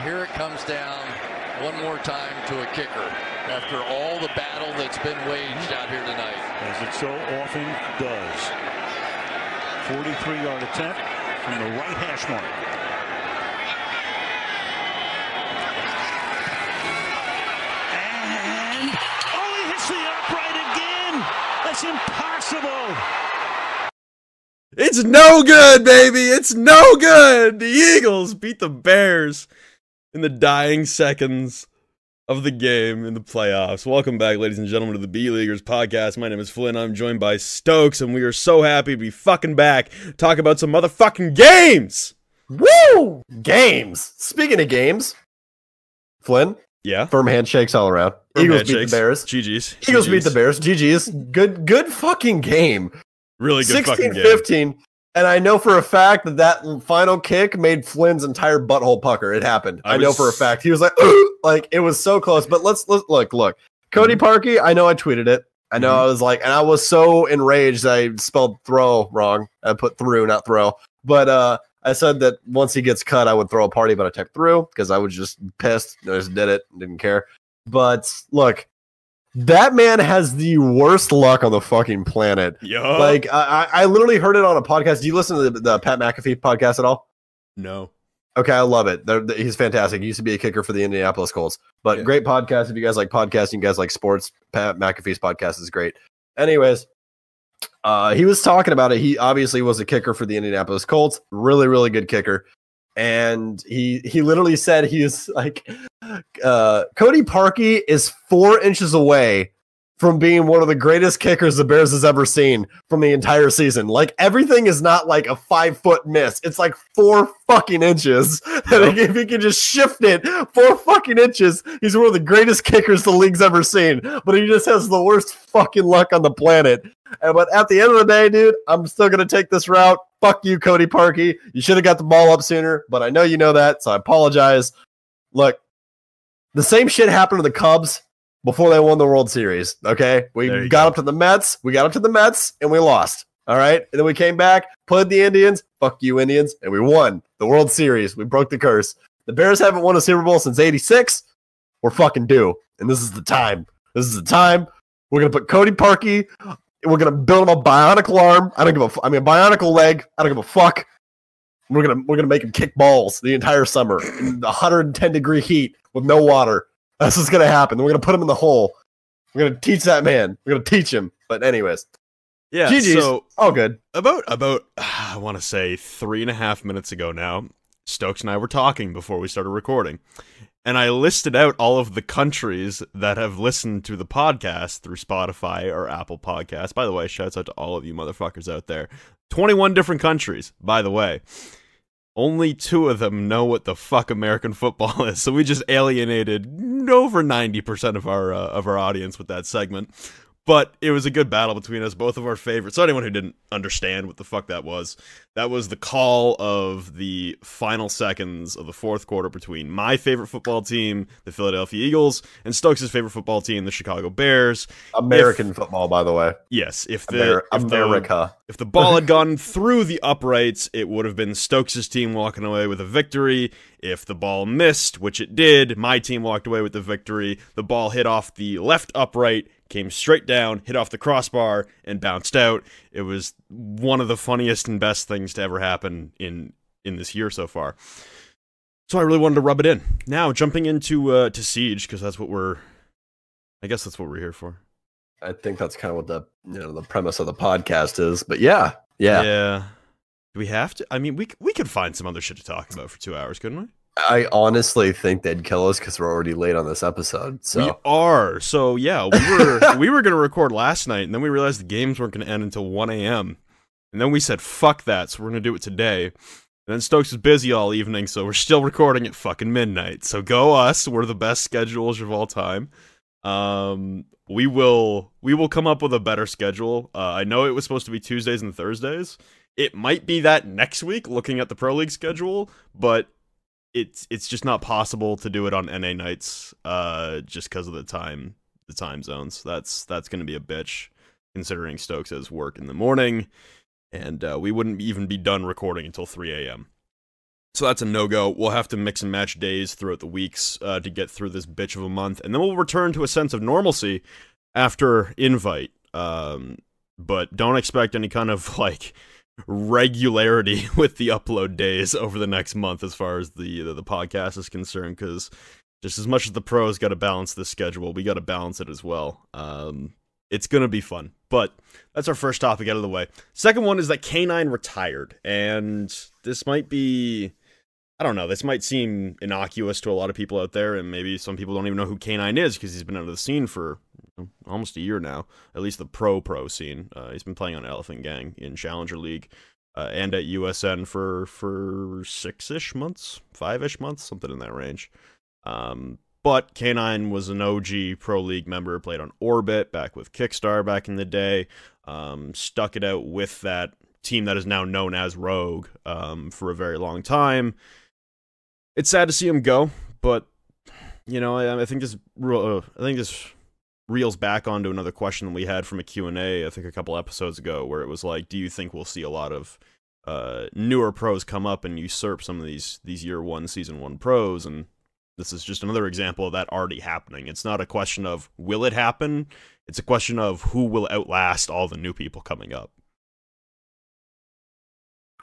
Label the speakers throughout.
Speaker 1: here it comes down one more time to a kicker after all the battle that's been waged out here tonight.
Speaker 2: As it so often does. 43-yard attempt from the right hash mark. And, oh, he hits the upright again. That's impossible.
Speaker 3: It's no good, baby. It's no good. The Eagles beat the Bears in the dying seconds of the game in the playoffs. Welcome back, ladies and gentlemen, to the B-Leaguers podcast. My name is Flynn. I'm joined by Stokes, and we are so happy to be fucking back. Talk about some motherfucking games.
Speaker 4: Woo! Games. Speaking of games, Flynn.
Speaker 3: Yeah.
Speaker 4: Firm handshakes all around. Eagles beat the Bears.
Speaker 3: GG's.
Speaker 4: Eagles beat the Bears. GG's. Good fucking game.
Speaker 3: Really good fucking game.
Speaker 4: 16-15. And I know for a fact that that final kick made Flynn's entire butthole pucker. It happened. I know for a fact. He was like, like it was so close. But let's look. Cody Parkey, I know I tweeted it. I know I was like, and I was so enraged I spelled throw wrong. I put through, not throw. But I said that once he gets cut, I would throw a party, but I took through because I was just pissed. I just did it. Didn't care. But look, that man has the worst luck on the fucking planet.
Speaker 3: Yo.
Speaker 4: Like, I literally heard it on a podcast. Do you listen to the Pat McAfee podcast at all?
Speaker 3: No.
Speaker 4: Okay, I love it. He's fantastic. He used to be a kicker for the Indianapolis Colts. But great podcast. If you guys like podcasting, you guys like sports, Pat McAfee's podcast is great. Anyways, he was talking about it. He obviously was a kicker for the Indianapolis Colts. Really, really good kicker. And he literally said he is like, Cody Parkey is 4 inches away from being one of the greatest kickers the Bears has ever seen from the entire season. Like, everything is not like a 5-foot miss. It's like 4 fucking inches. Yep. If he can just shift it 4 fucking inches, he's one of the greatest kickers the league's ever seen. But he just has the worst fucking luck on the planet. But at the end of the day, dude, I'm still going to take this route. Fuck you, Cody Parkey. You should have got the ball up sooner, but I know you know that, so I apologize. Look, the same shit happened to the Cubs before they won the World Series, okay? We got up to the Mets, and we lost, all right? And then we came back, played the Indians, fuck you, Indians, and we won the World Series. We broke the curse. The Bears haven't won a Super Bowl since '86. We're fucking due, and this is the time. We're going to put Cody Parkey. We're going to build him a bionic arm. A bionical leg. I don't give a fuck. We're gonna make him kick balls the entire summer in 110-degree heat with no water. That's what's gonna happen. We're gonna put him in the hole. We're gonna teach that man. We're gonna teach him. But anyways,
Speaker 3: yeah.
Speaker 4: GG's.
Speaker 3: So
Speaker 4: all good.
Speaker 3: About I want to say 3.5 minutes ago now, Stokes and I were talking before we started recording. And I listed out all of the countries that have listened to the podcast through Spotify or Apple Podcasts. By the way, shouts out to all of you motherfuckers out there. 21 different countries, by the way. Only 2 of them know what the fuck American football is. So we just alienated over 90% of our audience with that segment. But it was a good battle between us, both of our favorites. So anyone who didn't understand what the fuck that was the call of the final seconds of the fourth quarter between my favorite football team, the Philadelphia Eagles, and Stokes' favorite football team, the Chicago Bears.
Speaker 4: American football, by the way.
Speaker 3: Yes. If
Speaker 4: America.
Speaker 3: If the ball had gone through the uprights, it would have been Stokes' team walking away with a victory. If the ball missed, which it did, my team walked away with the victory. The ball hit off the left upright, came straight down, hit off the crossbar, and bounced out. It was one of the funniest and best things to ever happen in this year so far. So I really wanted to rub it in. Now, jumping into to Siege, because that's what we're here for.
Speaker 4: I think that's kind of what the premise of the podcast is. But yeah.
Speaker 3: Do we have to? I mean, we could find some other shit to talk about for 2 hours, couldn't we?
Speaker 4: I honestly think they'd kill us because we're already late on this episode. So
Speaker 3: we are. So yeah, we were gonna record last night, and then we realized the games weren't gonna end until 1 a.m. And then we said, "Fuck that!" So we're gonna do it today. And then Stokes is busy all evening, so we're still recording at fucking midnight. So go us. We're the best schedulers of all time. We will come up with a better schedule. I know it was supposed to be Tuesdays and Thursdays. It might be that next week, looking at the Pro League schedule, but it's just not possible to do it on NA nights, just because of the time zones. That's going to be a bitch, considering Stokes has work in the morning, and we wouldn't even be done recording until 3 a.m. So that's a no-go. We'll have to mix and match days throughout the weeks to get through this bitch of a month, and then we'll return to a sense of normalcy after Invite. But don't expect any kind of, like, regularity with the upload days over the next month as far as the podcast is concerned, because just as much as the pros got to balance this schedule, we got to balance it as well. It's going to be fun, but that's our first topic out of the way. Second one is that Kanine retired, and this might be, I don't know, this might seem innocuous to a lot of people out there, and maybe some people don't even know who Kanine is because he's been out of the scene for almost a year now, at least the pro scene. He's been playing on Elephant Gang in Challenger League and at USN for 6-ish months, 5-ish months, something in that range. But Kanine was an OG Pro League member, played on Orbit, back with Kickstar back in the day, stuck it out with that team that is now known as Rogue for a very long time. It's sad to see him go, but, you know, I think this reels back onto another question that we had from a Q&A, I think a couple episodes ago, where it was like, do you think we'll see a lot of newer pros come up and usurp some of these year one, season one pros? And this is just another example of that already happening. It's not a question of will it happen, it's a question of who will outlast all the new people coming up.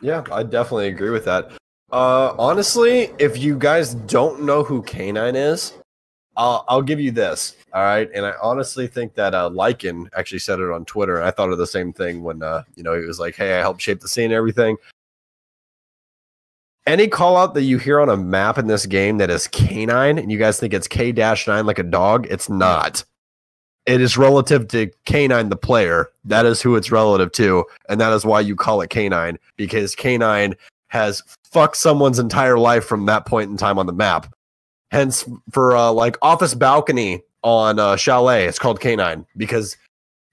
Speaker 4: Yeah, I definitely agree with that. Honestly, if you guys don't know who Kanine is, I'll give you this, all right? And I honestly think that Lycan actually said it on Twitter, and I thought of the same thing when, he was like, hey, I helped shape the scene and everything. Any call out that you hear on a map in this game that is Kanine, and you guys think it's K-9 like a dog, it's not. It is relative to Kanine the player. That is who it's relative to, and that is why you call it Kanine, because Kanine has fucked someone's entire life from that point in time on the map. Hence, for like Office Balcony on Chalet, it's called Kanine, because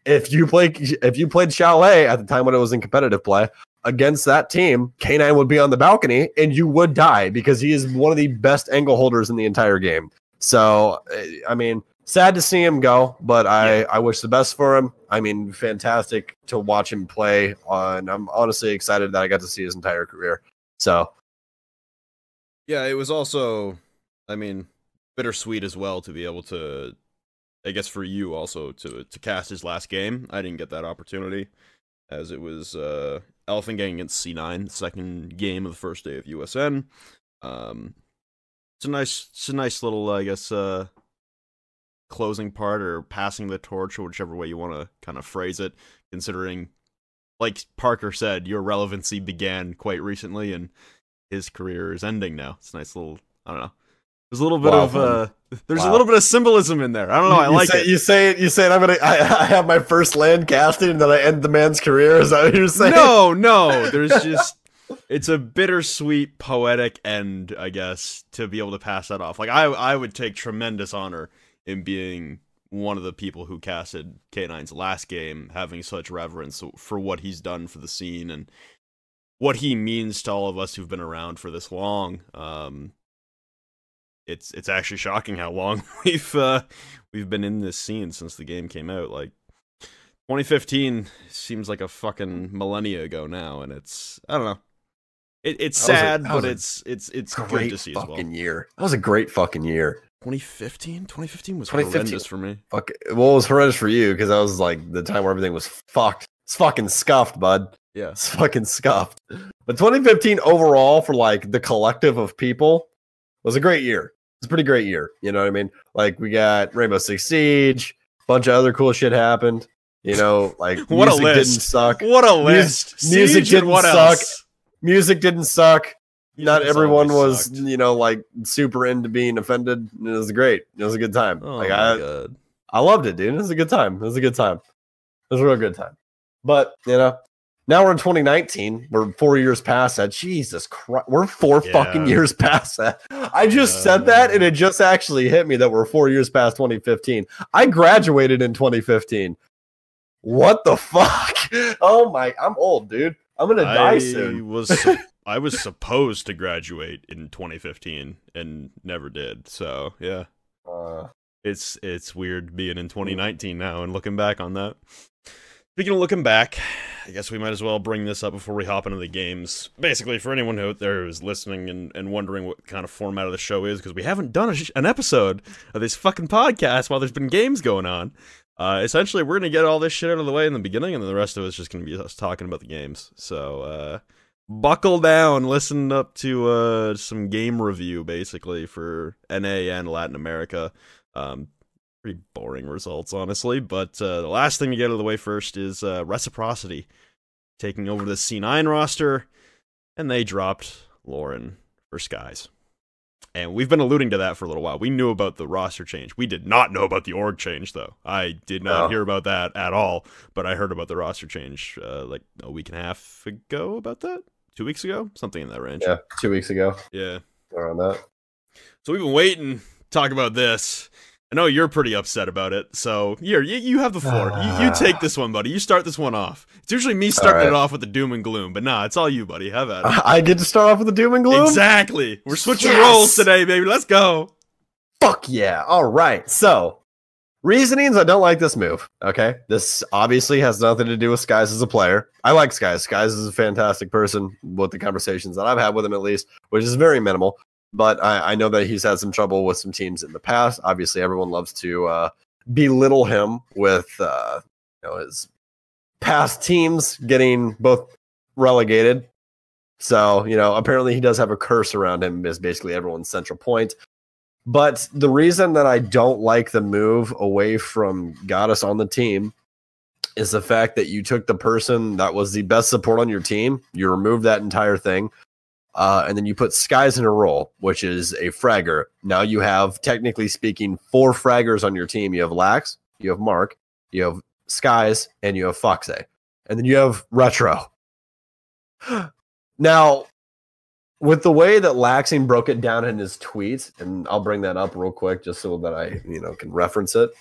Speaker 4: if you played Chalet at the time when it was in competitive play against that team, Kanine would be on the balcony and you would die because he is one of the best angle holders in the entire game. So, I mean, sad to see him go, but I wish the best for him. I mean, fantastic to watch him play, and I'm honestly excited that I got to see his entire career. So,
Speaker 3: yeah, it was also, I mean, bittersweet as well to be able to, I guess for you also, to cast his last game. I didn't get that opportunity, as it was Elephant Gang against C9, the second game of the first day of USN. It's a nice little, I guess, closing part or passing the torch, or whichever way you want to kind of phrase it, considering, like Parker said, your relevancy began quite recently and his career is ending now. It's a nice little, I don't know. There's a little bit a little bit of symbolism in there. I don't know. I like it. You say it. I have my first land casting and then I end the man's career. Is that what you're saying? No. There's just, it's a bittersweet, poetic end, I guess, to be able to pass that off. Like I would take tremendous honor in being one of the people who casted K9's last game, having such reverence for what he's done for the scene and what he means to all of us who've been around for this long. It's actually shocking how long we've been in this scene since the game came out. Like 2015 seems like a fucking millennia ago now, and it's, I don't know. It's sad, but it's great to see as well.
Speaker 4: Year. That was a great fucking year.
Speaker 3: 2015 was horrendous for me.
Speaker 4: Well, it was horrendous for you because that was like the time where everything was fucked. It's fucking scuffed, bud.
Speaker 3: Yeah,
Speaker 4: it's fucking scuffed. But 2015 overall for like the collective of people was a great year. It's a pretty great year. You know what I mean? Like we got Rainbow Six Siege, a bunch of other cool shit happened. You know, like
Speaker 3: what
Speaker 4: music
Speaker 3: a list.
Speaker 4: Didn't suck.
Speaker 3: What a list.
Speaker 4: Music didn't
Speaker 3: what
Speaker 4: suck.
Speaker 3: Else?
Speaker 4: Music didn't suck. Not everyone was,
Speaker 3: sucked.
Speaker 4: you know, like super into being offended. It was great. It was a good time.
Speaker 3: Oh
Speaker 4: like
Speaker 3: my God.
Speaker 4: I loved it, dude. It was a good time. It was a good time. It was a real good time. But you know, now we're in 2019. We're 4 years past that. Jesus Christ, we're four fucking years past that. I just said that, and it just actually hit me that we're 4 years past 2015. I graduated in 2015. What the fuck? Oh my, I'm old, dude. I'm gonna die soon.
Speaker 3: I was supposed to graduate in 2015 and never did. So yeah, it's weird being in 2019 now and looking back on that. Speaking of looking back, I guess we might as well bring this up before we hop into the games. Basically, for anyone out there who's listening and wondering what kind of format of the show is, because we haven't done an episode of this fucking podcast while there's been games going on. Essentially, we're going to get all this shit out of the way in the beginning, and then the rest of it's just going to be us talking about the games. So, buckle down, listen up to some game review, basically, for NA and Latin America. Pretty boring results, honestly, but the last thing to get out of the way first is Reciprocity taking over the C9 roster, and they dropped Lauren for Skies. And we've been alluding to that for a little while. We knew about the roster change. We did not know about the org change, though. I did not hear about that at all, but I heard about the roster change like a week and a half ago about that? 2 weeks ago? Something in that range.
Speaker 4: Yeah, 2 weeks ago.
Speaker 3: Yeah.
Speaker 4: Around that.
Speaker 3: So we've been waiting to talk about this. I know you're pretty upset about it, so here, you have the floor. You take this one, buddy. You start this one off. It's usually me starting it off with the doom and gloom, but nah, it's all you, buddy. Have at it.
Speaker 4: I get to start off with the doom and gloom?
Speaker 3: Exactly. We're switching roles today, baby. Let's go.
Speaker 4: Fuck yeah. All right. So, reasonings I don't like this move, okay? This obviously has nothing to do with Skies as a player. I like Skies. Skies is a fantastic person, with the conversations that I've had with him at least, which is very minimal. But I know that he's had some trouble with some teams in the past. Obviously, everyone loves to belittle him with his past teams getting both relegated. So, apparently he does have a curse around him as basically everyone's central point. But the reason that I don't like the move away from Goddess on the team is the fact that you took the person that was the best support on your team, you removed that entire thing, and then you put Skies in a role, which is a fragger. Now you have, technically speaking, 4 fraggers on your team. You have Lax, you have Mark, you have Skies, and you have Foxe. And then you have Retro. Now, with the way that Laxing broke it down in his tweets, and I'll bring that up real quick just so that I can reference it.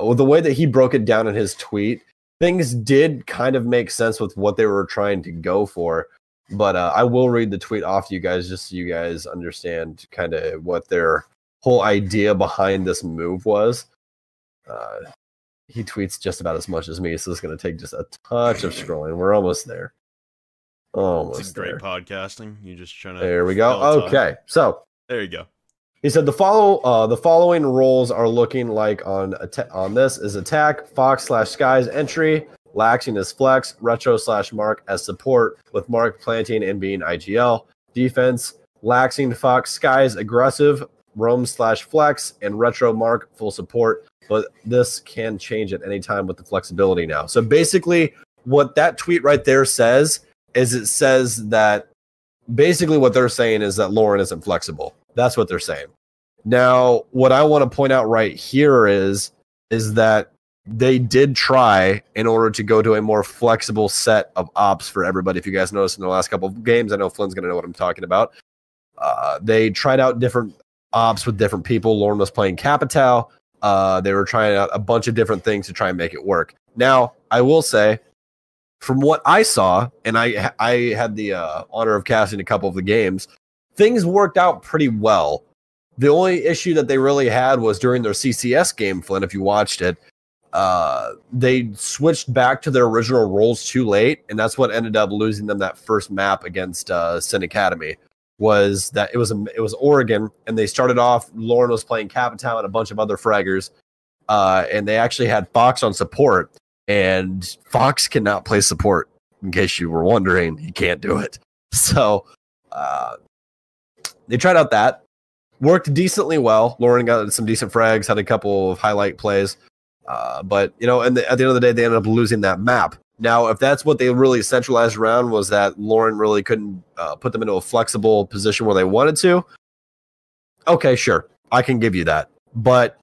Speaker 4: With the way that he broke it down in his tweet, things did kind of make sense with what they were trying to go for. But I will read the tweet off to you guys just so you guys understand kind of what their whole idea behind this move was. He tweets just about as much as me, so it's going to take just a touch of scrolling. We're almost there. Almost
Speaker 3: it's great podcasting. You just trying to.
Speaker 4: There we go. Okay, so
Speaker 3: there you go.
Speaker 4: He said the following roles are looking like on this is attack, Fox/Skies entry, Laxing as flex, Retro/Mark as support, with Mark planting and being IGL. Defense, Laxing, Fox, Skies aggressive, Roam/flex, and Retro Mark full support. But this can change at any time with the flexibility now. So basically, what that tweet right there says is it says that basically what they're saying is that Lauren isn't flexible. That's what they're saying. Now, what I want to point out right here is that they did try in order to go to a more flexible set of ops for everybody. If you guys noticed in the last couple of games, I know Flynn's going to know what I'm talking about. They tried out different ops with different people. Lauren was playing Capital. They were trying out a bunch of different things to try and make it work. Now, I will say, from what I saw, and I had the honor of casting a couple of the games, things worked out pretty well. The only issue that they really had was during their CCS game, Flynn, if you watched it, they switched back to their original roles too late, and that's what ended up losing them that first map against Sin Academy. Was that it was Oregon, and they started off, Lauren was playing Capital and a bunch of other fraggers, and they actually had Fox on support, and Fox cannot play support, in case you were wondering. He can't do it. So they tried out that. Worked decently well. Lauren got some decent frags, had a couple of highlight plays. But, and at the end of the day, they ended up losing that map. Now, if that's what they really centralized around, was that Lauren really couldn't put them into a flexible position where they wanted to, okay, sure, I can give you that. But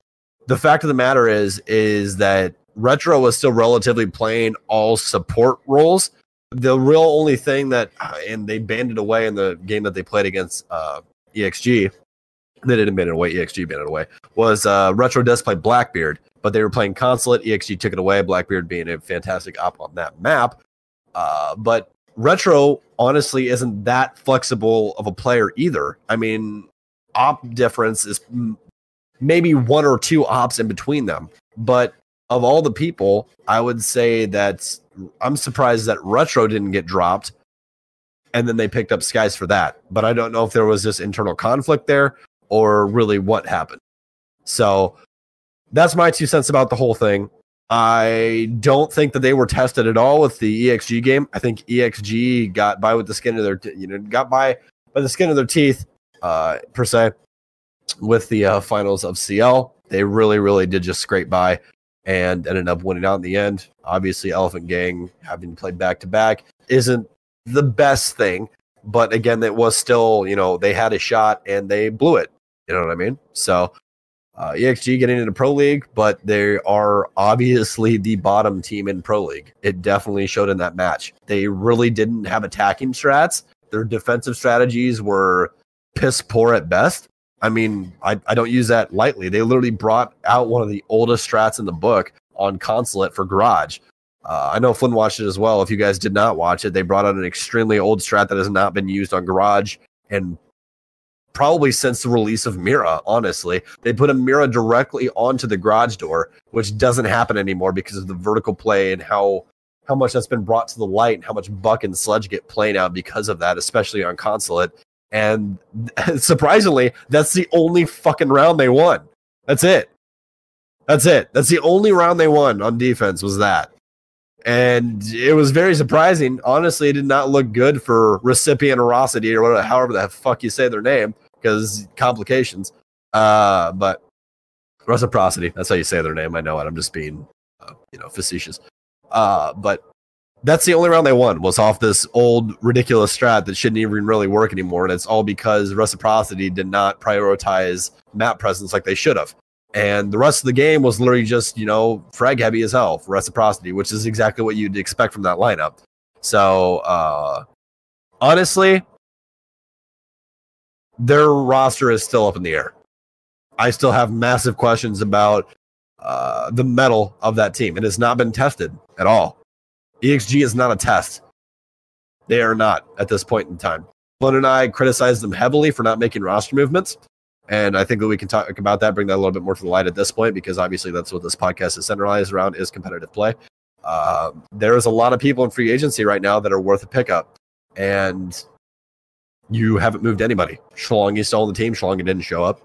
Speaker 4: the fact of the matter is that Retro was still relatively playing all support roles. The real only thing that, and they banned it away in the game that they played against EXG, they didn't ban it away, EXG banned it away, was Retro does play Blackbeard, but they were playing Consulate. EXG took it away, Blackbeard being a fantastic op on that map. But Retro, honestly, isn't that flexible of a player either. I mean, op difference is maybe 1 or 2 ops in between them. But of all the people, I would say that I'm surprised that Retro didn't get dropped, and then they picked up Skies for that. But I don't know if there was this internal conflict there or really what happened. So that's my 2 cents about the whole thing. I don't think that they were tested at all with the EXG game. I think EXG got by with the skin of their, got by the skin of their teeth, per se, with the finals of CL. They really, really did just scrape by and ended up winning out in the end. Obviously, Elephant Gang having played back to back isn't the best thing, but again, it was still, they had a shot and they blew it. You know what I mean? So EXG getting into Pro League, but they are obviously the bottom team in Pro League. It definitely showed in that match. They really didn't have attacking strats. Their defensive strategies were piss poor at best. I mean, I don't use that lightly. They literally brought out one of the oldest strats in the book on Consulate for Garage. I know Flynn watched it as well. If you guys did not watch it, they brought out an extremely old strat that has not been used on Garage and probably since the release of Mira, honestly. They put a Mira directly onto the garage door, which doesn't happen anymore because of the vertical play and how much that's been brought to the light and how much Buck and Sludge get played out because of that, especially on Consulate. And surprisingly, that's the only fucking round they won. That's it. That's the only round they won on defense was that. And it was very surprising. Honestly, it did not look good for Recipientorosity or whatever, however the fuck you say their name, because complications. But Reciprocity, that's how you say their name. I know it. I'm just being, facetious. But that's the only round they won, was off this old ridiculous strat that shouldn't even really work anymore. And it's all because Reciprocity did not prioritize map presence like they should have. And the rest of the game was literally just, frag heavy as hell for Reciprocity, which is exactly what you'd expect from that lineup. So, honestly, their roster is still up in the air. I still have massive questions about the mettle of that team. It has not been tested at all. EXG is not a test. They are not at this point in time. Flynn and I criticized them heavily for not making roster movements. And I think that we can talk about that, bring that a little bit more to the light at this point, because obviously that's what this podcast is centralized around, is competitive play. There is a lot of people in free agency right now that are worth a pickup. And you haven't moved anybody. Shalongi still on the team. Shalongi didn't show up.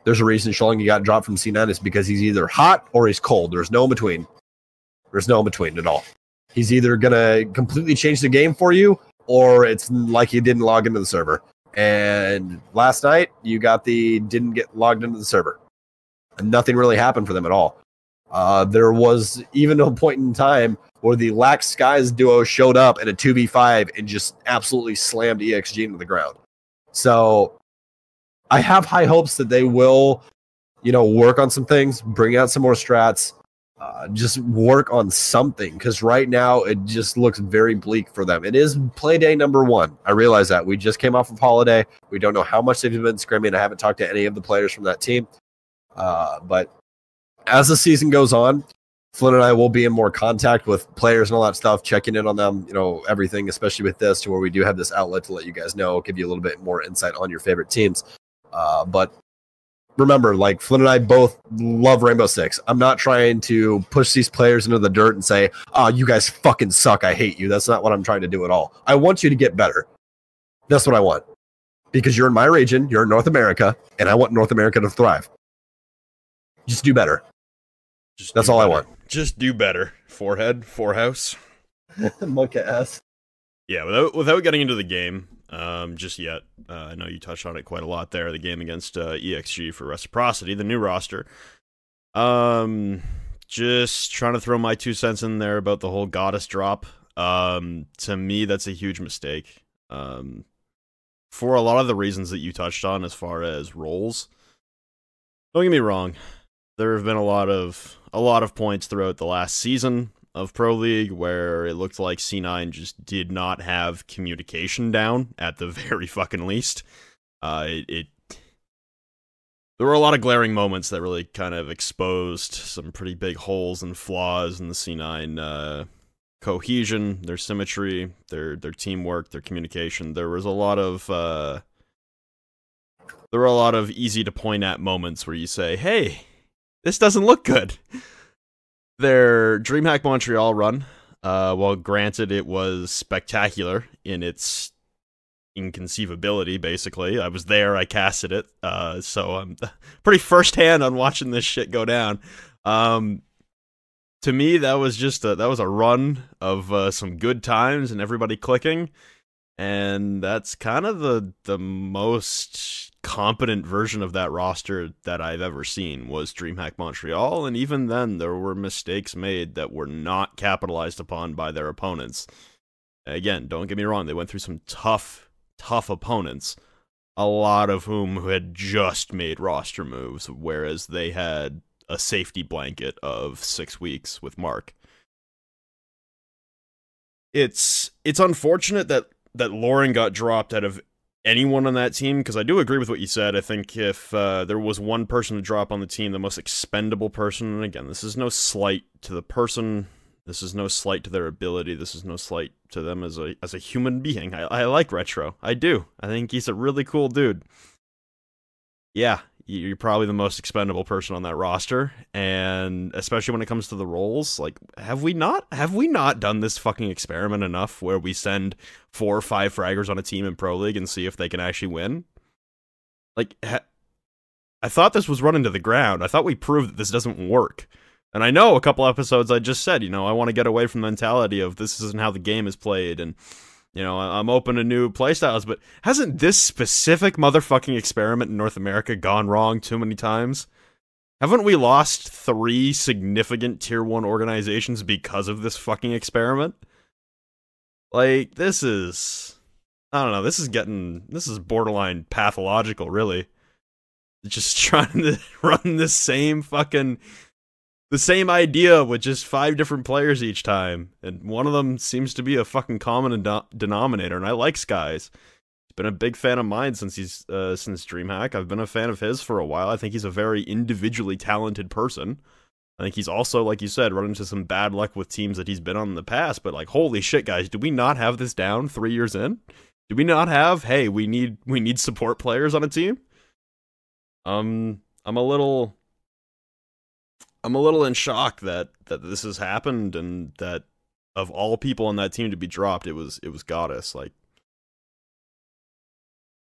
Speaker 4: There's a reason Shalongi got dropped from C9 is because he's either hot or he's cold. There's no in between. There's no in between at all. He's either going to completely change the game for you, or it's like he didn't log into the server. And last night, you got didn't get logged into the server. And nothing really happened for them at all. There was even a point in time where the Lax Skies duo showed up in a 2v5 and just absolutely slammed EXG into the ground. So I have high hopes that they will, work on some things, bring out some more strats, just work on something, because right now it just looks very bleak for them. It is play day number 1. I realize that. We just came off of holiday. We don't know how much they've been scrimming. I haven't talked to any of the players from that team. But as the season goes on, Flynn and I will be in more contact with players and all that stuff, checking in on them, everything, especially with this, to where we do have this outlet to let you guys know, give you a little bit more insight on your favorite teams. But remember, like, Flynn and I both love Rainbow Six. I'm not trying to push these players into the dirt and say, oh, you guys fucking suck, I hate you. That's not what I'm trying to do at all. I want you to get better. That's what I want. Because you're in my region, you're in North America, and I want North America to thrive. Just do better. That's all I want.
Speaker 3: Just do better. Forehead, forehouse.
Speaker 4: Mocha ass.
Speaker 3: Yeah, without getting into the game just yet, I know you touched on it quite a lot there, the game against EXG for Reciprocity, the new roster. Just trying to throw my 2 cents in there about the whole Goddess drop. To me, that's a huge mistake. For a lot of the reasons that you touched on as far as roles. Don't get me wrong. There have been a lot of points throughout the last season of Pro League where it looked like C9 just did not have communication down at the very fucking least. There were a lot of glaring moments that really kind of exposed some pretty big holes and flaws in the C9 cohesion, their symmetry, their teamwork, their communication. There were a lot of easy to point at moments where you say, hey, this doesn't look good. their DreamHack Montreal run, well, granted, it was spectacular in its inconceivability, basically. I was there, I casted it, so I'm pretty firsthand on watching this shit go down. To me, that was just a run of some good times and everybody clicking, and that's kind of the most competent version of that roster that I've ever seen was DreamHack Montreal, and even then there were mistakes made that were not capitalized upon by their opponents. Again, don't get me wrong, they went through some tough opponents, a lot of whom who had just made roster moves, whereas they had a safety blanket of 6 weeks with Mark. It's unfortunate that Lauren got dropped out of anyone on that team, because I do agree with what you said. I think if there was one person to drop on the team, the most expendable person, and again, this is no slight to the person, this is no slight to their ability, this is no slight to them as a human being. I like Retro. I do. I think he's a really cool dude. Yeah, you're probably the most expendable person on that roster, and especially when it comes to the roles, like, have we not done this fucking experiment enough where we send 4 or 5 fraggers on a team in Pro League and see if they can actually win? Like, I thought this was running to the ground. I thought we proved that this doesn't work. And I know a couple episodes I just said, I want to get away from the mentality of this isn't how the game is played, and I'm open to new playstyles, but hasn't this specific motherfucking experiment in North America gone wrong too many times? Haven't we lost 3 significant Tier 1 organizations because of this fucking experiment? Like, this is... I don't know, this is borderline pathological, really. Just trying to run the same idea with just 5 different players each time, and one of them seems to be a fucking common denominator, and I like Skies. He's been a big fan of mine since since DreamHack. I've been a fan of his for a while. I think he's a very individually talented person. I think he's also, like you said, run into some bad luck with teams that he's been on in the past, but like, holy shit, guys, do we not have this down 3 years in? Do we not have, hey, we need support players on a team? I'm a little in shock that this has happened, and that of all people on that team to be dropped, it was Goddess. Like,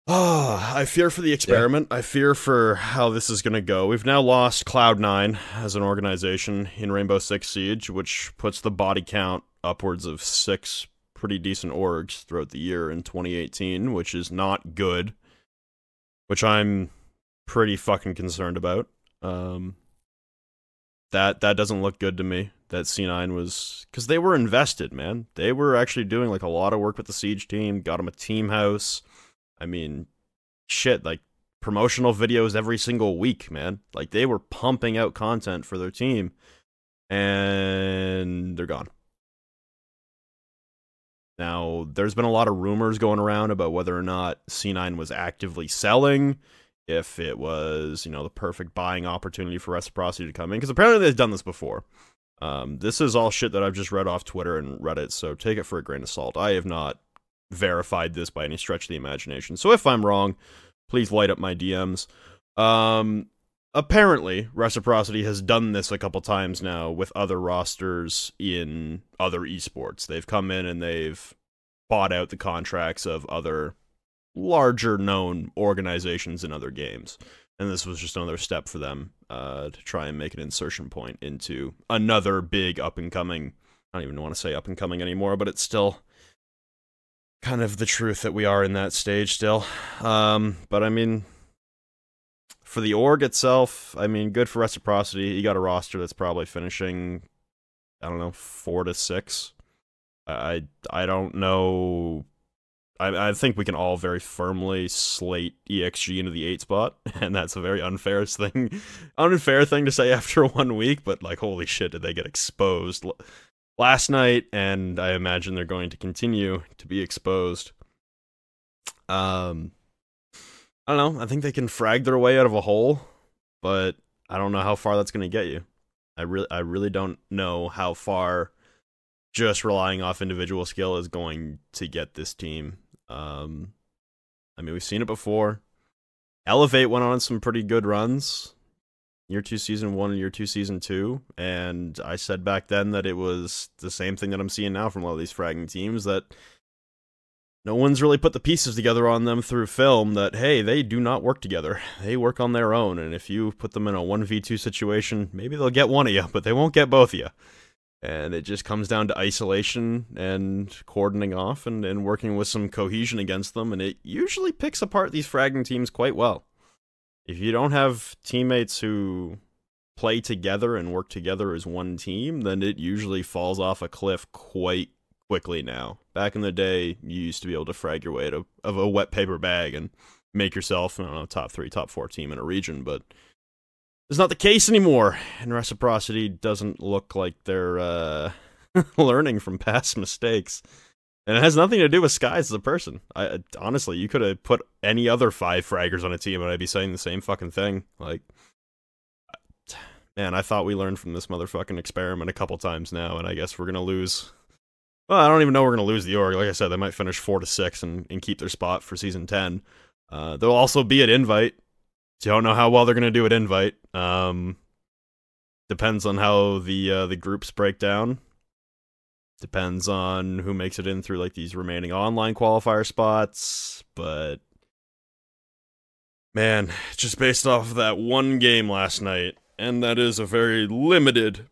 Speaker 3: I fear for the experiment. Yeah. I fear for how this is going to go. We've now lost Cloud9 as an organization in Rainbow Six Siege, which puts the body count upwards of 6 pretty decent orgs throughout the year in 2018, which is not good, which I'm pretty fucking concerned about. That doesn't look good to me. That C9 was... Because they were invested, man. They were actually doing, like, a lot of work with the Siege team. Got them a team house. I mean, shit, like, promotional videos every single week, man. Like, they were pumping out content for their team. And they're gone. Now, there's been a lot of rumors going around about whether or not C9 was actively selling, if it was, the perfect buying opportunity for Reciprocity to come in, because apparently they've done this before. This is all shit that I've just read off Twitter and Reddit, so take it for a grain of salt. I have not verified this by any stretch of the imagination, so if I'm wrong, please light up my DMs. Apparently, Reciprocity has done this a couple times now with other rosters in other esports. They've come in and they've bought out the contracts of other larger known organizations in other games, and this was just another step for them to try and make an insertion point into another big up and coming, I don't even want to say up and coming anymore, but it's still kind of the truth that we are in that stage still. But I mean, for the org itself, I mean, good for Reciprocity. You got a roster that's probably finishing, I don't know, 4 to 6. I don't know. I think we can all very firmly slate EXG into the 8 spot, and that's a very unfair thing to say after 1 week, but like, holy shit, did they get exposed last night, and I imagine they're going to continue to be exposed. I don't know, I think they can frag their way out of a hole, but I don't know how far that's going to get you. I really don't know how far just relying off individual skill is going to get this team. I mean, we've seen it before. Elevate went on some pretty good runs. Year 2 Season 1 and Year 2 Season 2, and I said back then that it was the same thing that I'm seeing now from a lot of these fragging teams, that no one's really put the pieces together on them through film that, hey, they do not work together. They work on their own, and if you put them in a 1v2 situation, maybe they'll get one of you, but they won't get both of you. And it just comes down to isolation and cordoning off and working with some cohesion against them, and it usually picks apart these fragging teams quite well. If you don't have teammates who play together and work together as one team, then it usually falls off a cliff quite quickly now. Back in the day, you used to be able to frag your way out of a wet paper bag and make yourself, I don't know, top 3, top 4 team in a region, but it's not the case anymore, and Reciprocity doesn't look like they're learning from past mistakes. And it has nothing to do with Skies as a person. Honestly, you could have put any other 5 fraggers on a team and I'd be saying the same fucking thing. Like, man, I thought we learned from this motherfucking experiment a couple times now, and I guess we're gonna lose. Well, I don't even know we're gonna lose the org. Like I said, they might finish 4-6 and keep their spot for Season 10. They'll also be at Invite. Don't know how well they're gonna do at Invite. Depends on how the groups break down. Depends on who makes it in through like these remaining online qualifier spots, but man, just based off of that one game last night, and that is a very limited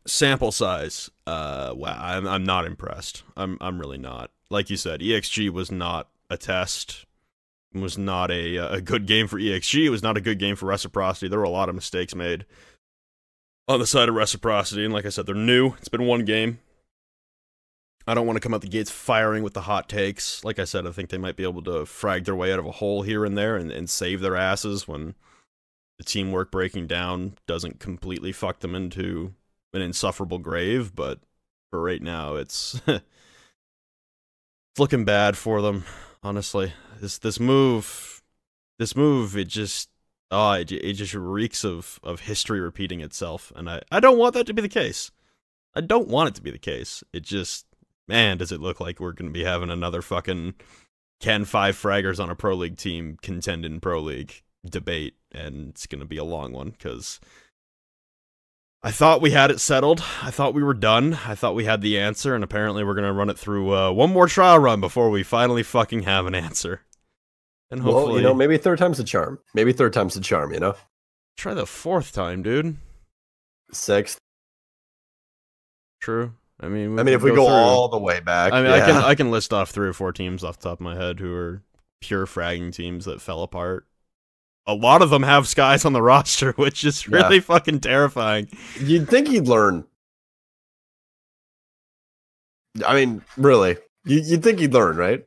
Speaker 3: sample size. Wow, I'm not impressed. I'm really not. Like you said, EXG was not a test. It was not a good game for EXG. It was not a good game for Reciprocity. There were a lot of mistakes made on the side of Reciprocity, and like I said, they're new. It's been one game. I don't want to come out the gates firing with the hot takes. Like I said, I think they might be able to frag their way out of a hole here and there and save their asses when the teamwork breaking down doesn't completely fuck them into an insufferable grave, but for right now, it's it's looking bad for them, honestly. This move, it just reeks of history repeating itself, and I don't want that to be the case. I don't want it to be the case. It just, man, does it look like we're going to be having another fucking can 5 fraggers on a Pro League team contend in Pro League debate, and it's going to be a long one, because I thought we had it settled. I thought we were done. I thought we had the answer, and apparently we're going to run it through one more trial run before we finally fucking have an answer. And hopefully,
Speaker 4: well, you know, maybe 3rd time's the charm. Maybe 3rd time's the charm, you know?
Speaker 3: Try the 4th time, dude.
Speaker 4: 6th.
Speaker 3: True. I mean,
Speaker 4: if we go all the way back.
Speaker 3: I mean,
Speaker 4: yeah.
Speaker 3: I can list off 3 or 4 teams off the top of my head who are pure fragging teams that fell apart. A lot of them have Skies on the roster, which is really fucking terrifying. You'd
Speaker 4: think he'd learn. I mean, really. You'd think he'd learn, right?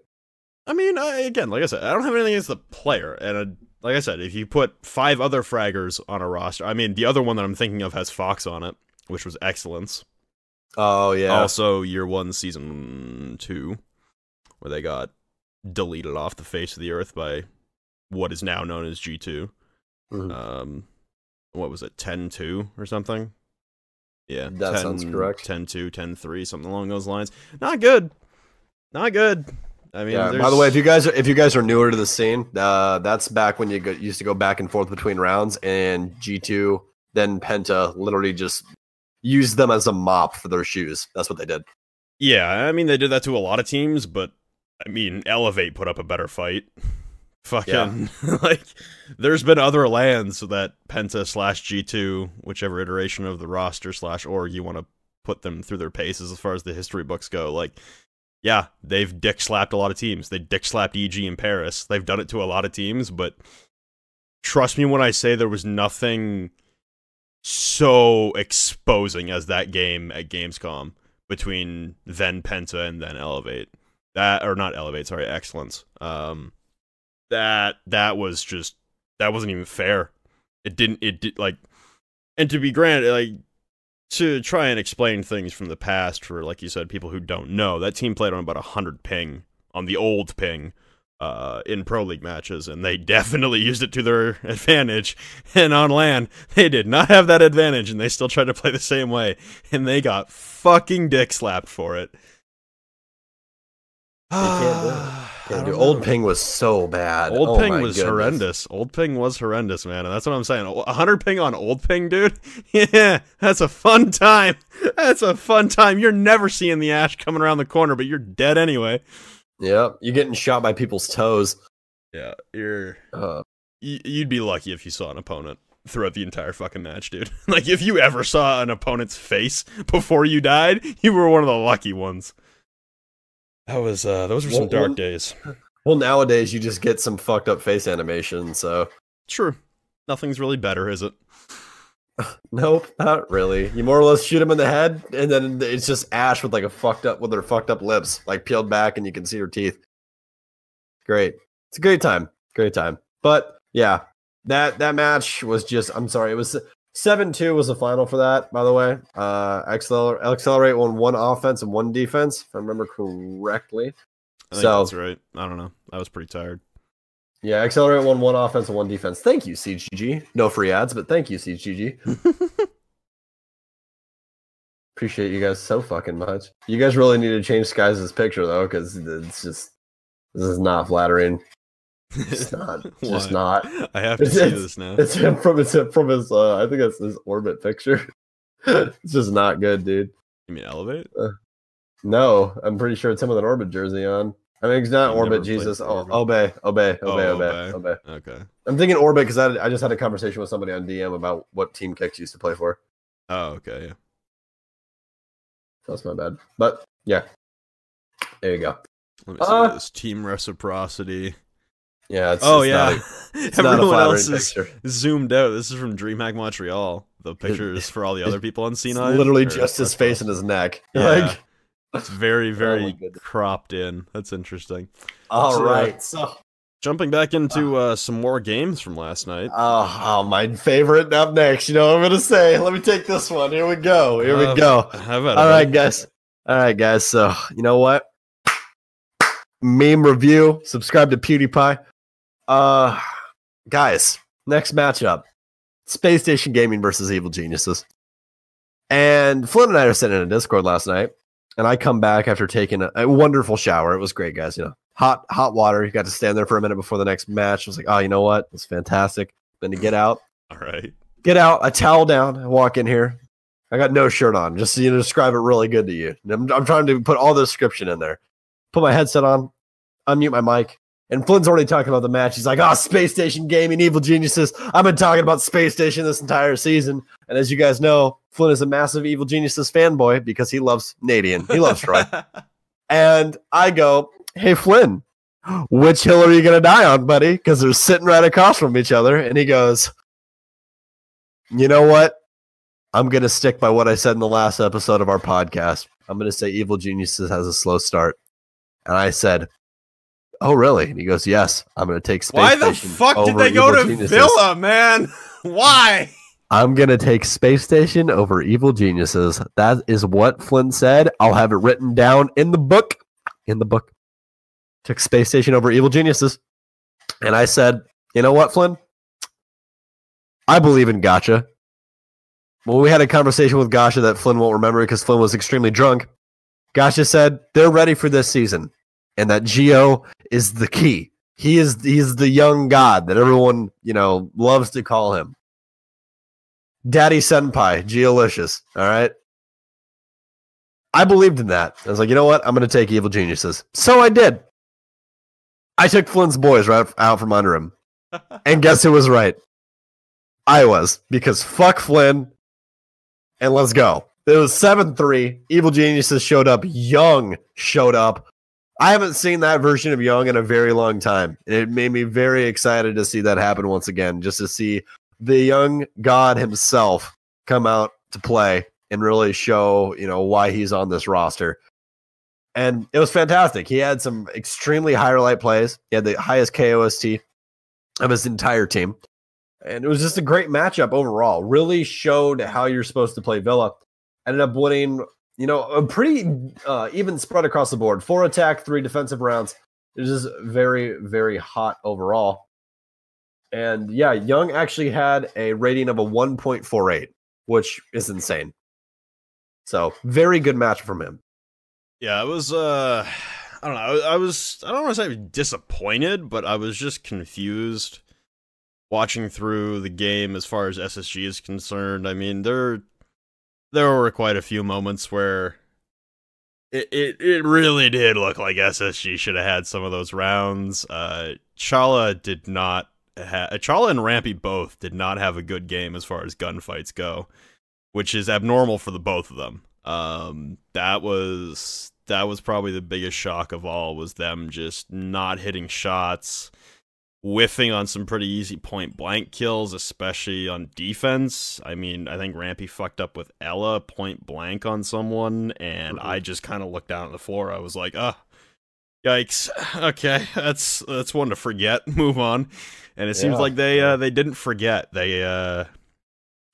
Speaker 3: I mean, again, like I said, I don't have anything against the player. And like I said, if you put 5 other fraggers on a roster, I mean, the other one that I'm thinking of has Fox on it, which was Excellence.
Speaker 4: Oh, yeah.
Speaker 3: Also, Year 1, Season 2, where they got deleted off the face of the earth by what is now known as G2.
Speaker 4: Mm-hmm.
Speaker 3: What was it, 10-2 or something? Yeah,
Speaker 4: that sounds correct.
Speaker 3: 10-2, 10-3, something along those lines. Not good. Not good. I mean,
Speaker 4: yeah, by the way, if you guys are newer to the scene, that's back when you used to go back and forth between rounds, and G2, then Penta literally just used them as a mop for their shoes. That's what they did.
Speaker 3: Yeah, I mean, they did that to a lot of teams, but I mean, Elevate put up a better fight. Fucking, like, there's been other lands that Penta/G2, whichever iteration of the roster/org you want to put them through their paces as far as the history books go, like, yeah, they've dick-slapped a lot of teams. They dick-slapped EG in Paris. They've done it to a lot of teams, but trust me when I say there was nothing so exposing as that game at Gamescom between then Penta and then Elevate. Excellence. That was just, that wasn't even fair. It did, like, and to be granted, like, to try and explain things from the past for, like you said, people who don't know, that team played on about 100 ping, on the old ping, in Pro League matches, and they definitely used it to their advantage, and on LAN, they did not have that advantage, and they still tried to play the same way, and they got fucking dick slapped for it.
Speaker 4: They can't do it. Yeah, dude, Old Ping was so bad.
Speaker 3: Old Ping was horrendous. Old Ping was horrendous, man. And that's what I'm saying. 100 ping on Old Ping, dude. Yeah, that's a fun time. That's a fun time. You're never seeing the Ash coming around the corner, but you're dead anyway.
Speaker 4: Yeah, you're getting shot by people's toes.
Speaker 3: Yeah, you'd be lucky if you saw an opponent throughout the entire fucking match, dude. Like, if you ever saw an opponent's face before you died, you were one of the lucky ones. Those were some dark days.
Speaker 4: Well, nowadays you just get some fucked up face animation, so
Speaker 3: true. Nothing's really better, is it?
Speaker 4: Nope, not really. You more or less shoot him in the head, and then it's just Ash with like with her fucked up lips, like peeled back, and you can see her teeth. Great. It's a great time. Great time. But yeah, that match was just, I'm sorry, it was 7-2 was the final for that, by the way. Accelerate won 1 offense and 1 defense, if I remember correctly.
Speaker 3: I think that's right. I don't know. I was pretty tired.
Speaker 4: Yeah, Accelerate won 1 offense and 1 defense. Thank you, CGG. No free ads, but thank you, CGG. Appreciate you guys so fucking much. You guys really need to change Skies' picture, though, because it's just, this is not flattering. It's not. It's just not.
Speaker 3: I have to see this now.
Speaker 4: It's him from his. I think that's his orbit picture. It's just not good, dude.
Speaker 3: You mean Elevate?
Speaker 4: No, I'm pretty sure it's him with an orbit jersey on. I mean, it's not Orbit, Jesus. Oh, obey.
Speaker 3: Okay.
Speaker 4: I'm thinking Orbit because I just had a conversation with somebody on DM about what Team Kicks used to play for.
Speaker 3: Oh, okay, yeah.
Speaker 4: That's my bad. But yeah, there you go.
Speaker 3: Let me see this Team Reciprocity.
Speaker 4: Yeah. It's
Speaker 3: Everyone else is zoomed out. This is from DreamHack Montreal. The pictures for all the other people on C9.
Speaker 4: Literally just his face and his neck.
Speaker 3: Yeah. Like, it's very, very cropped in. That's interesting.
Speaker 4: All right. So
Speaker 3: jumping back into some more games from last night.
Speaker 4: Oh, my favorite up next. You know what I'm going to say? Let me take this one. Here we go. All right, guys. So, you know what? Meme review. Subscribe to PewDiePie. Guys, next matchup. Space Station Gaming versus Evil Geniuses. And Flynn and I are sitting in a Discord last night. And I come back after taking a wonderful shower. It was great, guys. You know, hot water. You got to stand there for a minute before the next match. I was like, oh, you know what? It's fantastic. Then to get out.
Speaker 3: All right.
Speaker 4: Get out, a towel down, and walk in here. I got no shirt on, just so you describe it really good to you. I'm trying to put all the description in there. Put my headset on, unmute my mic. And Flynn's already talking about the match. He's like, Space Station Gaming, Evil Geniuses. I've been talking about Space Station this entire season. And as you guys know, Flynn is a massive Evil Geniuses fanboy because he loves Nadian. He loves Troy. And I go, hey, Flynn, which hill are you going to die on, buddy? Because they're sitting right across from each other. And he goes, you know what? I'm going to stick by what I said in the last episode of our podcast. I'm going to say Evil Geniuses has a slow start. And I said, oh, really? And he goes, yes, I'm going to take Space Station.
Speaker 3: Why the fuck did they go to Villa, man? Why?
Speaker 4: I'm going to take Space Station over Evil Geniuses. That is what Flynn said. I'll have it written down in the book. Took Space Station over Evil Geniuses. And I said, you know what, Flynn? I believe in Gotcha. Well, we had a conversation with Gotcha that Flynn won't remember because Flynn was extremely drunk. Gotcha said they're ready for this season. And that Gio is the key. He's the young god that everyone, loves to call him. Daddy Senpai, Geolicious. All right. I believed in that. I was like, you know what? I'm going to take Evil Geniuses. So I did. I took Flynn's boys right out from under him. And guess who was right? I was. Because fuck Flynn. And let's go. It was 7-3. Evil Geniuses showed up. Young showed up. I haven't seen that version of Young in a very long time. And it made me very excited to see that happen once again, just to see the young god himself come out to play and really show, why he's on this roster. And it was fantastic. He had some extremely highlight plays. He had the highest KOST of his entire team. And it was just a great matchup overall. Really showed how you're supposed to play Villa. Ended up winning a pretty even spread across the board. 4 attack, 3 defensive rounds. It was just very, very hot overall. And yeah, Young actually had a rating of a 1.48, which is insane. So very good match from him.
Speaker 3: Yeah, it was I don't know. I don't want to say disappointed, but I was just confused watching through the game as far as SSG is concerned. I mean, there were quite a few moments where it really did look like SSG should have had some of those rounds. Chala and Rampy both did not have a good game as far as gunfights go, which is abnormal for the both of them. That was probably the biggest shock of all, was them just not hitting shots, whiffing on some pretty easy point blank kills, especially on defense. I mean, I think Rampy fucked up with Ella point blank on someone, and I just kind of looked down at the floor. I was like, yikes. Okay, that's one to forget. Move on. And it seems like they didn't forget. They I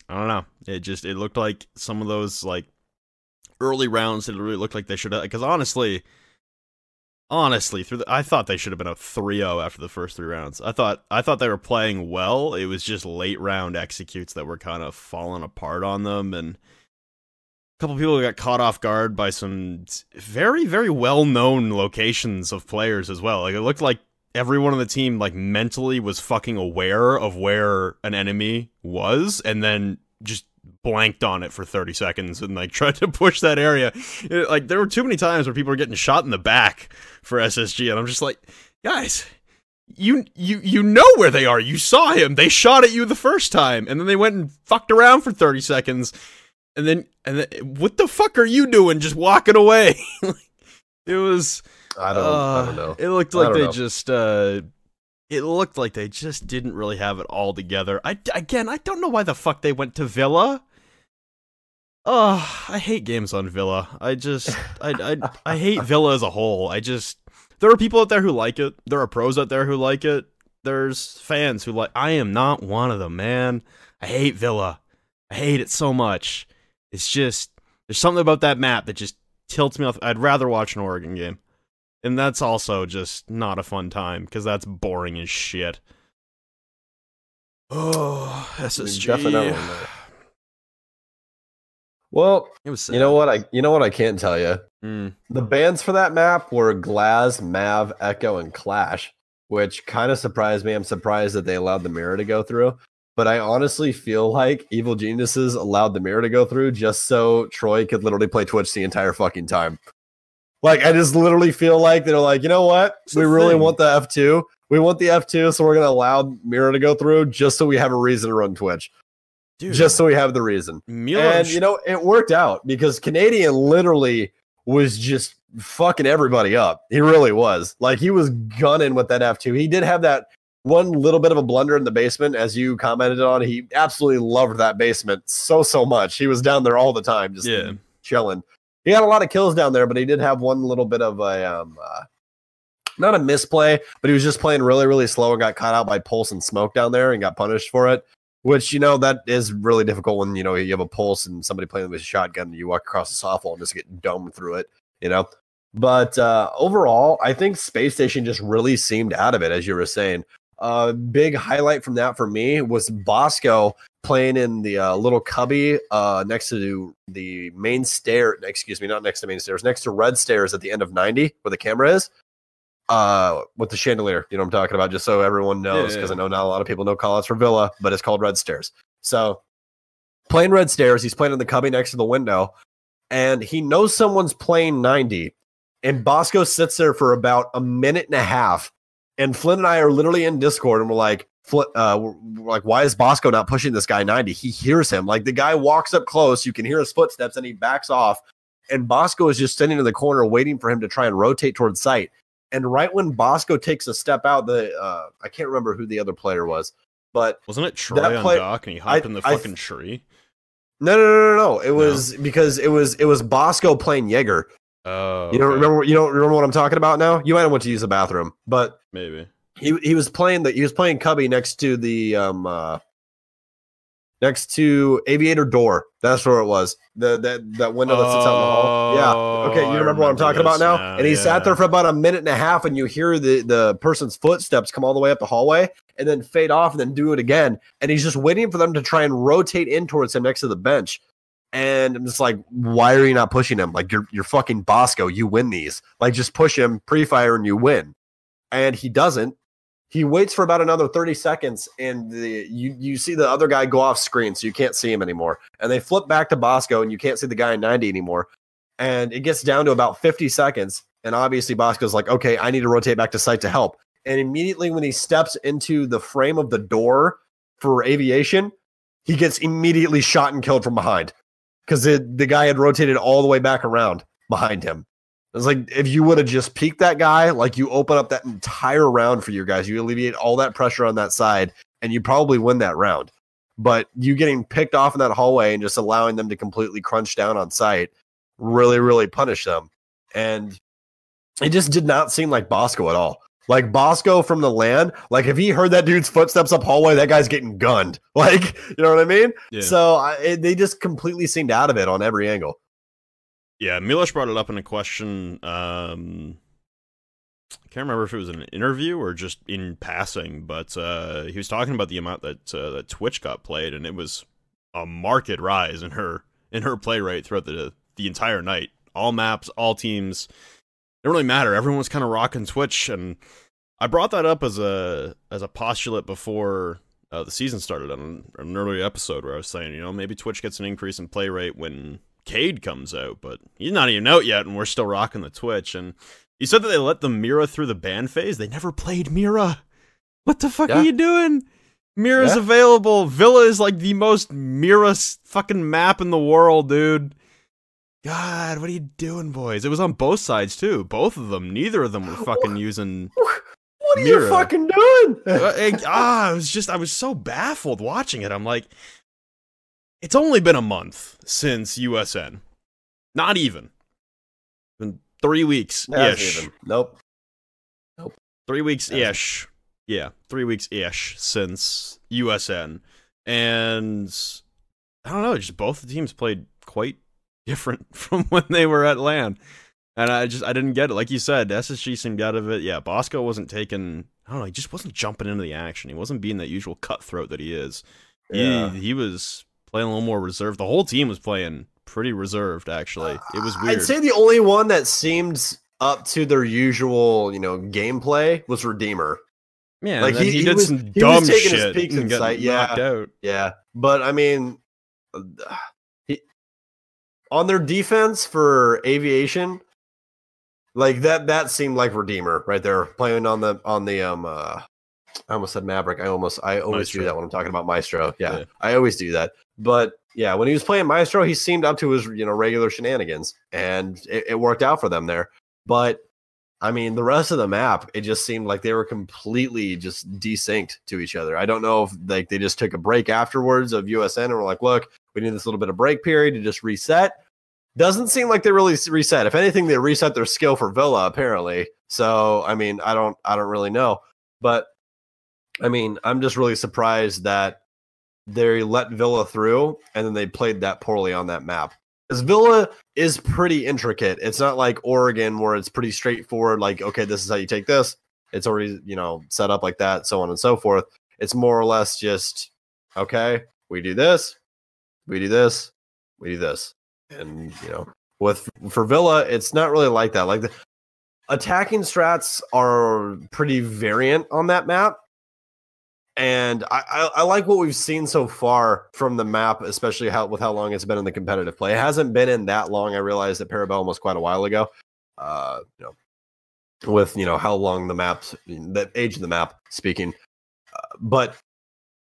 Speaker 3: don't know. It looked like some of those like early rounds, it really looked like they should have, because honestly, I thought they should have been up 3-0 after the first 3 rounds. I thought they were playing well. It was just late round executes that were kind of falling apart on them, and a couple people got caught off guard by some very, very well-known locations of players as well. Like, it looked like everyone on the team like mentally was fucking aware of where an enemy was, and then just blanked on it for 30 seconds and like tried to push that area. Like, there were too many times where people were getting shot in the back for SSG, and I'm just like, guys, you know where they are. You saw him. They shot at you the first time, and then they went and fucked around for 30 seconds, and then what the fuck are you doing just walking away? It was
Speaker 4: I don't know.
Speaker 3: It looked like they just didn't really have it all together. I don't know why the fuck they went to Villa. Oh, I hate games on Villa. I hate Villa as a whole. There are people out there who like it. There are pros out there who like it. There's fans who like. I am not one of them, man. I hate Villa. I hate it so much. It's just, there's something about that map that just tilts me off. I'd rather watch an Oregon game. And that's also just not a fun time, because that's boring as shit. Oh, SSG.
Speaker 4: Definitely. Well,
Speaker 3: it was sad.
Speaker 4: You know what I can't tell you? The bans for that map were Glaz, Mav, Echo, and Clash, which kind of surprised me. I'm surprised that they allowed the mirror to go through. But I honestly feel like Evil Geniuses allowed the mirror to go through just so Troy could literally play Twitch the entire fucking time. Like, I just literally feel like they're like, you know what? We really want the F2. We want the F2, so we're going to allow mirror to go through just so we have a reason to run Twitch. Dude, just so we have the reason. And, you know, it worked out because Canadian literally was just fucking everybody up. He really was. Like, he was gunning with that F2. He did have that one little bit of a blunder in the basement, as you commented on. He absolutely loved that basement so much. He was down there all the time, just chilling. He had a lot of kills down there, but he did have one little bit of a, not a misplay, but he was just playing really, really slow and got caught out by Pulse and Smoke down there and got punished for it. Which, you know, that is really difficult when, you know, you have a Pulse and somebody playing with a shotgun and you walk across the softball and just get domed through it, you know? But overall, I think Space Station just really seemed out of it, as you were saying. Big highlight from that for me was Bosco playing in the little cubby next to the main stair. Excuse me, not next to main stairs, next to red stairs at the end of 90, where the camera is. With the chandelier, you know what I'm talking about, just so everyone knows, because I know not a lot of people know callouts for Villa, but it's called Red Stairs. So playing Red Stairs, he's playing in the cubby next to the window, and he knows someone's playing 90, and Bosco sits there for about a minute and a half, and Flynn and I are literally in Discord, and we're like, why is Bosco not pushing this guy 90? He hears him. Like, the guy walks up close, you can hear his footsteps, and he backs off, and Bosco is just sitting in the corner waiting for him to try and rotate towards sight. And right when Bosco takes a step out, I can't remember who the other player was, but
Speaker 3: wasn't it Troy on dock and he hopped in the fucking tree?
Speaker 4: No. It was because it was Bosco playing Jaeger.
Speaker 3: Oh,
Speaker 4: you don't remember what I'm talking about now? You might have went to use the bathroom, but
Speaker 3: maybe
Speaker 4: he was playing Cubby next to the next to Aviator Door. That's where it was. That window that sits out in the hall. Yeah. Okay, you remember what I'm talking about now? And he sat there for about a minute and a half, and you hear the person's footsteps come all the way up the hallway and then fade off and then do it again. And he's just waiting for them to try and rotate in towards him next to the bench. And I'm just like, why are you not pushing him? Like, you're fucking Bosco. You win these. Like, just push him, pre-fire, and you win. And he doesn't. He waits for about another 30 seconds, and you see the other guy go off screen, so you can't see him anymore. And they flip back to Bosco, and you can't see the guy in 90 anymore. And it gets down to about 50 seconds, and obviously Bosco's like, okay, I need to rotate back to site to help. And immediately when he steps into the frame of the door for aviation, he gets immediately shot and killed from behind. Because the guy had rotated all the way back around behind him. It's like, if you would have just peeked that guy, like, you open up that entire round for your guys, you alleviate all that pressure on that side, and you probably win that round. But you getting picked off in that hallway and just allowing them to completely crunch down on site really, really punish them. And it just did not seem like Bosco at all. Like, Bosco from the land, like, if he heard that dude's footsteps up hallway, that guy's getting gunned. Like, you know what I mean?
Speaker 3: Yeah.
Speaker 4: So they just completely seemed out of it on every angle.
Speaker 3: Yeah, Milos brought it up in a question. I can't remember if it was in an interview or just in passing, but he was talking about the amount that Twitch got played, and it was a marked rise in her play rate throughout the entire night. All maps, all teams. It didn't really matter. Everyone was kind of rocking Twitch, and I brought that up as a postulate before the season started on an earlier episode where I was saying, maybe Twitch gets an increase in play rate when Cade comes out, but he's not even out yet, and we're still rocking the Twitch. And you said that they let the Mira through the ban phase. They never played Mira. What the fuck are you doing? Mira's available. Villa is like the most Mira fucking map in the world, dude. God, what are you doing, boys? It was on both sides, too. Both of them. Neither of them were fucking using
Speaker 4: What are
Speaker 3: Mira.
Speaker 4: you fucking doing?
Speaker 3: I was so baffled watching it. I'm like, it's only been a month since USN. Not even. Been 3 weeks-ish.
Speaker 4: Nope.
Speaker 3: 3 weeks-ish. Yeah, 3 weeks-ish since USN. And I don't know, just both the teams played quite different from when they were at LAN. And I didn't get it. Like you said, SSG seemed out of it. Yeah, Bosco wasn't taking, I don't know, he just wasn't jumping into the action. He wasn't being that usual cutthroat that he is.
Speaker 4: Yeah.
Speaker 3: He was playing a little more reserved. The whole team was playing pretty reserved, actually. It was weird.
Speaker 4: I'd say the only one that seemed up to their usual, gameplay was Redeemer.
Speaker 3: Yeah,
Speaker 4: like
Speaker 3: he did some dumb shit.
Speaker 4: His peaks in sight.
Speaker 3: Knocked out.
Speaker 4: Yeah. But I mean, on their defense for aviation, like that seemed like Redeemer right there, playing on the I almost said Maverick. I always
Speaker 3: Maestro.
Speaker 4: do that when I'm talking about Maestro. Yeah, I always do that. But yeah, when he was playing Maestro, he seemed up to his regular shenanigans, and it worked out for them there. But I mean, the rest of the map, it just seemed like they were completely just desynced to each other. I don't know if they just took a break afterwards of USN and were like, look, we need this little bit of break period to just reset. Doesn't seem like they really reset. If anything, they reset their skill for Villa, apparently. So, I mean, I don't really know. But I mean, I'm just really surprised that they let Villa through and then they played that poorly on that map. Because Villa is pretty intricate. It's not like Oregon where it's pretty straightforward. Like, okay, this is how you take this. It's already, set up like that, so on and so forth. It's more or less just, okay, we do this, we do this, we do this. And, for Villa, it's not really like that. Like, the attacking strats are pretty variant on that map. And I like what we've seen so far from the map, especially with how long it's been in the competitive play. It hasn't been in that long. I realized that Parabellum was quite a while ago. With how long the age of the map speaking. But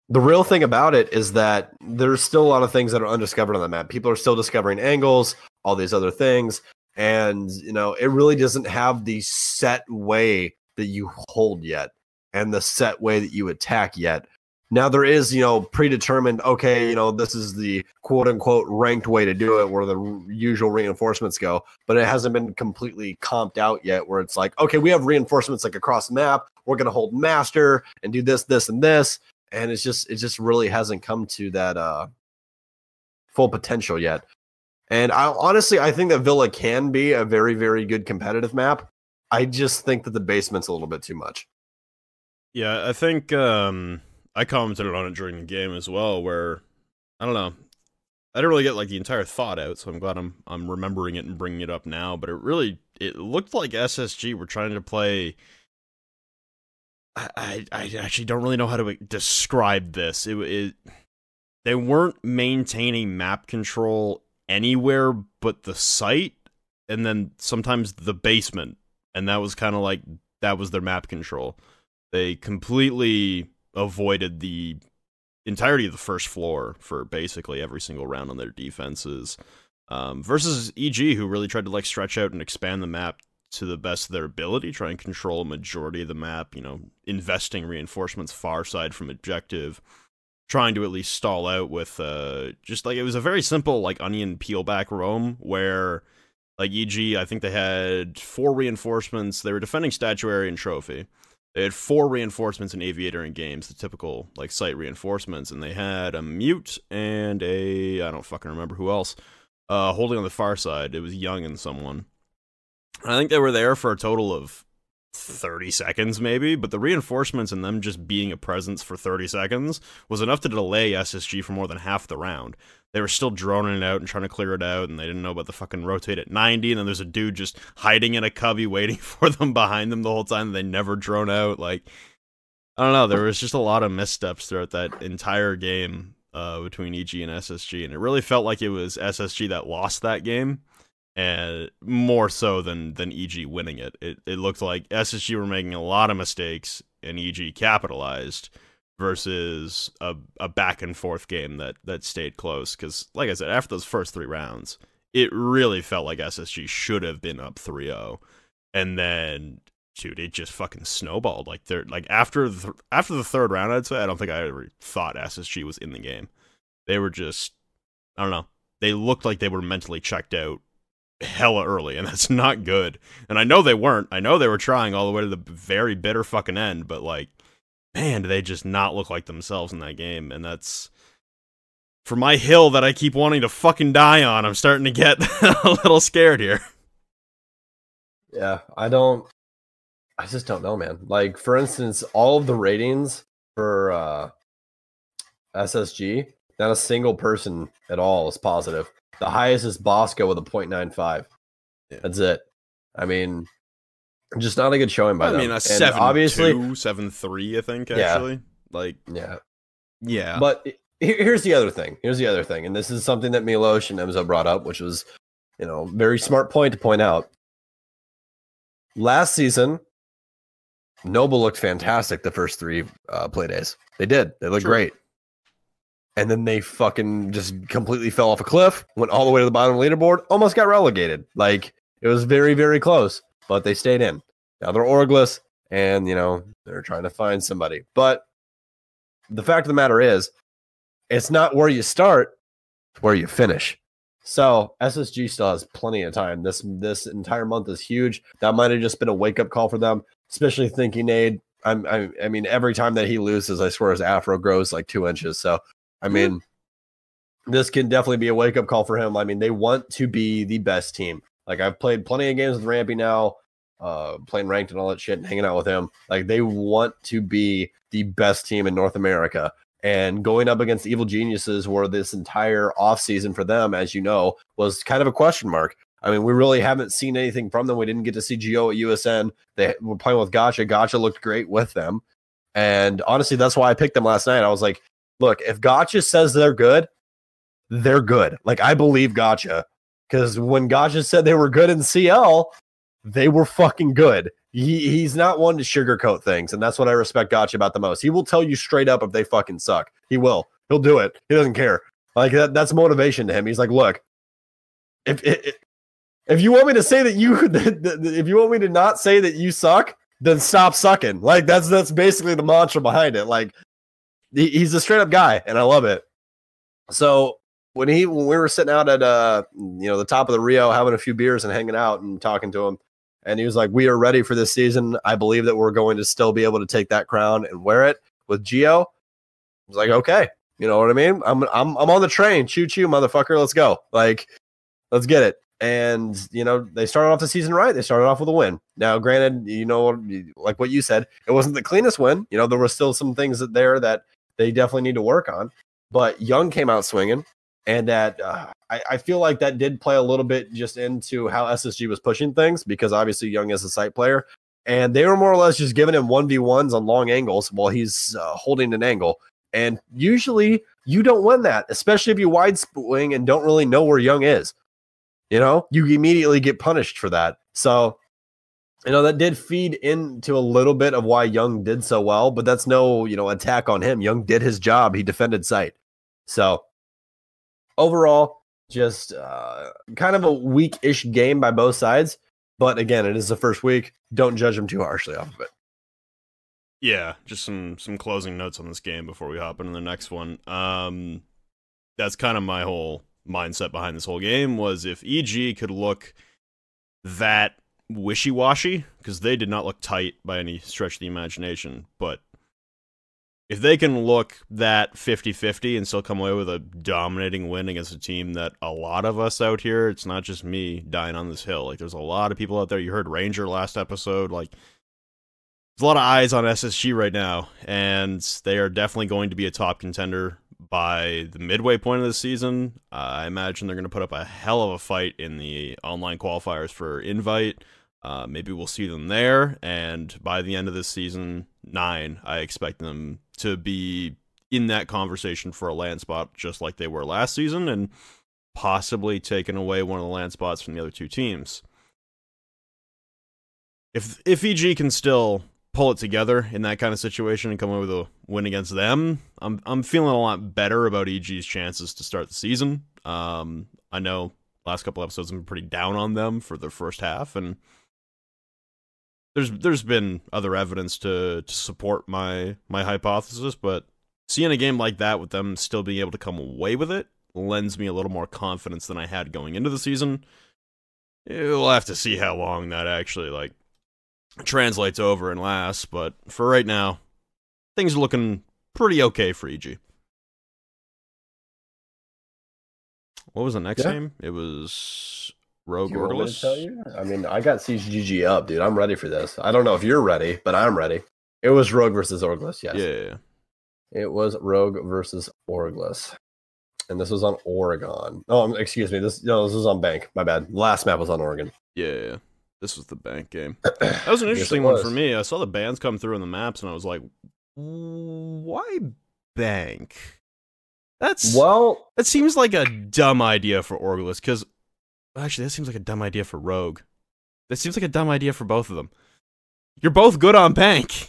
Speaker 4: the real thing about it is that there's still a lot of things that are undiscovered on the map. People are still discovering angles, all these other things. And, it really doesn't have the set way that you hold yet and the set way that you attack yet. Now there is, predetermined, okay, this is the quote unquote ranked way to do it where the usual reinforcements go, but it hasn't been completely comped out yet where it's like, okay, we have reinforcements like across the map. We're going to hold master and do this, this, and this. And it just really hasn't come to that full potential yet. And I think that Villa can be a very, very good competitive map. I just think that the basement's a little bit too much.
Speaker 3: Yeah, I think I commented on it during the game as well, where, I don't know, I didn't really get like the entire thought out, so I'm glad I'm remembering it and bringing it up now. But it looked like SSG were trying to play. I actually don't really know how to describe this. They weren't maintaining map control anywhere but the site, and then sometimes the basement, and that was kind of like that was their map control. They completely avoided the entirety of the first floor for basically every single round on their defenses, versus EG, who really tried to like stretch out and expand the map to the best of their ability, try and control a majority of the map, you know, investing reinforcements far side from objective, trying to at least stall out with just like it was a very simple like onion peel back roam where like EG, I think they had 4 reinforcements. They were defending statuary and trophy. They had 4 reinforcements in aviator and games, the typical like site reinforcements, and they had a mute and I don't fucking remember who else holding on the far side. It was Young and someone. I think they were there for a total of 30 seconds maybe, but the reinforcements and them just being a presence for 30 seconds was enough to delay SSG for more than half the round. They were still droning it out and trying to clear it out, and they didn't know about the fucking rotate at 90, and then there's a dude just hiding in a cubby waiting for them behind them the whole time, and they never drone out. Like, I don't know, there was just a lot of missteps throughout that entire game between EG and SSG, and it really felt like it was SSG that lost that game, and more so than EG winning it. It looked like SSG were making a lot of mistakes, and EG capitalized, versus a back and forth game that stayed close. Because, like I said, after those first 3 rounds, it really felt like SSG should have been up 3-0, and then, dude, it just fucking snowballed. Like they're like after the 3rd round, I'd say I don't think I ever thought SSG was in the game. They were just, I don't know. They looked like they were mentally checked out hella early, and that's not good. And I know they weren't. I know they were trying all the way to the very bitter fucking end, but like, man, do they just not look like themselves in that game. And that's, for my hill that I keep wanting to fucking die on, I'm starting to get a little scared here.
Speaker 4: Yeah, I just don't know, man. Like, for instance, all of the ratings for SSG, not a single person at all is positive. The highest is Bosco with a 0.95. Yeah. That's it. I mean, just not a good showing by them.
Speaker 3: I mean, a 7-2, obviously 7-3, I think, actually. Yeah. Like, yeah.
Speaker 4: But here's the other thing. And this is something that Milosh and Emzo brought up, which was, you know, very smart point to point out. Last season, Noble looked fantastic the first 3 play days. They did. They looked great. And then they fucking just completely fell off a cliff, went all the way to the bottom of the leaderboard, almost got relegated. Like, it was very, very close, but they stayed in. Now they're orgless, and, you know, they're trying to find somebody. But the fact of the matter is, it's not where you start, it's where you finish. So SSG still has plenty of time. This entire month is huge. That might have just been a wake-up call for them, especially thinking Nade. I mean, every time that he loses, I swear his afro grows like 2 inches. So, I mean, this can definitely be a wake-up call for him. I mean, they want to be the best team. Like, I've played plenty of games with Rampy now, playing ranked and all that shit and hanging out with him. Like, they want to be the best team in North America. And going up against Evil Geniuses, where this entire offseason for them, as you know, was kind of a question mark. I mean, we really haven't seen anything from them. We didn't get to see Gio at USN. They were playing with Gotcha. Gotcha looked great with them. And honestly, that's why I picked them last night. I was like, look, if Gotcha says they're good, they're good. Like, I believe Gotcha. Because when Gotcha said they were good in CL, they were fucking good. He's not one to sugarcoat things, and that's what I respect Gotcha about the most. He will tell you straight up if they fucking suck. He will. He'll do it. He doesn't care. Like, that's motivation to him. He's like, look, if you want me to say that if you want me to not say that you suck, then stop sucking. Like, that's basically the mantra behind it. Like, he's a straight up guy, and I love it. So when we were sitting out at the top of the Rio, having a few beers and hanging out and talking to him, and he was like, "We are ready for this season. I believe that we're going to still be able to take that crown and wear it with Gio." I was like, "Okay, you know what I mean? I'm on the train. Choo choo, motherfucker. Let's go. Like, let's get it." And, you know, they started off the season right. They started off with a win. Now, granted, you know, like what you said, it wasn't the cleanest win. You know, there were still some things there that they definitely need to work on. But Young came out swinging. and that I feel like that did play a little bit just into how SSG was pushing things, because obviously Young is a sight player, and they were more or less just giving him 1v1s on long angles while he's holding an angle. And usually you don't win that, especially if you wide swing and don't really know where Young is. You immediately get punished for that. So, that did feed into a little bit of why Young did so well, but that's no, attack on him. Young did his job. He defended sight. So overall, just kind of a weak-ish game by both sides. But again, it is the first week. Don't judge them too harshly off of it.
Speaker 3: Yeah, just some closing notes on this game before we hop into the next one. That's kind of my whole mindset behind this whole game, was if EG could look that wishy-washy, because they did not look tight by any stretch of the imagination, but if they can look that 50-50 and still come away with a dominating win against a team that a lot of us out here, it's not just me dying on this hill, like there's a lot of people out there. You heard Ranger last episode, like there's a lot of eyes on SSG right now, and they are definitely going to be a top contender by the midway point of the season. I imagine they're going to put up a hell of a fight in the online qualifiers for Invite. Maybe we'll see them there, and by the end of this season 9, I expect them to be in that conversation for a land spot just like they were last season, and possibly taking away one of the land spots from the other two teams. If EG can still pull it together in that kind of situation and come away with a win against them, I'm feeling a lot better about EG's chances to start the season. I know last couple episodes I've been pretty down on them for their first half, and there's been other evidence to support my hypothesis, but seeing a game like that with them still being able to come away with it lends me a little more confidence than I had going into the season. We'll have to see how long that actually translates over and lasts, but for right now, things are looking pretty okay for EG. What was the next game? It was Rogue Orgulus.
Speaker 4: Tell you? I mean, I got CGG up, dude. I'm ready for this. I don't know if you're ready, but I'm ready. It was Rogue versus Orgulus, yes.
Speaker 3: Yeah.
Speaker 4: It was Rogue versus Orgulus. And this was on Oregon. Oh, excuse me. This was on Bank. My bad. Last map was on Oregon.
Speaker 3: Yeah. This was the Bank game. That was an interesting one for me. I saw the bands come through on the maps, and I was like, why Bank? That seems like a dumb idea for Orgulus, because actually, that seems like a dumb idea for Rogue. That seems like a dumb idea for both of them. You're both good on Bank.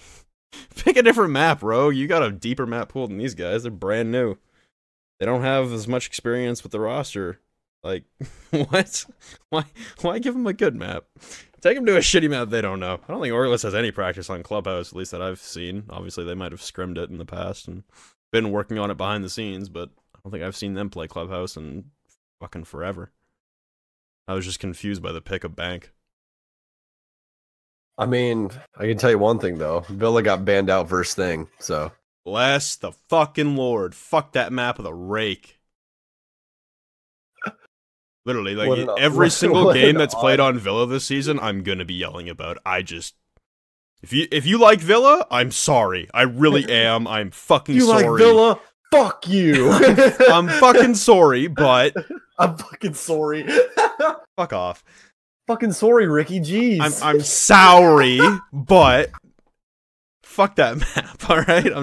Speaker 3: Pick a different map, Rogue. You got a deeper map pool than these guys. They're brand new. They don't have as much experience with the roster. Like, what? Why give them a good map? Take them to a shitty map they don't know. I don't think Orgulus has any practice on Clubhouse, at least that I've seen. Obviously, they might have scrimmed it in the past and been working on it behind the scenes, but I don't think I've seen them play Clubhouse in fucking forever. I was just confused by the pick of Bank.
Speaker 4: I mean, I can tell you one thing, though. Villa got banned out first thing, so.
Speaker 3: Bless the fucking Lord. Fuck that map with a rake. Literally, every single game that's played on Villa this season, I'm gonna be yelling about. If you like Villa, I'm sorry. I really am. I'm fucking sorry.
Speaker 4: You like Villa? Fuck you.
Speaker 3: I'm fucking sorry, but
Speaker 4: I'm fucking sorry.
Speaker 3: Fuck off.
Speaker 4: Fucking sorry, Ricky. Jeez.
Speaker 3: I'm sorry, but fuck that map, alright?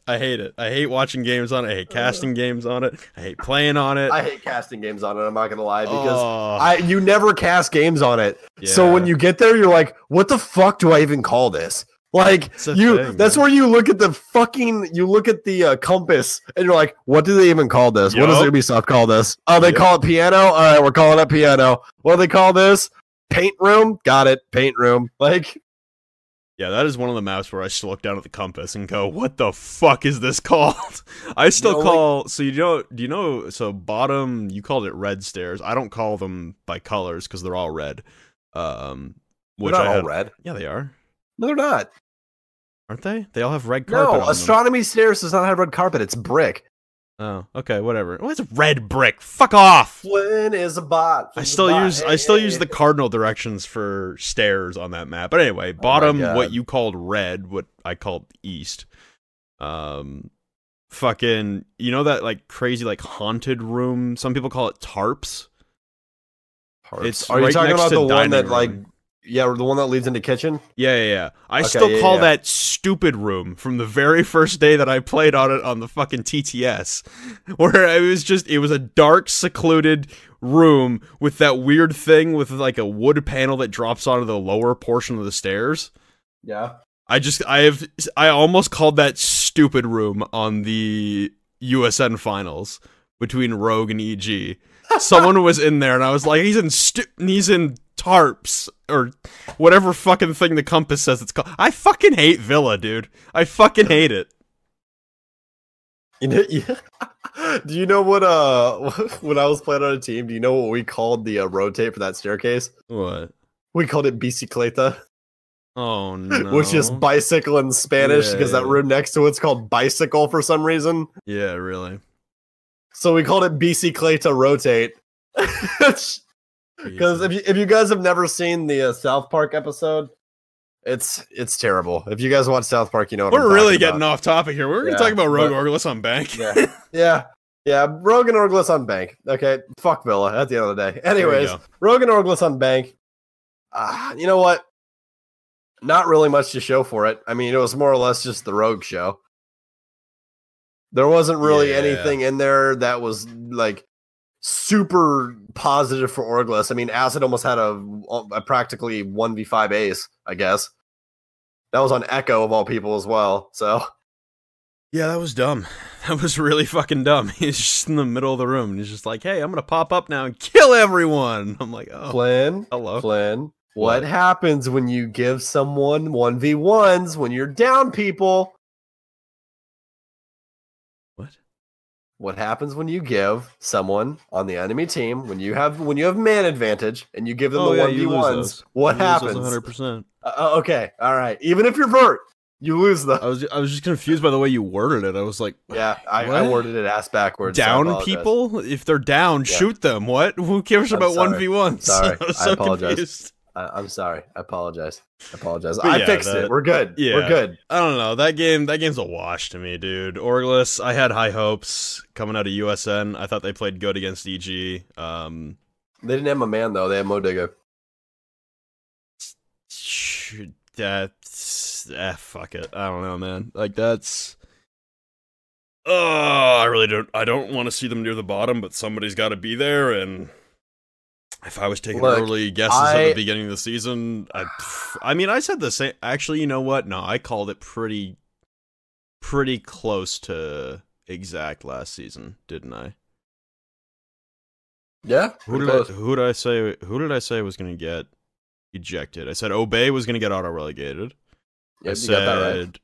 Speaker 3: I hate it. I hate watching games on it. I hate casting games on it. I hate playing on it.
Speaker 4: I hate casting games on it, I'm not gonna lie, because you never cast games on it. Yeah. So when you get there, you're like, what the fuck do I even call this? Like, that's where you look at the compass, and you're like, what do they even call this? What does Ubisoft call this? Oh, they call it piano? Alright, we're calling it piano. What do they call this? Paint room? Got it, paint room. Like,
Speaker 3: yeah, that is one of the maps where I still look down at the compass and go, what the fuck is this called? I still call, so bottom, you called it red stairs. I don't call them by colors because they're all red.
Speaker 4: They're not all red.
Speaker 3: Yeah, they are.
Speaker 4: No, they're not.
Speaker 3: Aren't they? They all have red carpet.
Speaker 4: No, Astronomy Stairs does not have red carpet. It's brick.
Speaker 3: Oh, okay, whatever. What's red brick? Fuck off.
Speaker 4: Flynn is a bot.
Speaker 3: I still use the cardinal directions for stairs on that map. But anyway, bottom, what you called red, what I called east. fucking, you know that like crazy like haunted room? Some people call it tarps. It's
Speaker 4: Are you
Speaker 3: right
Speaker 4: talking
Speaker 3: next
Speaker 4: about
Speaker 3: to
Speaker 4: the one that
Speaker 3: dining
Speaker 4: like,
Speaker 3: room.
Speaker 4: yeah, the one that leads into kitchen?
Speaker 3: Yeah. I
Speaker 4: Okay,
Speaker 3: still
Speaker 4: yeah,
Speaker 3: call
Speaker 4: yeah.
Speaker 3: that stupid room from the very first day that I played on it on the fucking TTS, where it was a dark, secluded room with that weird thing with like a wood panel that drops onto the lower portion of the stairs.
Speaker 4: Yeah.
Speaker 3: I almost called that stupid room on the USN finals between Rogue and EG. Someone was in there, and I was like, he's in tarps or whatever fucking thing the compass says it's called. I fucking hate Villa, dude. I fucking hate it.
Speaker 4: You know, yeah. Do you know what when I was playing on a team, do you know what we called the rotate for that staircase?
Speaker 3: What?
Speaker 4: We called it bicicleta,
Speaker 3: Oh no.
Speaker 4: which is bicycle in Spanish,
Speaker 3: Yeah,
Speaker 4: because that
Speaker 3: yeah.
Speaker 4: room next to it's called bicycle for some reason.
Speaker 3: Yeah, really.
Speaker 4: So we called it bicicleta rotate. Because if you guys have never seen the South Park episode, it's terrible. If you guys watch South Park, you know what
Speaker 3: We're
Speaker 4: I'm
Speaker 3: really
Speaker 4: talking
Speaker 3: getting
Speaker 4: about.
Speaker 3: off topic here. We're going to talk about Rogue Orgulus on Bank.
Speaker 4: Yeah. Rogue and Orgulus on Bank. Okay, fuck Villa at the end of the day. Anyways, Rogue and Orgulus on Bank. You know what? Not really much to show for it. I mean, it was more or less just the Rogue show. There wasn't really anything in there that was like super positive for Orgulus. I mean, Acid almost had a practically 1v5 ace, I guess. That was on Echo of all people as well. So
Speaker 3: yeah, that was dumb. That was really fucking dumb. He's just in the middle of the room and he's just like, hey, I'm gonna pop up now and kill everyone. I'm like, oh,
Speaker 4: Flynn, what happens when you give someone 1v1s when you're down, people? What happens when you give someone on the enemy team when you have man advantage and you give them the 1v1s? What happens?
Speaker 3: 100%.
Speaker 4: Okay, all right. Even if you're vert, you lose them.
Speaker 3: I was just confused by the way you worded it. I was like,
Speaker 4: yeah, I worded it ass backwards.
Speaker 3: Down people? If they're down, shoot them. What? Who cares about 1v1s?
Speaker 4: Sorry,
Speaker 3: I
Speaker 4: apologize.
Speaker 3: Confused.
Speaker 4: I'm sorry. I apologize. I fixed it. We're good.
Speaker 3: Yeah,
Speaker 4: we're good.
Speaker 3: I don't know. That game's a wash to me, dude. Orgulus, I had high hopes coming out of USN. I thought they played good against EG.
Speaker 4: They didn't have a man though. They had Modiga.
Speaker 3: Fuck it. I don't know, man. Like that's. Oh, I really don't. I don't want to see them near the bottom, but somebody's got to be there. And if I was taking early guesses at the beginning of the season, I mean, I said the same. Actually, you know what? No, I called it pretty close to exact last season, didn't I?
Speaker 4: Yeah.
Speaker 3: Who did I say was going to get ejected? I said Obey was going to get auto relegated.
Speaker 4: Yeah, you got that right.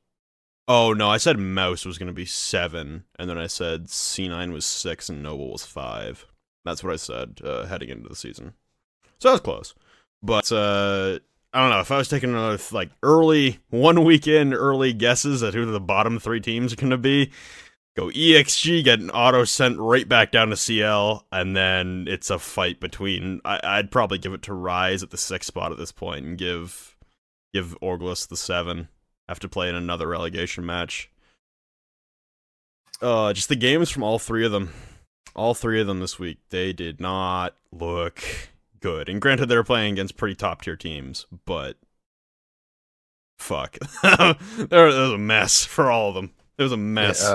Speaker 3: Oh no, I said Mouse was going to be 7, and then I said C9 was 6 and Noble was 5. That's what I said heading into the season. So that was close. But I don't know, if I was taking another like early 1 weekend early guesses at who the bottom 3 teams are going to be, go EXG, get an auto sent right back down to CL, and then it's a fight between. I'd probably give it to Rise at the 6th spot at this point, and give Orgulus the 7. Have to play in another relegation match. Just the games from all 3 of them. All 3 of them this week, they did not look good. And granted, they were playing against pretty top-tier teams, but fuck. There was a mess for all of them. It was a mess.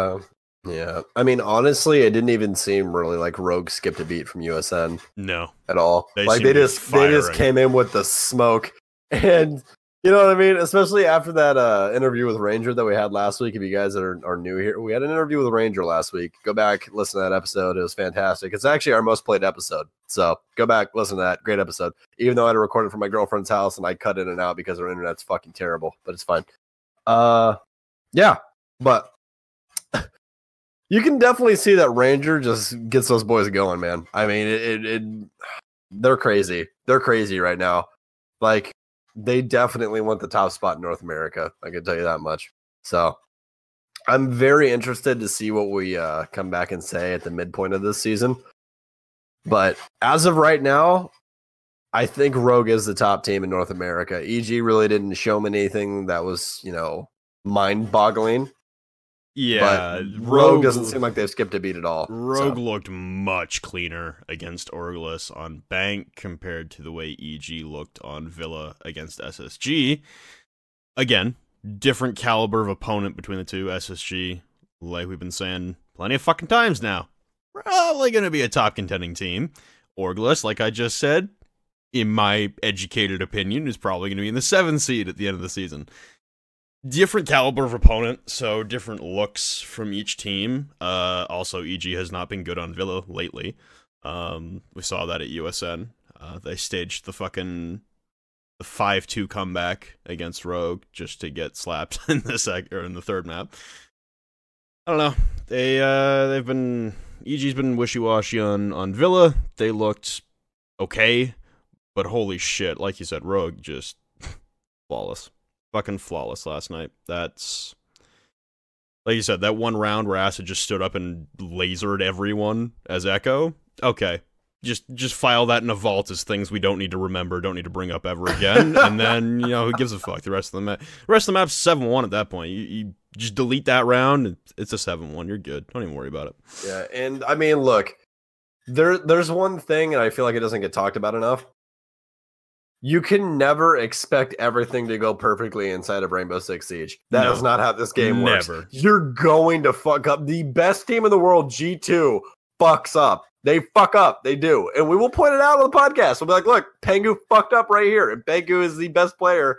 Speaker 4: Yeah. I mean, honestly, it didn't even seem really like Rogue skipped a beat from USN.
Speaker 3: No.
Speaker 4: At all. They just came in with the smoke. And you know what I mean? Especially after that interview with Ranger that we had last week. If you guys are new here, we had an interview with Ranger last week. Go back, listen to that episode. It was fantastic. It's actually our most played episode. So go back, listen to that. Great episode. Even though I had to record it from my girlfriend's house and I cut in and out because our internet's fucking terrible, but it's fine. Yeah, but you can definitely see that Ranger just gets those boys going, man. I mean, they're crazy. They're crazy right now. Like, they definitely want the top spot in North America. I can tell you that much. So I'm very interested to see what we come back and say at the midpoint of this season. But as of right now, I think Rogue is the top team in North America. EG really didn't show me anything that was, mind-boggling.
Speaker 3: Yeah,
Speaker 4: but Rogue doesn't seem like they've skipped a beat at all.
Speaker 3: Rogue looked much cleaner against Orglis on Bank compared to the way EG looked on Villa against SSG. Again, different caliber of opponent between the two. SSG, like we've been saying plenty of fucking times now, probably going to be a top contending team. Orglis, like I just said, in my educated opinion, is probably going to be in the 7th seed at the end of the season. Different caliber of opponent, so different looks from each team. Also, EG has not been good on Villa lately. We saw that at USN. They staged the fucking 5-2 comeback against Rogue just to get slapped in the third map. I don't know. They've been EG's been wishy-washy on Villa. They looked okay, but holy shit, like you said, Rogue just flawless. Fucking flawless last night. That's, like you said, that one round where Acid just stood up and lasered everyone as Echo. Okay. Just file that in a vault as things we don't need to remember, don't need to bring up ever again. And then, who gives a fuck? The rest of the map. The rest of the map's 7-1 at that point. You just delete that round, it's a 7-1. You're good. Don't even worry about it.
Speaker 4: Yeah, and I mean, look, there's one thing, and I feel like it doesn't get talked about enough. You can never expect everything to go perfectly inside of Rainbow Six Siege. That is not how this game works.
Speaker 3: Never.
Speaker 4: You're going to fuck up. The best team in the world, G2, fucks up. They fuck up. They do. And we will point it out on the podcast. We'll be like, look, Pengu fucked up right here. And Pengu is the best player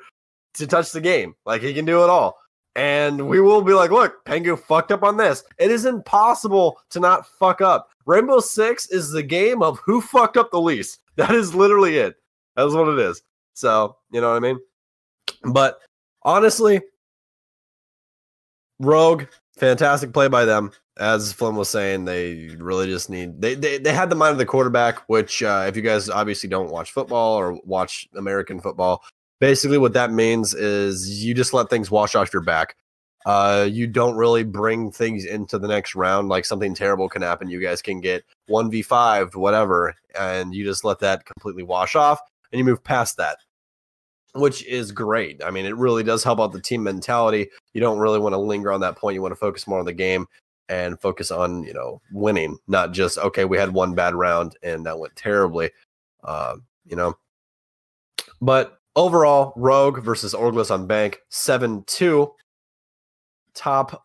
Speaker 4: to touch the game. Like, he can do it all. And we will be like, look, Pengu fucked up on this. It is impossible to not fuck up. Rainbow Six is the game of who fucked up the least. That is literally it. That's what it is. So, you know what I mean? But honestly, Rogue, fantastic play by them. As Flynn was saying, they really just need... They had the mind of the quarterback, which if you guys obviously don't watch football or watch American football, basically what that means is you just let things wash off your back. You don't really bring things into the next round. Like something terrible can happen. You guys can get 1v5, whatever, and you just let that completely wash off. And you move past that, which is great. I mean, it really does help out the team mentality. You don't really want to linger on that point. You want to focus more on the game and focus on, winning, not just, okay, we had one bad round and that went terribly, But overall, Rogue versus Orglis on Bank, 7-2. Top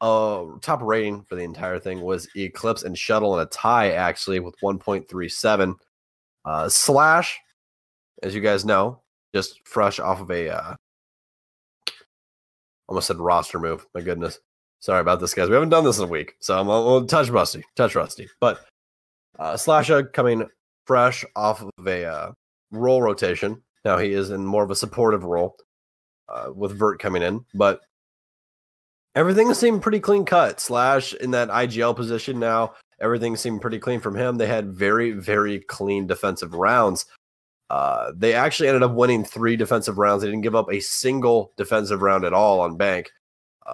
Speaker 4: rating for the entire thing was Eclipse and Shuttle in a tie, actually, with 1.37. Slash, as you guys know, just fresh off of a almost said roster move. My goodness. Sorry about this, guys. We haven't done this in a week, so I'm a little touch rusty. But Slasha coming fresh off of a role rotation. Now he is in more of a supportive role with Vert coming in, but everything seemed pretty clean cut. Slash in that IGL position now. Everything seemed pretty clean from him. They had very, very clean defensive rounds. They actually ended up winning 3 defensive rounds. They didn't give up a single defensive round at all on Bank.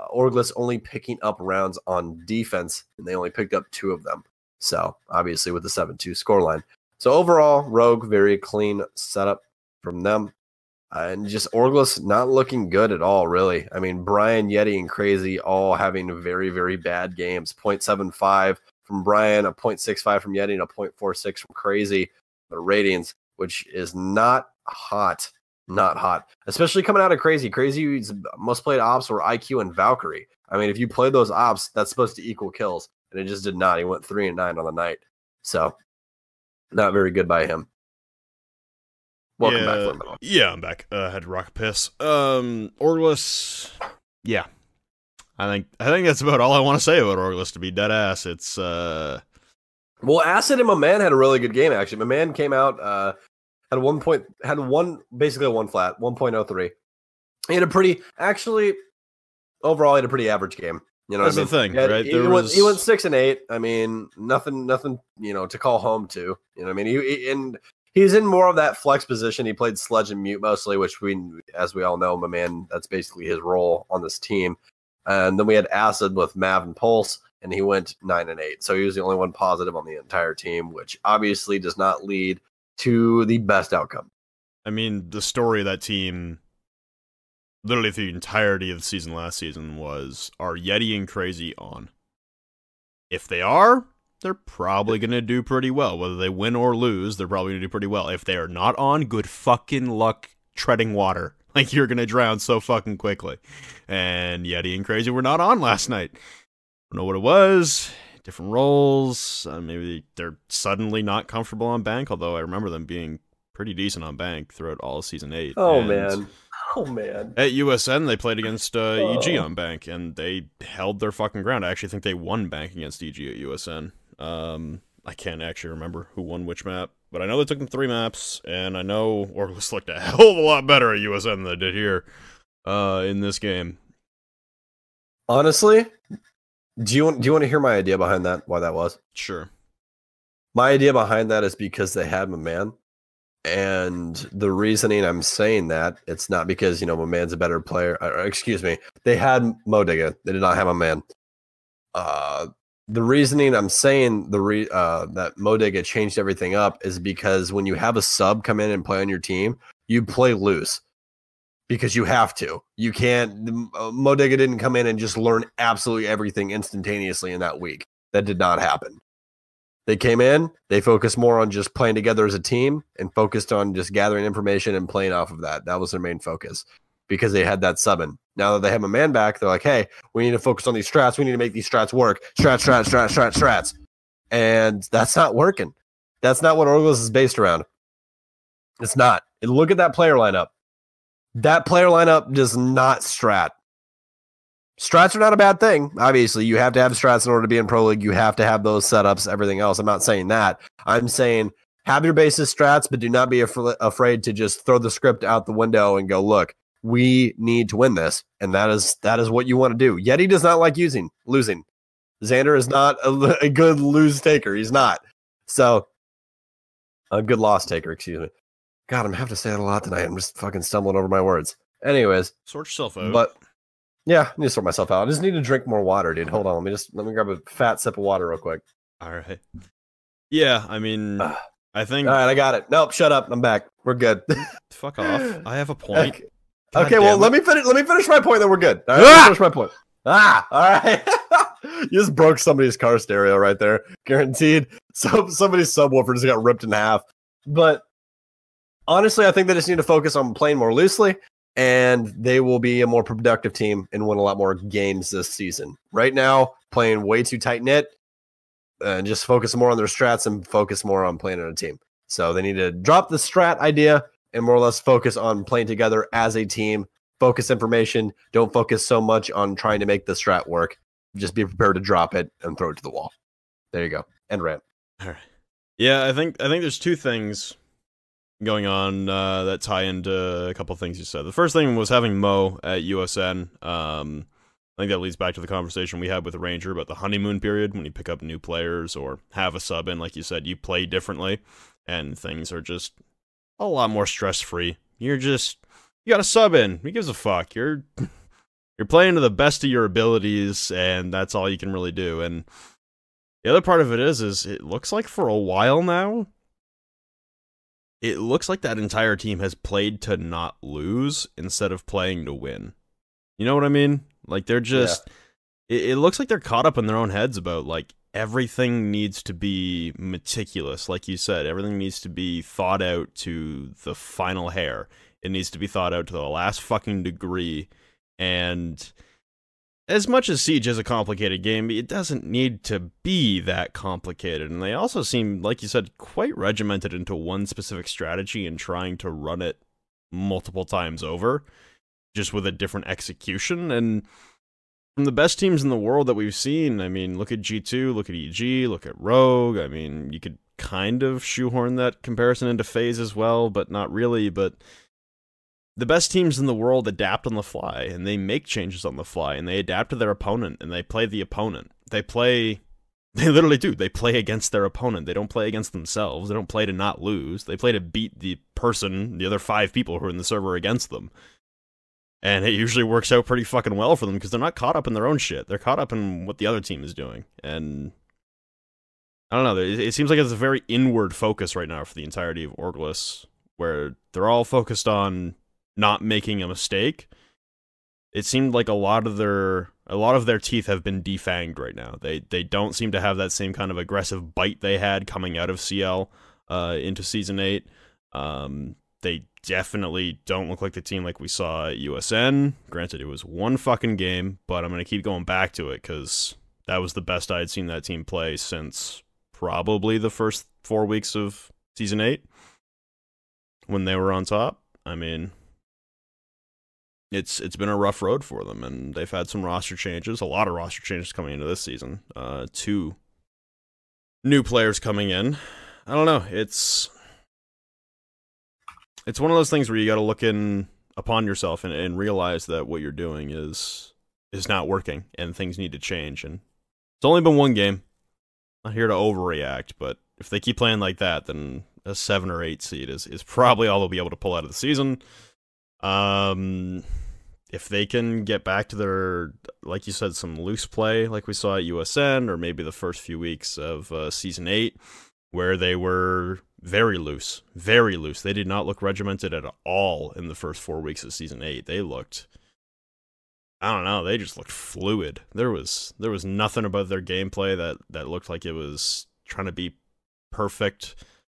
Speaker 4: Orglis only picking up rounds on defense, and they only picked up 2 of them. So, obviously, with the 7-2 scoreline. So, overall, Rogue, very clean setup from them. And just Orglis not looking good at all, really. I mean, Brian, Yeti, and Crazy all having very, very bad games. 0.75 from Brian, a 0.65 from Yeti, and a 0.46 from Crazy. The ratings, which is not hot. Not hot. Especially coming out of Crazy. Crazy's most played ops were IQ and Valkyrie. I mean, if you play those ops, that's supposed to equal kills. And it just did not. He went 3-9 on the night. So, not very good by him. Welcome back, Flynn.
Speaker 3: Yeah, I'm back. Had to rock a piss. Orglis, yeah. I think that's about all I want to say about Orglis, to be dead ass. It's
Speaker 4: Well, Acid and my man had a really good game, actually. My man came out, basically a 1 flat, 1.03. He had a pretty, actually, overall, he had a pretty average game. You know
Speaker 3: that's
Speaker 4: what I mean?
Speaker 3: the thing, right?
Speaker 4: He went 6-8. I mean, nothing, to call home to. You know what I mean? He's in more of that flex position. He played Sledge and Mute mostly, which as we all know, my man, that's basically his role on this team. And then we had Acid with Mav and Pulse, and he went 9-8. So he was the only one positive on the entire team, which obviously does not lead to the best outcome.
Speaker 3: I mean, the story of that team literally the entirety of the season last season was, are Yeti and Crazy on? If they are, they're probably going to do pretty well. Whether they win or lose, they're probably going to do pretty well. If they are not on, good fucking luck treading water. Like, you're going to drown so fucking quickly. And Yeti and Crazy were not on last night. Don't know what it was. Different roles. Maybe they're suddenly not comfortable on bank, although I remember them being pretty decent on bank throughout all of Season 8.
Speaker 4: Oh, man.
Speaker 3: At USN, they played against EG on bank, and they held their fucking ground. I actually think they won bank against EG at USN. I can't actually remember who won which map, but I know they took them 3 maps, and I know Orglis looked a hell of a lot better at USN than they did here in this game.
Speaker 4: Honestly, do you want to hear my idea behind that? Why that was?
Speaker 3: Sure.
Speaker 4: My idea behind that is because they had my man. And the reasoning I'm saying that, it's not because, my man's a better player. Excuse me. They had Modiga. They did not have a man. The reasoning I'm saying that Modiga changed everything up is because when you have a sub come in and play on your team, you play loose because you have to. You can't. Modiga didn't come in and just learn absolutely everything instantaneously in that week. That did not happen. They came in, they focused more on just playing together as a team and focused on just gathering information and playing off of that. That was their main focus because they had that subbing. Now that they have a man back, they're like, hey, we need to focus on these strats. We need to make these strats work. Strats. And that's not working. That's not what Orglis is based around. It's not. And look at that player lineup. That player lineup does not strat. Strats are not a bad thing. Obviously, you have to have strats in order to be in Pro League. You have to have those setups, everything else. I'm not saying that. I'm saying have your basis strats, but do not be afraid to just throw the script out the window and go, look, we need to win this. And that is what you want to do. Yeti does not like losing. Xander is not a good lose taker. He's not. So, a good loss taker, excuse me. God, I'm having to say that a lot tonight. I'm just fucking stumbling over my words. Anyways.
Speaker 3: Sort yourself out.
Speaker 4: But yeah, I need to sort myself out. I just need to drink more water, dude. Hold on. Let me grab a fat sip of water real quick.
Speaker 3: All right. Yeah, I mean, I think.
Speaker 4: All right, I got it. Nope, shut up. I'm back. We're good.
Speaker 3: Fuck off. I have a point.
Speaker 4: Okay, well, let me finish my point. Then we're good. All right, let me finish my point. All right. You just broke somebody's car stereo right there. Guaranteed. So somebody's subwoofer just got ripped in half. But honestly, I think they just need to focus on playing more loosely. And they will be a more productive team and win a lot more games this season. Right now, playing way too tight-knit and just focus more on their strats and focus more on playing on a team. So they need to drop the strat idea and more or less focus on playing together as a team. Focus information. Don't focus so much on trying to make the strat work. Just be prepared to drop it and throw it to the wall. There you go. End rant.
Speaker 3: All right. Yeah, I think there's 2 things going on that tie into a couple things you said. The first thing was having Mo at USN. I think that leads back to the conversation we had with Ranger about the honeymoon period when you pick up new players or have a sub in. Like you said, you play differently and things are just a lot more stress-free. You got a sub in. Who gives a fuck? You're playing to the best of your abilities and that's all you can really do. And the other part of it is it looks like for a while now, it looks like that entire team has played to not lose instead of playing to win. You know what I mean? Like, they're just... Yeah. It looks like they're caught up in their own heads about, like, everything needs to be meticulous. Like you said, everything needs to be thought out to the final hair. It needs to be thought out to the last fucking degree. And as much as Siege is a complicated game, it doesn't need to be that complicated. And they also seem, like you said, quite regimented into one specific strategy and trying to run it multiple times over, just with a different execution. And from the best teams in the world that we've seen, I mean, look at G2, look at EG, look at Rogue. I mean, you could kind of shoehorn that comparison into FaZe as well, but not really. But the best teams in the world adapt on the fly, and they make changes on the fly, and they adapt to their opponent, and they play the opponent. They literally do. They play against their opponent. They don't play against themselves. They don't play to not lose. They play to beat the other 5 people who are in the server against them. And it usually works out pretty fucking well for them, because they're not caught up in their own shit. They're caught up in what the other team is doing. And I don't know, it seems like it's a very inward focus right now for the entirety of Orglis, where they're all focused on not making a mistake, it seemed like a lot of their teeth have been defanged right now. They don't seem to have that same kind of aggressive bite they had coming out of CL into Season 8. They definitely don't look like the team like we saw at USN. Granted, it was one fucking game, but I'm going to keep going back to it because that was the best I had seen that team play since probably the first 4 weeks of Season 8 when they were on top. I mean, it's been a rough road for them, and they've had some roster changes, a lot of roster changes coming into this season. 2 new players coming in. I don't know, it's one of those things where you got to look in upon yourself and realize that what you're doing is not working and things need to change. And it's only been one game. Not here to overreact, but if they keep playing like that, then a 7 or 8 seed is probably all they'll be able to pull out of the season. If they can get back to their, like you said, some loose play like we saw at USN, or maybe the first few weeks of Season 8, where they were very loose. They did not look regimented at all in the first 4 weeks of Season 8. They looked, I don't know, they just looked fluid. There was nothing about their gameplay that looked like it was trying to be perfect.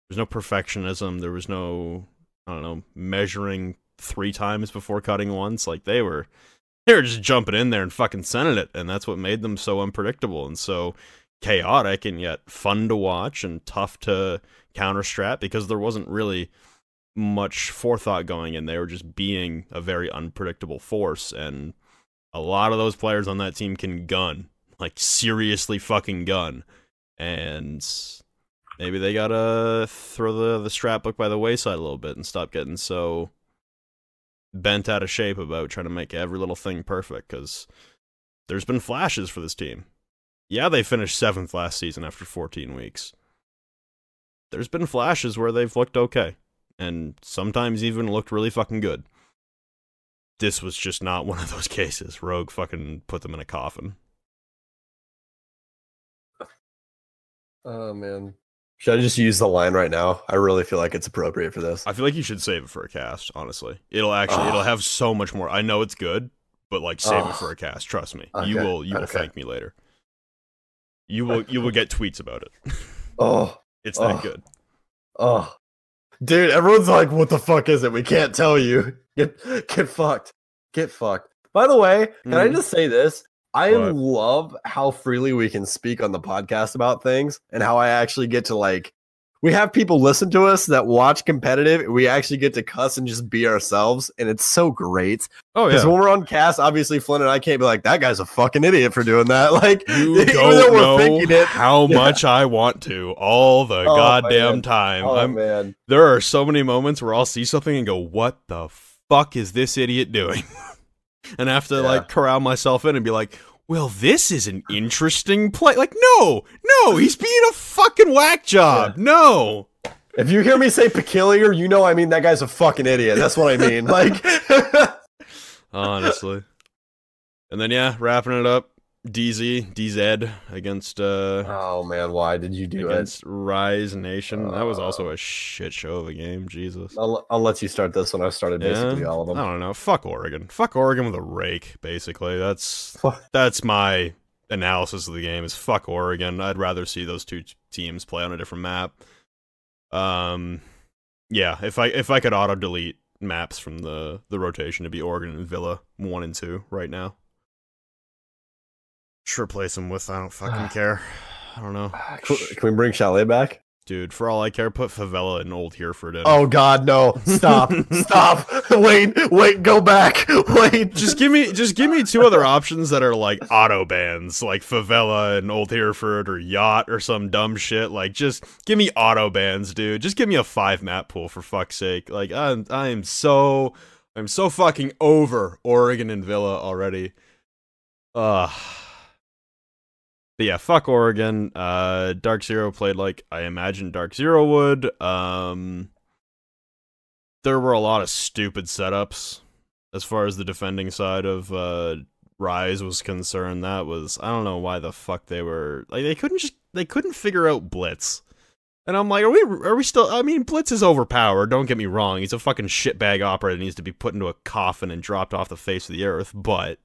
Speaker 3: There's no perfectionism. There was no, I don't know, measuring 3 times before cutting once. Like, they were just jumping in there and fucking sending it, and that's what made them so unpredictable and so chaotic, and yet fun to watch and tough to counter-strat, because there wasn't really much forethought going in. They were just being a very unpredictable force, and a lot of those players on that team can gun. Like, seriously fucking gun. And maybe they gotta throw the strat book by the wayside a little bit and stop getting so bent out of shape about trying to make every little thing perfect, because there's been flashes for this team. Yeah, they finished 7th last season after 14 weeks. There's been flashes where they've looked okay, and sometimes even looked really fucking good. This was just not one of those cases. Rogue fucking put them in a coffin.
Speaker 4: Oh, man. Should I just use the line right now? I really feel like it's appropriate for this.
Speaker 3: I feel like you should save it for a cast, honestly. It'll have so much more. I know it's good, but like, save it for a cast. Trust me. Okay. You will thank me later. You will get tweets about it. It's that good.
Speaker 4: Dude, everyone's like, what the fuck is it? We can't tell you. Get fucked. Get fucked. By the way, can I just say this? I love how freely we can speak on the podcast about things, and how I actually get to, like, we have people listen to us that watch competitive. We actually get to cuss and just be ourselves, and it's so great. Oh, yeah. Because when we're on cast, obviously Flynn and I can't be like, that guy's a fucking idiot for doing that. Like,
Speaker 3: you don't know how much I want to all the goddamn time.
Speaker 4: Man.
Speaker 3: There are so many moments where I'll see something and go, what the fuck is this idiot doing? And I have to like corral myself in and be like, well, this is an interesting play. Like, no, he's being a fucking whack job. Yeah. No.
Speaker 4: If you hear me say peculiar, you know I mean that guy's a fucking idiot. That's what I mean. Like,
Speaker 3: honestly. And then, wrapping it up, DZ against
Speaker 4: oh man, why did you do
Speaker 3: against Rise Nation? That was also a shit show of a game. Jesus.
Speaker 4: I'll let you start this one. I've started basically all of them.
Speaker 3: I don't know. Fuck Oregon with a rake. Basically, that's my analysis of the game. Is fuck Oregon. I'd rather see those two teams play on a different map. If I could auto delete maps from the rotation, it'd be Oregon and Villa 1 and 2 right now. Sure, replace them with, I don't fucking care. I don't know.
Speaker 4: Can we bring Chalet back?
Speaker 3: Dude, for all I care, put Favela and Old Hereford in.
Speaker 4: Oh god, no. Stop. Stop. Wait, go back. Wait.
Speaker 3: Just give me 2 other options that are like auto bans, like Favela and Old Hereford or Yacht or some dumb shit. Like, just give me auto bans, dude. Just give me a 5 map pool for fuck's sake. Like, I'm so fucking over Oregon and Villa already. But yeah, fuck Oregon. Dark Zero played like I imagined Dark Zero would. There were a lot of stupid setups as far as the defending side of Rise was concerned. That was, I don't know why the fuck they were like, they couldn't figure out Blitz. And I'm like, are we still? I mean, Blitz is overpowered. Don't get me wrong. He's a fucking shitbag operator that needs to be put into a coffin and dropped off the face of the earth. But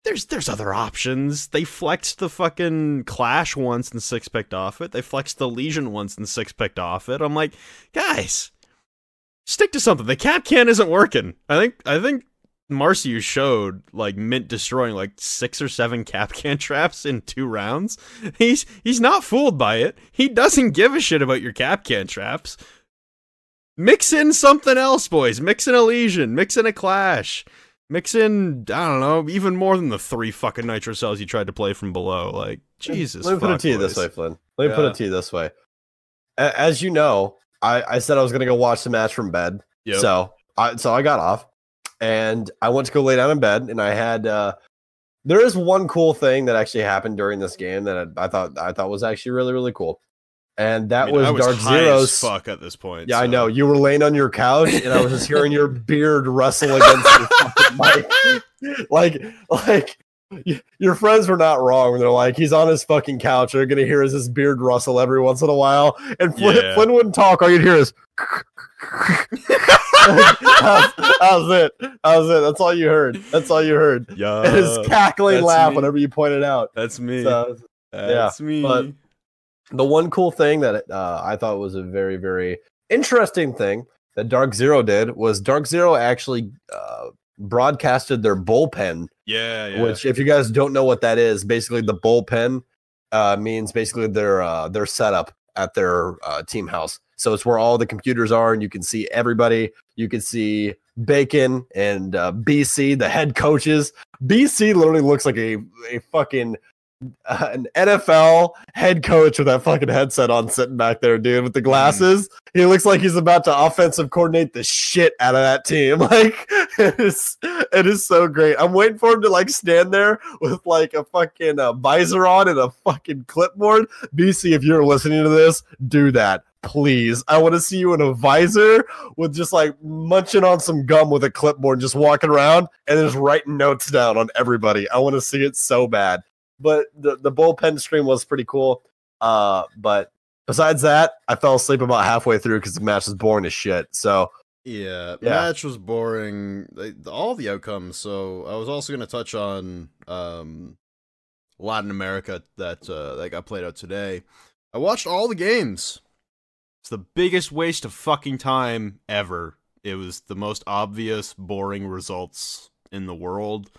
Speaker 3: there's other options. They flexed the fucking Clash once and six-picked off it. They flexed the Legion once and six-picked off it. I'm like, guys, stick to something. The cap can isn't working. I think Marciu showed like Mint destroying like 6 or 7 cap can traps in 2 rounds. He's not fooled by it. He doesn't give a shit about your cap can traps. Mix in something else, boys. Mix in a Legion. Mix in a Clash. Mix in, I don't know, even more than the 3 fucking Nitro cells you tried to play from below. Like, Jesus.
Speaker 4: Let me put it to you this way, Flynn. Let me put it to you this way. As you know, I said I was gonna go watch the match from bed.
Speaker 3: Yep.
Speaker 4: So I got off. And I went to go lay down in bed, and I had. There is one cool thing that actually happened during this game that I thought was actually really, really cool, and that was Dark
Speaker 3: high
Speaker 4: Zero's.
Speaker 3: as fuck at this point.
Speaker 4: Yeah,
Speaker 3: so.
Speaker 4: I know you were laying on your couch, and I was just hearing your beard wrestle against your fucking mic. Like your friends were not wrong when they're like, he's on his fucking couch. They're gonna hear his beard rustle every once in a while, and Flynn wouldn't talk. All you'd hear is. That was it. That's all you heard.
Speaker 3: Yeah,
Speaker 4: and his cackling laugh
Speaker 3: me.
Speaker 4: whenever you pointed out.
Speaker 3: That's me.
Speaker 4: So,
Speaker 3: That's me.
Speaker 4: But the one cool thing that I thought was a very, very interesting thing that Dark Zero did was Dark Zero actually broadcasted their bullpen.
Speaker 3: Yeah.
Speaker 4: Which, if you guys don't know what that is, basically the bullpen means basically their setup at their team house. So it's where all the computers are, and you can see everybody. You can see Bacon and BC, the head coaches. BC literally looks like a fucking an NFL head coach with that fucking headset on, sitting back there, dude, with the glasses. He looks like he's about to offensive coordinate the shit out of that team. Like, it is so great. I'm waiting for him to like stand there with like a fucking visor on and a fucking clipboard. BC, if you're listening to this, do that. Please, I want to see you in a visor with just like munching on some gum with a clipboard, just walking around and just writing notes down on everybody. I want to see it so bad. But the bullpen stream was pretty cool. But besides that, I fell asleep about halfway through because the match was boring as shit. So
Speaker 3: the match was boring. All the outcomes. So I was also going to touch on Latin America that got played out today. I watched all the games. It's the biggest waste of fucking time ever. It was the most obvious, boring results in the world.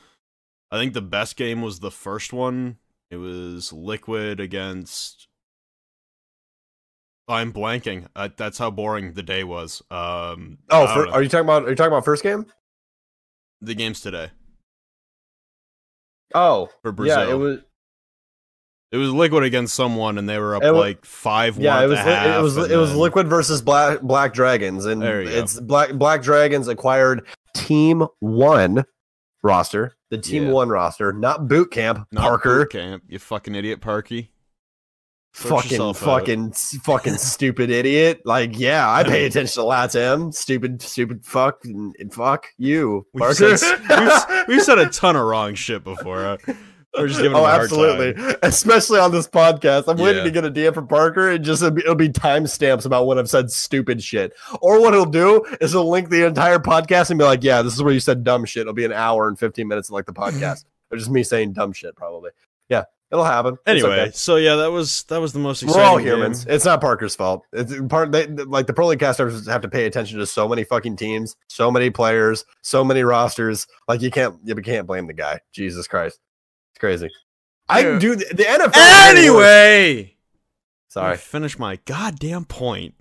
Speaker 3: I think the best game was the first one. It was Liquid against... I'm blanking. That's how boring the day was.
Speaker 4: are you talking about first game?
Speaker 3: The games today.
Speaker 4: Oh,
Speaker 3: for Brazil.
Speaker 4: Yeah,
Speaker 3: it was Liquid against someone, and they were up like 5-1.
Speaker 4: Yeah,
Speaker 3: it was
Speaker 4: Liquid versus Black Dragons, and it's Black Dragons acquired Team 1 roster, the Team 1 roster, not Boot Camp.
Speaker 3: Not
Speaker 4: Parker,
Speaker 3: Boot Camp, you fucking idiot, Parky.
Speaker 4: Fucking stupid idiot. Like, yeah, I pay attention to LATAM. Stupid fuck and fuck you, Parker.
Speaker 3: We've said a ton of wrong shit before. We're just giving him a hard
Speaker 4: absolutely
Speaker 3: time.
Speaker 4: Especially on this podcast. I'm waiting to get a DM from Parker, and it'll be timestamps about when I've said stupid shit. Or what he'll do is he'll link the entire podcast and be like, yeah, this is where you said dumb shit. It'll be an hour and 15 minutes of like the podcast. Or just me saying dumb shit, probably. Yeah, it'll happen.
Speaker 3: Anyway,
Speaker 4: okay.
Speaker 3: So yeah, that was the most exciting.
Speaker 4: We're all
Speaker 3: game.
Speaker 4: humans. It's not Parker's fault. It's like the Pro League casters have to pay attention to so many fucking teams, so many players, so many rosters. Like you can't blame the guy. Jesus Christ. It's crazy. I can do the NFL.
Speaker 3: Anyway,
Speaker 4: sorry.
Speaker 3: Finish my goddamn point.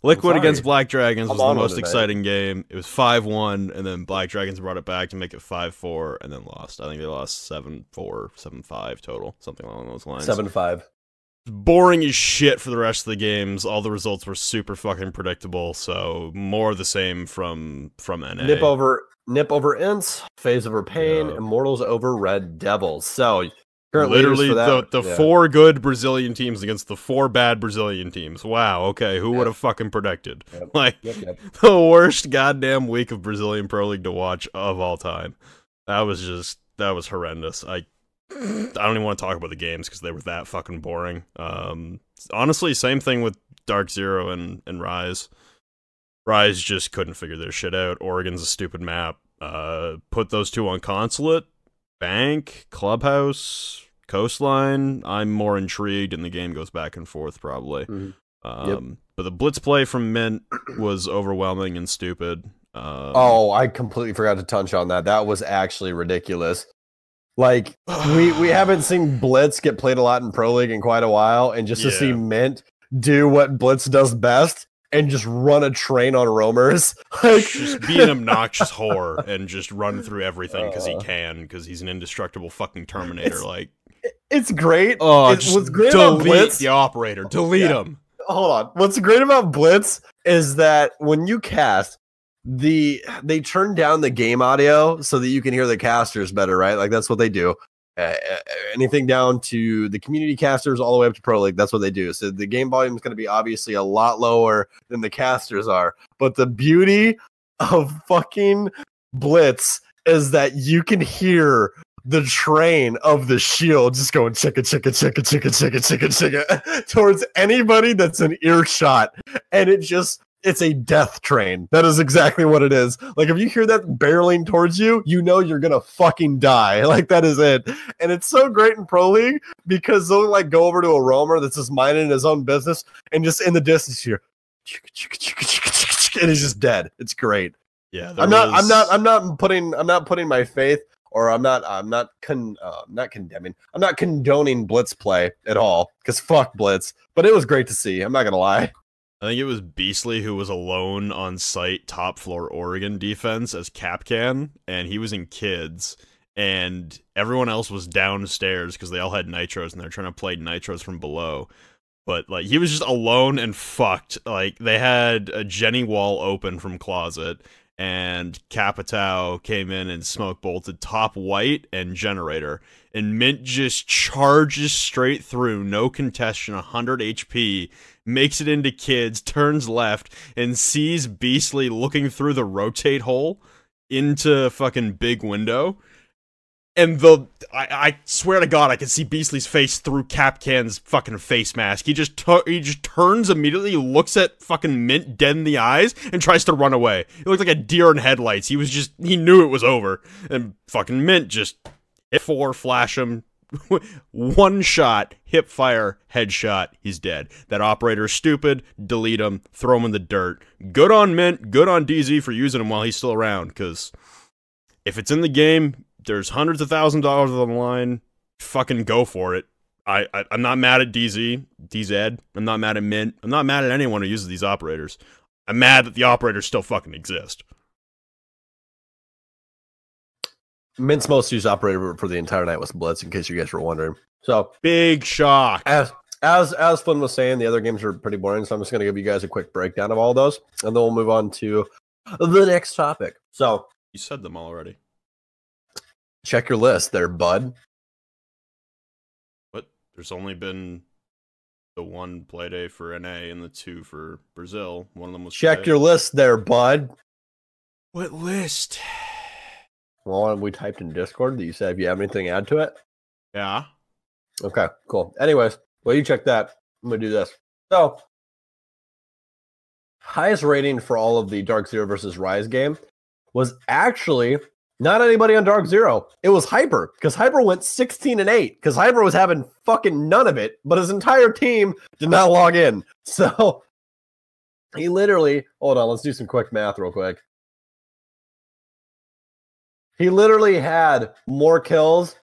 Speaker 3: Liquid against Black Dragons was the most exciting game. It was 5-1, and then Black Dragons brought it back to make it 5-4, and then lost. I think they lost 7-4, 7-5 total, something along those lines.
Speaker 4: 7-5.
Speaker 3: Boring as shit for the rest of the games. All the results were super fucking predictable, so more of the same from NA.
Speaker 4: Nip over Ints, Phase over Pain, Immortals over Red Devils. So
Speaker 3: literally the 4 good Brazilian teams against the 4 bad Brazilian teams. Wow, okay, who would have fucking predicted? The worst goddamn week of Brazilian Pro League to watch of all time. That was horrendous. I don't even want to talk about the games because they were that fucking boring. Honestly, same thing with Dark Zero and Rise. Rise just couldn't figure their shit out. Oregon's a stupid map. Put those two on Consulate, Bank, Clubhouse, Coastline. I'm more intrigued, and the game goes back and forth probably. But the blitz play from Mint was overwhelming and stupid.
Speaker 4: I completely forgot to touch on that. That was actually ridiculous. Like we haven't seen blitz get played a lot in Pro League in quite a while, and just to see Mint do what blitz does best and just run a train on roamers, like
Speaker 3: just be an obnoxious whore and just run through everything because he can, because he's an indestructible fucking Terminator.
Speaker 4: It's great.
Speaker 3: What's great about blitz? The operator, delete him.
Speaker 4: Hold on. What's great about blitz is that when you cast, they turn down the game audio so that you can hear the casters better, right? Like that's what they do. Anything down to the community casters all the way up to Pro League, that's what they do. So the game volume is going to be obviously a lot lower than the casters are. But the beauty of fucking blitz is that you can hear the train of the shield just going chicka chicka chicka chicka chicka chicka chicka towards anybody that's an earshot, and it's a death train. That is exactly what it is. Like if you hear that barreling towards you, you know you're gonna fucking die. Like that is it. And it's so great in Pro League because they'll like go over to a roamer that's just minding his own business, and just in the distance here, and he's just dead. It's great.
Speaker 3: Yeah,
Speaker 4: I'm not putting my faith, or I'm not condemning. I'm not condoning blitz play at all, because fuck blitz. But it was great to see. I'm not gonna lie.
Speaker 3: I think it was Beastly who was alone on site top floor Oregon defense as Capcan, and he was in kids, and everyone else was downstairs because they all had nitros and they're trying to play nitros from below. But like he was just alone and fucked. Like they had a Jenny wall open from closet, and Capitao came in and smoke bolted top white and generator, and Mint just charges straight through, no contestation, 100 HP, makes it into kids, turns left, and sees Beastly looking through the rotate hole into fucking big window. And I swear to God, I can see Beastly's face through Capcan's fucking face mask. He just turns immediately, looks at fucking Mint dead in the eyes, and tries to run away. He looked like a deer in headlights. He knew it was over. And fucking Mint just hit 4, flash him, one shot, hip fire, headshot, he's dead. That operator's stupid, delete him, throw him in the dirt. Good on Mint, good on DZ for using him while he's still around, because if it's in the game, there's hundreds of $1,000s on the line, fucking go for it. I'm not mad at DZ, I'm not mad at Mint, I'm not mad at anyone who uses these operators. I'm mad that the operators still fucking exist.
Speaker 4: Mint's most used operator for the entire night was blitz, in case you guys were wondering. So
Speaker 3: big shock.
Speaker 4: As Flynn was saying, the other games are pretty boring, so I'm just going to give you guys a quick breakdown of all those, and then we'll move on to the next topic. So
Speaker 3: you said them already.
Speaker 4: Check your list there, bud.
Speaker 3: What? There's only been the 1 play day for NA and the 2 for Brazil. One of them was
Speaker 4: check your list there, bud.
Speaker 3: What list?
Speaker 4: Well, we typed in Discord that you said if you have anything to add to it.
Speaker 3: Yeah.
Speaker 4: Okay, cool. Anyways, well, you check that. I'm going to do this. So, highest rating for all of the Dark Zero versus Rise game was actually not anybody on Dark Zero. It was Hyper, because Hyper went 16-8, because Hyper was having fucking none of it, but his entire team did not log in. So, he literally, hold on, let's do some quick math real quick. He literally had more kills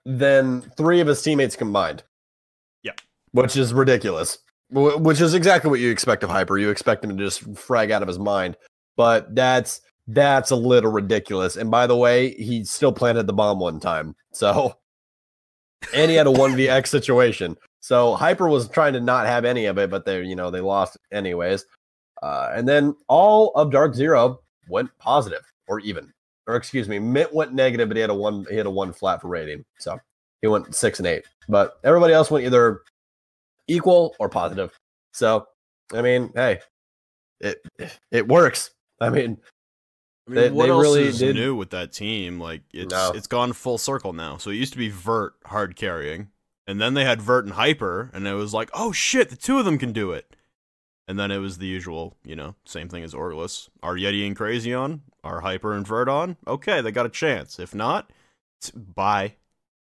Speaker 4: than 3 of his teammates combined.
Speaker 3: Yeah.
Speaker 4: Which is ridiculous. Which is exactly what you expect of Hyper. You expect him to just frag out of his mind. But that's a little ridiculous. And by the way, he still planted the bomb one time. So, and he had a 1vx situation. So Hyper was trying to not have any of it, but they lost anyways. And then all of Dark Zero went positive or even. Or excuse me, Mint went negative, but he had a 1 flat for rating. So he went 6-8. But everybody else went either equal or positive. So I mean, hey, it works. I mean,
Speaker 3: I mean, what
Speaker 4: they
Speaker 3: else
Speaker 4: really
Speaker 3: is
Speaker 4: did.
Speaker 3: new with that team? Like,
Speaker 4: No.
Speaker 3: it's gone full circle now. So it used to be Vert hard carrying, and then they had Vert and Hyper, and it was like, oh shit, the two of them can do it. And then it was the usual, same thing as Orgless. Are Yeti and Crazy on? Are Hyper and Vert on? Okay, they got a chance. If not, bye.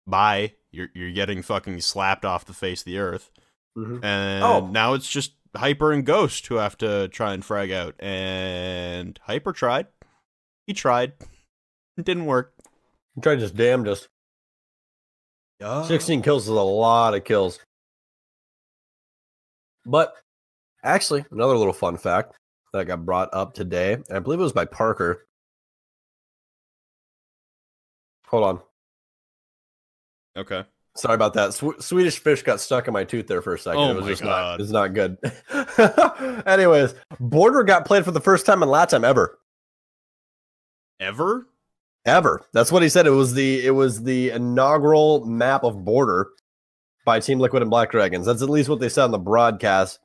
Speaker 3: You're getting fucking slapped off the face of the earth.
Speaker 4: Mm-hmm.
Speaker 3: And now it's just Hyper and Ghost who have to try and frag out. And Hyper tried. He tried. It didn't work.
Speaker 4: He tried just damned us. 16 kills is a lot of kills. But actually, another little fun fact that got brought up today, and I believe it was by Parker. Hold on.
Speaker 3: Okay.
Speaker 4: Sorry about that. Swedish fish got stuck in my tooth there for a second.
Speaker 3: Oh
Speaker 4: it was
Speaker 3: my
Speaker 4: just
Speaker 3: God.
Speaker 4: It's not good. Anyways, Border got played for the first time in LATAM ever. Ever. That's what he said. It was the inaugural map of Border by Team Liquid and Black Dragons. That's at least what they said on the broadcast.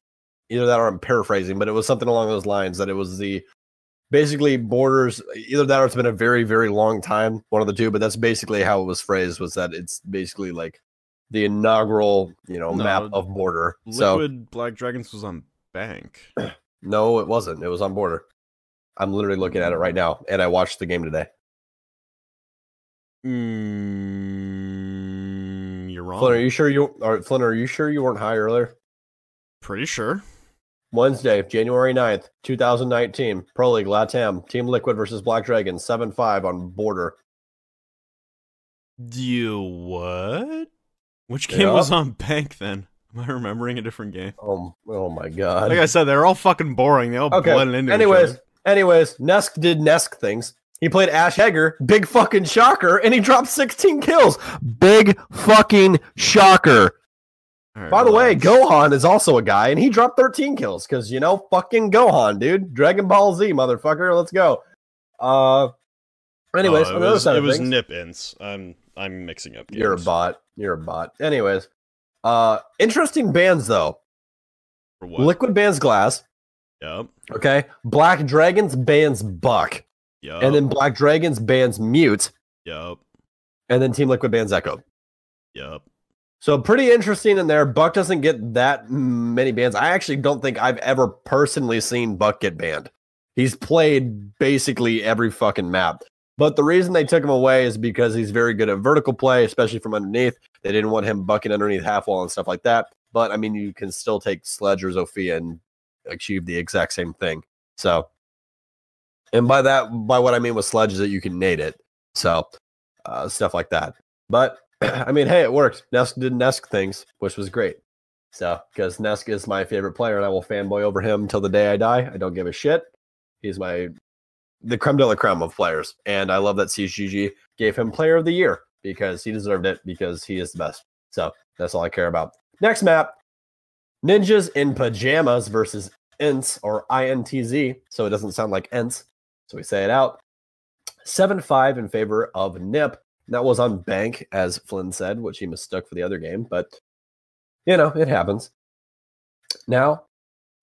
Speaker 4: Either that or I'm paraphrasing, but it was something along those lines that it was the basically Borders. Either that or it's been a very, very long time, one of the two. But that's basically how it was phrased. Was that it's basically like the inaugural, map of Border.
Speaker 3: Liquid Black Dragons was on Bank.
Speaker 4: No, it wasn't. It was on Border. I'm literally looking at it right now, and I watched the game today.
Speaker 3: You're wrong.
Speaker 4: Flynn, are you sure you weren't high earlier?
Speaker 3: Pretty sure.
Speaker 4: Wednesday, January 9th, 2019, Pro League LATAM, Team Liquid versus Black Dragons, 7-5 on Border.
Speaker 3: You what? Which game was on Bank then? Am I remembering a different game?
Speaker 4: Oh my god.
Speaker 3: Like I said, they're all fucking boring. They all blend into each other.
Speaker 4: Anyways, Nesk did Nesk things. He played Ash Hager, big fucking shocker, and he dropped 16 kills. Big fucking shocker.
Speaker 3: Right,
Speaker 4: by the way, Gohan is also a guy, and he dropped 13 kills because, fucking Gohan, dude. Dragon Ball Z, motherfucker. Let's go. Anyways,
Speaker 3: it was Nip Ints. I'm mixing up games.
Speaker 4: You're a bot. Anyways, interesting bans, though.
Speaker 3: For what?
Speaker 4: Liquid bans Glass.
Speaker 3: Yep.
Speaker 4: Okay. Black Dragons bans Buck.
Speaker 3: Yep.
Speaker 4: And then Black Dragons bans Mute.
Speaker 3: Yep.
Speaker 4: And then Team Liquid bans Echo.
Speaker 3: Yep.
Speaker 4: So pretty interesting in there. Buck doesn't get that many bans. I actually don't think I've ever personally seen Buck get banned. He's played basically every fucking map. But the reason they took him away is because he's very good at vertical play, especially from underneath. They didn't want him bucking underneath half wall and stuff like that. But, I mean, you can still take Sledge or Zofia and achieve the exact same thing. So, and by what I mean with Sledge is that you can nade it. So, stuff like that. But, I mean, hey, it worked. Nesk did Nesk things, which was great. So, because Nesk is my favorite player, and I will fanboy over him until the day I die. I don't give a shit. He's the creme de la creme of players. And I love that CGG gave him Player of the Year because he deserved it because he is the best. So, that's all I care about. Next map, Ninjas in Pajamas versus Ints, or INTZ, so it doesn't sound like Ents. So we say it out. 7-5 in favor of Nip. That was on Bank, as Flynn said, which he mistook for the other game, but, it happens. Now,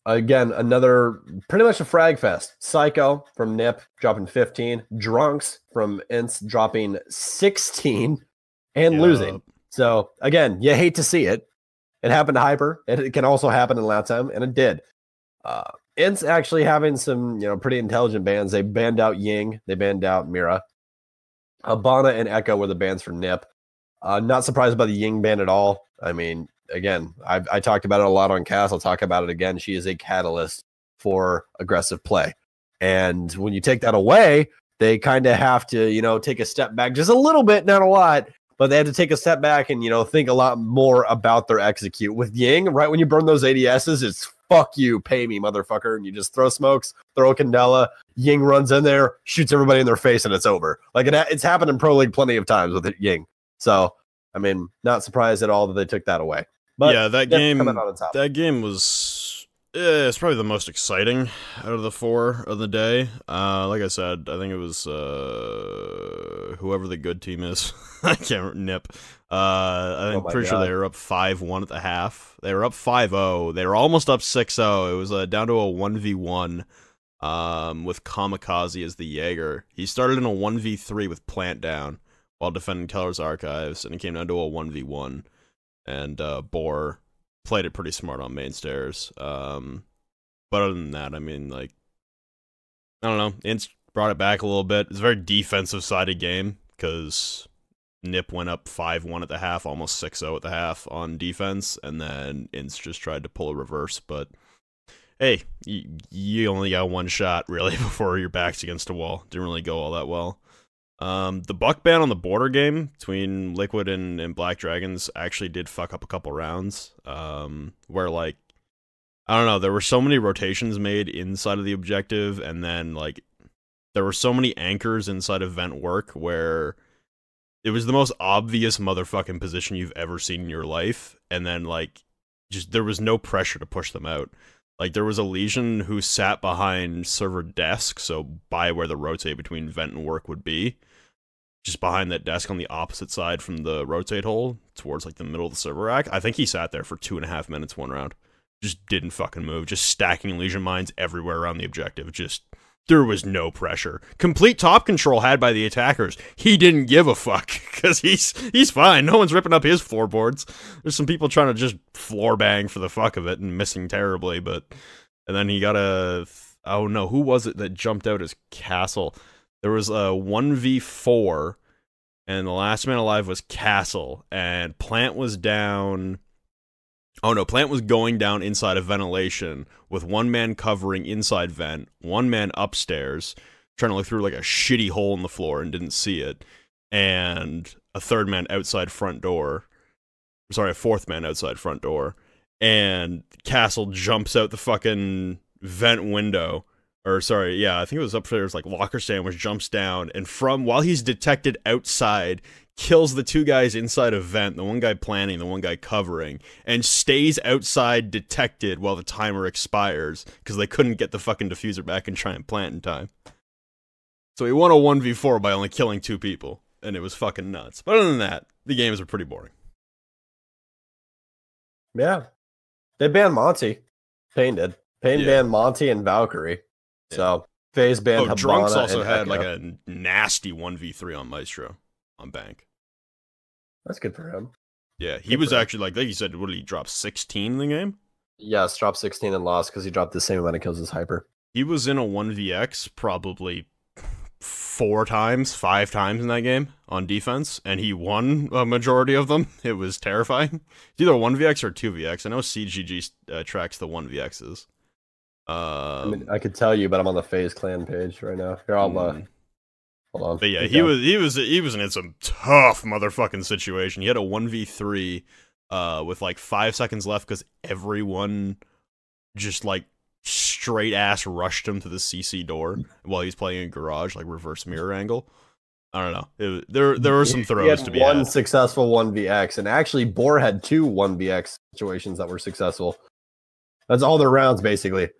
Speaker 4: again, another pretty much a frag fest. Psycho from Nip dropping 15. Drunks from Ints dropping 16 and losing. So, again, you hate to see it. It happened to Hyper. It can also happen in LATAM, and it did. It's actually having some, pretty intelligent bans. They banned out Ying. They banned out Mira. Habana and Echo were the bans for Nip. Not surprised by the Ying ban at all. I mean, again, I talked about it a lot on Cass. I'll talk about it again. She is a catalyst for aggressive play. And when you take that away, they kind of have to, take a step back just a little bit, not a lot. But they had to take a step back and, think a lot more about their execute. With Ying, right when you burn those ADSs, it's fuck you, pay me, motherfucker. And you just throw smokes, throw a Candela. Ying runs in there, shoots everybody in their face, and it's over. Like, it's happened in Pro League plenty of times with Ying. So, I mean, not surprised at all that they took that away. But
Speaker 3: yeah, that game was... it's probably the most exciting out of the 4 of the day. Like I said, I think it was whoever the good team is. I can't remember. Nip. I'm pretty sure they were up 5-1 at the half. They were up 5-0. They were almost up 6-0. It was down to a 1v1. with Kamikaze as the Jaeger. He started in a 1v3 with Plant down while defending Teller's Archives, and it came down to a 1v1. And Boar played it pretty smart on main stairs. But other than that, I mean, like, I don't know. Ints brought it back a little bit. It's a very defensive-sided game, because Nip went up 5-1 at the half, almost 6-0 at the half on defense, and then Ints just tried to pull a reverse, but hey, you only got one shot, really, before your back's against a wall. Didn't really go all that well. The buck ban on the border game between Liquid and Black Dragons actually did fuck up a couple rounds, where, like, I don't know, there were so many rotations made inside of the objective, and then, like, there were so many anchors inside of vent work where it was the most obvious motherfucking position you've ever seen in your life, and then, like, just there was no pressure to push them out. Like, there was a Legion who sat behind server desk, so by where the rotate between vent and work would be, just behind that desk on the opposite side from the rotate hole, towards, like, the middle of the server rack. I think he sat there for 2.5 minutes one round. Just didn't fucking move, just stacking Legion mines everywhere around the objective. Just, there was no pressure. Complete top control had by the attackers. He didn't give a fuck, because he's fine. No one's ripping up his floorboards. There's some people trying to just floor bang for the fuck of it and missing terribly, but... And then he got a... Oh no, who was it that jumped out as Castle? There was a 1v4, and the last man alive was Castle, and Plant was down... Oh no, Plant was going down inside of ventilation, with one man covering inside vent, one man upstairs, trying to look through like a shitty hole in the floor and didn't see it, and a third man outside front door. Sorry, a fourth man outside front door. And Castle jumps out the fucking vent window. Or, sorry, yeah, I think it was upstairs, like, locker sandwich, jumps down, and while he's detected outside, kills the two guys inside of vent, the one guy planning, the one guy covering, and stays outside detected while the timer expires, because they couldn't get the fucking diffuser back and try and plant in time. So he won a 1v4 by only killing 2 people, and it was fucking nuts. But other than that, the games were pretty boring.
Speaker 4: Yeah. They banned Monty. Payne did. Payne banned Monty and Valkyrie. Yeah. So, FaZe banned Habana.
Speaker 3: Drunks also
Speaker 4: and
Speaker 3: had,
Speaker 4: Echo.
Speaker 3: like, a nasty 1v3 on Maestro. On Bank.
Speaker 4: That's good for him.
Speaker 3: Yeah, he was actually, like you said, what did he drop, 16 in the game?
Speaker 4: Yes, dropped 16 and lost because he dropped the same amount of kills as Hyper.
Speaker 3: He was in a 1vx probably 4 times, 5 times in that game on defense, and he won a majority of them. It was terrifying. It's either 1vx or 2vx. I know CGG tracks the 1vx's.
Speaker 4: I mean, I could tell you, but I'm on the FaZe clan page right now. Here, I'll hold on.
Speaker 3: But yeah, he was in some tough motherfucking situation. He had a 1v3 with like 5 seconds left because everyone just like straight ass rushed him to the CC door while he's playing in garage, like reverse mirror angle. I don't know. There were some throws to be had.
Speaker 4: One successful 1vx, and actually Boar had 2 1vx situations that were successful. That's all their rounds basically.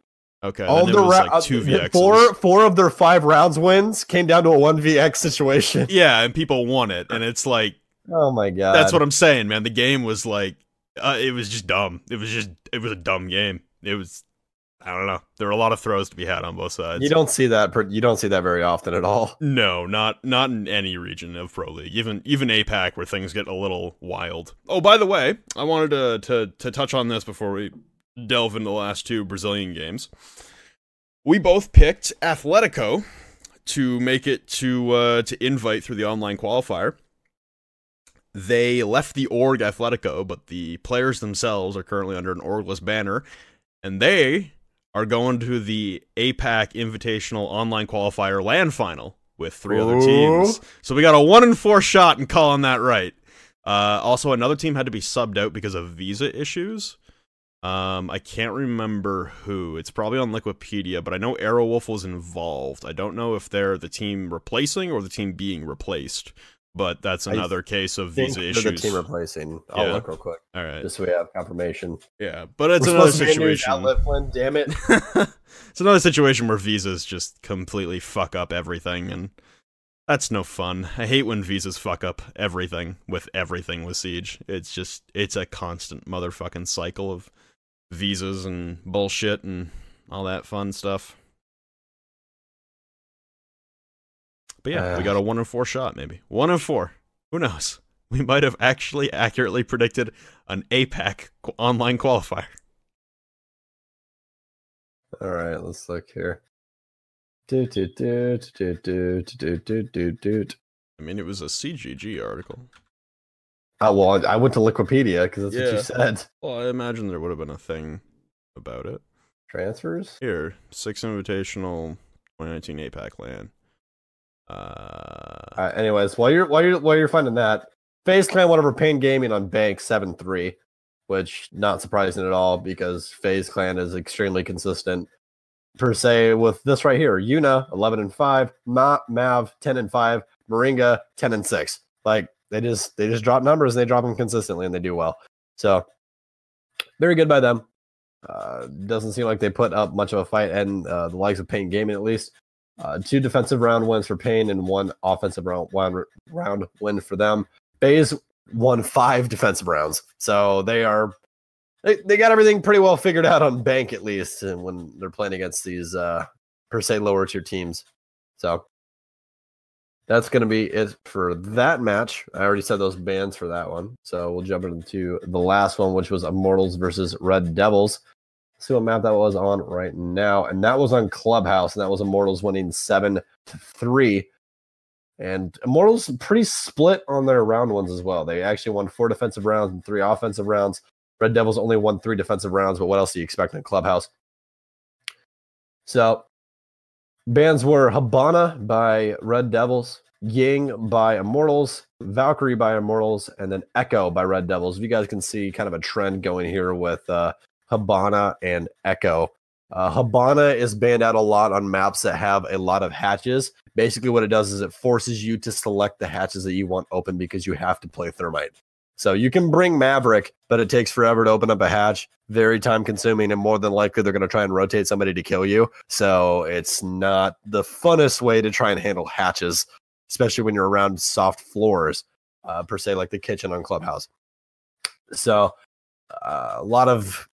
Speaker 3: Okay, all the like 2vx's.
Speaker 4: Four of their 5 rounds wins came down to a 1vx situation.
Speaker 3: Yeah, and people won it, and it's like,
Speaker 4: oh my god,
Speaker 3: that's what I'm saying, man. The game was like, it was just dumb. It was a dumb game. It was, I don't know. There were a lot of throws to be had on both sides.
Speaker 4: You don't see that. You don't see that very often at all.
Speaker 3: No, not in any region of Pro League. Even APAC, where things get a little wild. Oh, by the way, I wanted to touch on this before we delve into the last 2 Brazilian games. We both picked Atletico to make it to invite through the online qualifier. They left the org Atletico, but the players themselves are currently under an orgless banner, and they are going to the APAC Invitational Online Qualifier LAN Final with 3 other teams. So we got a 1-in-4 shot in calling that right. Also, another team had to be subbed out because of visa issues. I can't remember who. It's probably on Liquipedia, but I know Aerowolf was involved. I don't know if they're the team replacing or the team being replaced, but that's another case of visa issues.
Speaker 4: The team replacing. I'll look real quick.
Speaker 3: All right.
Speaker 4: Just so we have confirmation.
Speaker 3: Yeah, but it's another situation.
Speaker 4: Outlet, Flynn, damn it.
Speaker 3: It's another situation where visas just completely fuck up everything, and that's no fun. I hate when visas fuck up everything with Siege. It's a constant motherfucking cycle of visas and bullshit and all that fun stuff. But yeah, we got a 1-in-4 shot, maybe. 1-in-4. Who knows? We might have actually accurately predicted an APAC online qualifier.
Speaker 4: All right, let's look here. I
Speaker 3: mean, it was a CGG article.
Speaker 4: Oh, well, I went to Wikipedia because that's what you said.
Speaker 3: Well, I imagine there would have been a thing about it.
Speaker 4: Transfers?
Speaker 3: Here, 6 Invitational 2019 APAC LAN.
Speaker 4: Anyways, while you're finding that, FaZe Clan won over Pain Gaming on Bank 7-3, which not surprising at all because FaZe Clan is extremely consistent. Per se, with this right here, Yuna 11-5, Mav 10-5, Moringa 10-6. Like they just drop numbers and they drop them consistently and they do well. So very good by them. Doesn't seem like they put up much of a fight, and the likes of Pain Gaming at least. 2 defensive round wins for Pain and 1 offensive round win for them. FaZe won 5 defensive rounds, so they got everything pretty well figured out on Bank at least, and when they're playing against these per se lower tier teams. So that's going to be it for that match. I already said those bans for that one, so we'll jump into the last one, which was Immortals versus Red Devils. Let's see what map that was on right now, and that was on Clubhouse, and that was Immortals winning 7-3. And Immortals pretty split on their round ones as well. They actually won 4 defensive rounds and 3 offensive rounds. Red Devils only won 3 defensive rounds, but what else do you expect in Clubhouse? So, bans were Habana by Red Devils, Ying by Immortals, Valkyrie by Immortals, and then Echo by Red Devils. If you guys can see kind of a trend going here with Habana and Echo. Habana is banned out a lot on maps that have a lot of hatches. Basically what it does is it forces you to select the hatches that you want open because you have to play Thermite. So you can bring Maverick, but it takes forever to open up a hatch. Very time consuming, and more than likely they're going to try and rotate somebody to kill you. So it's not the funnest way to try and handle hatches, especially when you're around soft floors, per se, like the kitchen on Clubhouse. So a lot of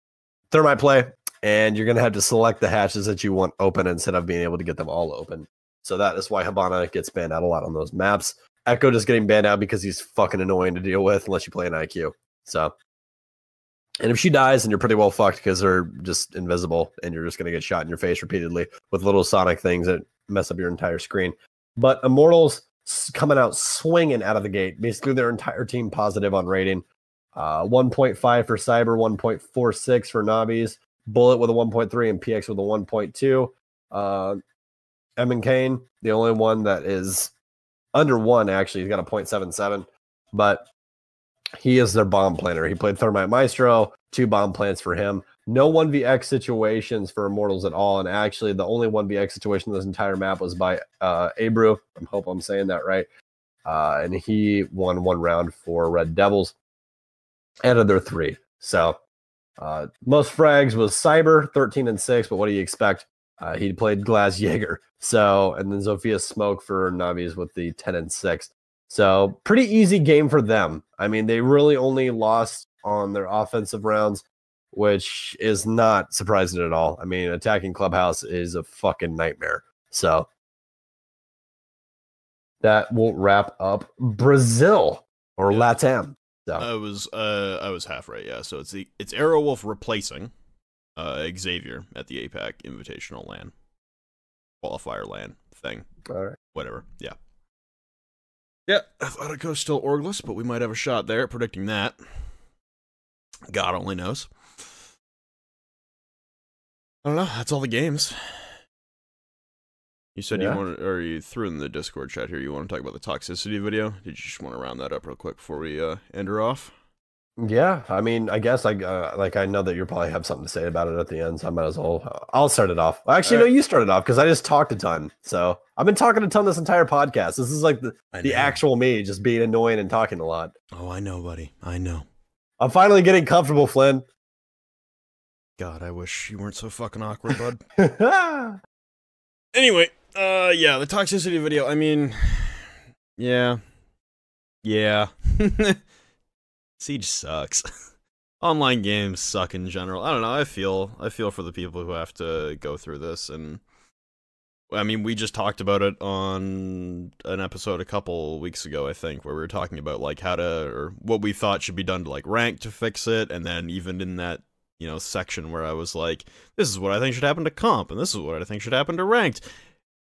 Speaker 4: Thermite play, and you're going to have to select the hatches that you want open instead of being able to get them all open. So that is why Habana gets banned out a lot on those maps. Echo just getting banned out because he's fucking annoying to deal with unless you play an IQ. So, and if she dies, then you're pretty well fucked because they're just invisible and you're just going to get shot in your face repeatedly with little sonic things that mess up your entire screen. But Immortals coming out swinging out of the gate. Basically, their entire team positive on rating. 1.5 for Cyber, 1.46 for Nobbies, Bullet with a 1.3, and PX with a 1.2. M and Kane, the only one that is under 1, actually. He's got a 0.77, but he is their bomb planner. He played Thermite Maestro, 2 bomb plants for him. No 1vx situations for Immortals at all, and actually the only 1vx situation in this entire map was by Abru. I hope I'm saying that right. And he won 1 round for Red Devils out of their 3. So most frags was Cyber, 13-6, but what do you expect? He played Glass Jaeger. So, and then Zofia Smoke for Navis with the 10-6. So pretty easy game for them. I mean, they really only lost on their offensive rounds, which is not surprising at all. I mean, attacking Clubhouse is a fucking nightmare. So that will wrap up Brazil or LATAM. So.
Speaker 3: I was half right, yeah. So it's Aerowolf replacing Xavier at the APAC Invitational LAN. Qualifier LAN thing.
Speaker 4: All right.
Speaker 3: Whatever. Yeah. Yeah, Athletico's still orgless, but we might have a shot there at predicting that. God only knows. I don't know. That's all the games. You said you wanted, or you threw in the Discord chat here, you want to talk about the toxicity video? Did you just want to round that up real quick before we end her off?
Speaker 4: Yeah, I mean, I guess I know that you probably have something to say about it at the end, so I might as well. I'll start it off. Actually, no, you started off because I just talked a ton. So I've been talking a ton this entire podcast. This is like the actual me just being annoying and talking a lot.
Speaker 3: Oh, I know, buddy. I know.
Speaker 4: I'm finally getting comfortable, Flynn.
Speaker 3: God, I wish you weren't so fucking awkward, bud. Anyway, yeah, the toxicity video. I mean, yeah. Siege sucks. Online games suck in general. I don't know. I feel for the people who have to go through this, and I mean, we just talked about it on an episode a couple weeks ago, I think, where we were talking about like how to, or what we thought should be done to like rank to fix it, and then even in that, you know, section where I was like, this is what I think should happen to comp, and this is what I think should happen to ranked.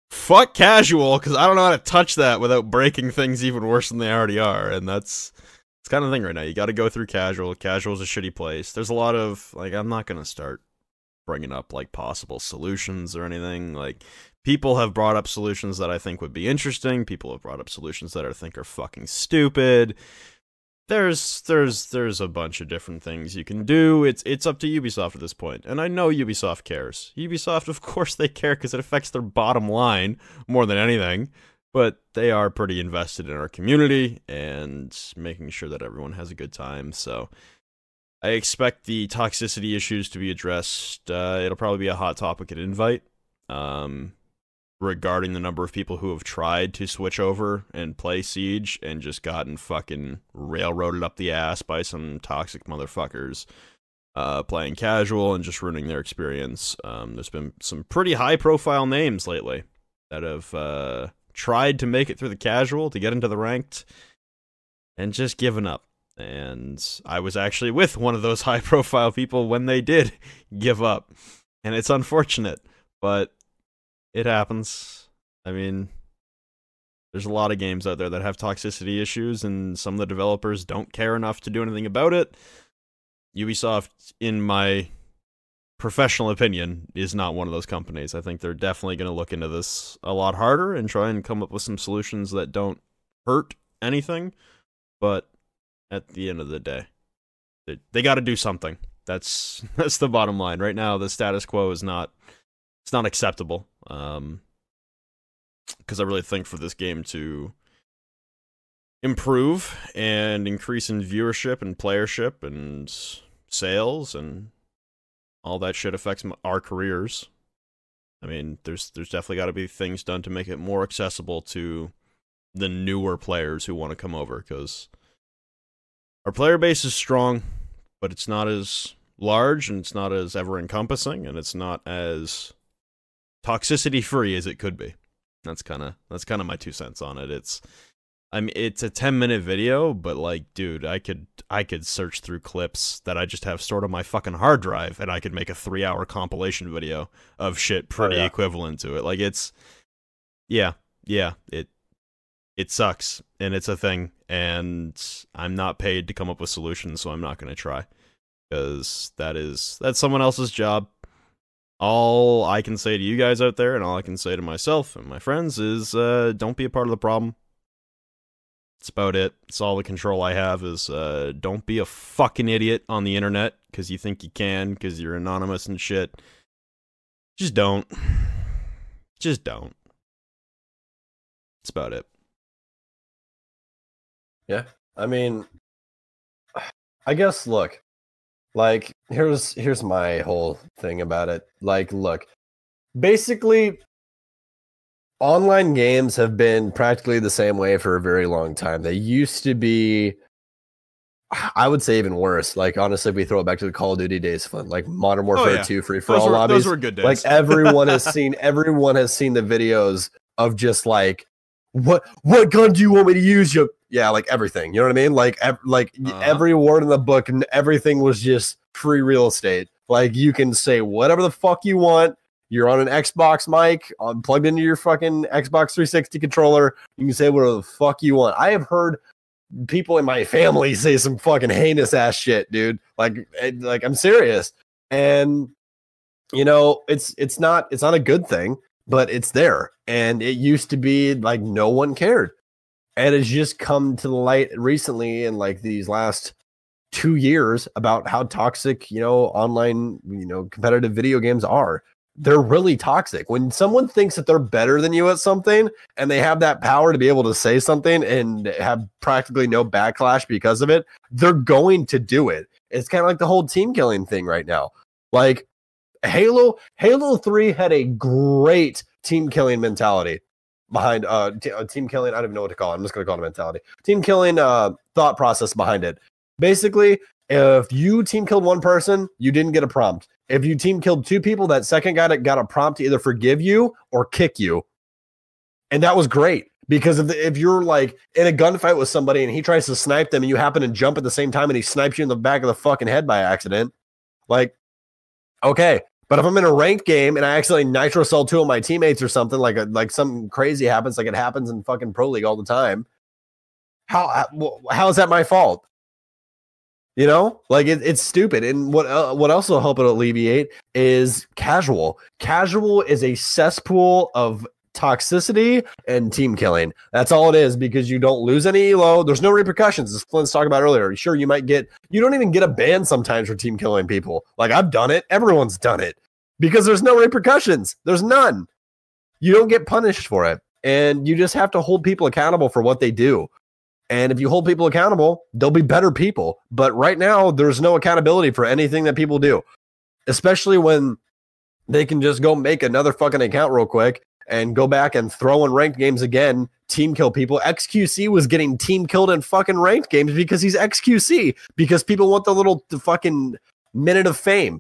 Speaker 3: Fuck casual, because I don't know how to touch that without breaking things even worse than they already are, and it's kind of the thing right now. You got to go through casual. Casual's a shitty place. There's a lot of, like, I'm not going to start bringing up, like, possible solutions or anything. Like, people have brought up solutions that I think would be interesting. People have brought up solutions that I think are fucking stupid. There's a bunch of different things you can do. It's up to Ubisoft at this point, and I know Ubisoft cares. Ubisoft, of course, they care because it affects their bottom line more than anything. But they are pretty invested in our community and making sure that everyone has a good time. So I expect the toxicity issues to be addressed. It'll probably be a hot topic at Invite. Regarding the number of people who have tried to switch over and play Siege and just gotten fucking railroaded up the ass by some toxic motherfuckers playing casual and just ruining their experience. There's been some pretty high-profile names lately that have tried to make it through the casual to get into the ranked and just given up. And I was actually with one of those high-profile people when they did give up. And it's unfortunate, but it happens. I mean, there's a lot of games out there that have toxicity issues, and some of the developers don't care enough to do anything about it. Ubisoft, in my professional opinion, is not one of those companies. I think they're definitely going to look into this a lot harder and try and come up with some solutions that don't hurt anything. But at the end of the day, they got to do something. That's the bottom line. Right now, the status quo is not acceptable. Because I really think for this game to improve and increase in viewership and playership and sales and all that shit affects our careers. I mean, there's definitely got to be things done to make it more accessible to the newer players who want to come over, because our player base is strong, but it's not as large and it's not as ever-encompassing and it's not as toxicity-free as it could be. That's kind of my 2 cents on it. It's a 10-minute video, but like, dude, I could search through clips that I just have stored on my fucking hard drive, and I could make a 3-hour compilation video of shit pretty equivalent to it. Like, it's, it sucks, and it's a thing, and I'm not paid to come up with solutions, so I'm not going to try, because that's someone else's job. All I can say to you guys out there, and all I can say to myself and my friends, is don't be a part of the problem. It's about it. It's all the control I have is don't be a fucking idiot on the internet because you think you can, because you're anonymous and shit. Just don't. Just don't. That's about it.
Speaker 4: Yeah. I mean, I guess, look. Like, here's my whole thing about it. Like, look, basically, online games have been practically the same way for a very long time. They used to be, I would say, even worse. Like, honestly, if we throw it back to the Call of Duty days, fun, like Modern Warfare 2 free-for-all lobbies.
Speaker 3: Those were good days.
Speaker 4: Like, everyone has seen the videos of just like, what gun do you want me to use? Yeah, like everything. You know what I mean? Like, every word in the book and everything was just free real estate. Like, you can say whatever the fuck you want. You're on an Xbox mic, plugged into your fucking Xbox 360 controller. You can say whatever the fuck you want. I have heard people in my family say some fucking heinous ass shit, dude. Like I'm serious. And you know, it's not a good thing, but it's there. And it used to be like no one cared. And it's just come to the light recently in like these last 2 years about how toxic, you know, online, you know, competitive video games are. They're really toxic. When someone thinks that they're better than you at something and they have that power to be able to say something and have practically no backlash because of it, they're going to do it. It's kind of like the whole team killing thing right now. Like Halo 3 had a great team killing mentality behind team killing. I don't even know what to call it. I'm just going to call it mentality. Team killing thought process behind it. Basically, if you team killed one person, you didn't get a prompt. If you team killed 2 people, that second guy that got a prompt to either forgive you or kick you. And that was great because if you're like in a gunfight with somebody and he tries to snipe them and you happen to jump at the same time and he snipes you in the back of the fucking head by accident, like, okay. But if I'm in a ranked game and I accidentally nitro cell 2 of my teammates or something, like something crazy happens, like it happens in fucking Pro League all the time, how is that my fault? You know, like it's stupid. And what else will help it alleviate is casual. Casual is a cesspool of toxicity and team killing. That's all it is, because you don't lose any elo. There's no repercussions, as Flint's talking about earlier. Sure, you don't even get a ban sometimes for team killing people. Like, I've done it. Everyone's done it because there's no repercussions. There's none. You don't get punished for it. And you just have to hold people accountable for what they do. And if you hold people accountable, they'll be better people. But right now, there's no accountability for anything that people do, especially when they can just go make another fucking account real quick and go back and throw in ranked games again, team kill people. XQC was getting team killed in fucking ranked games because he's XQC, because people want the fucking minute of fame.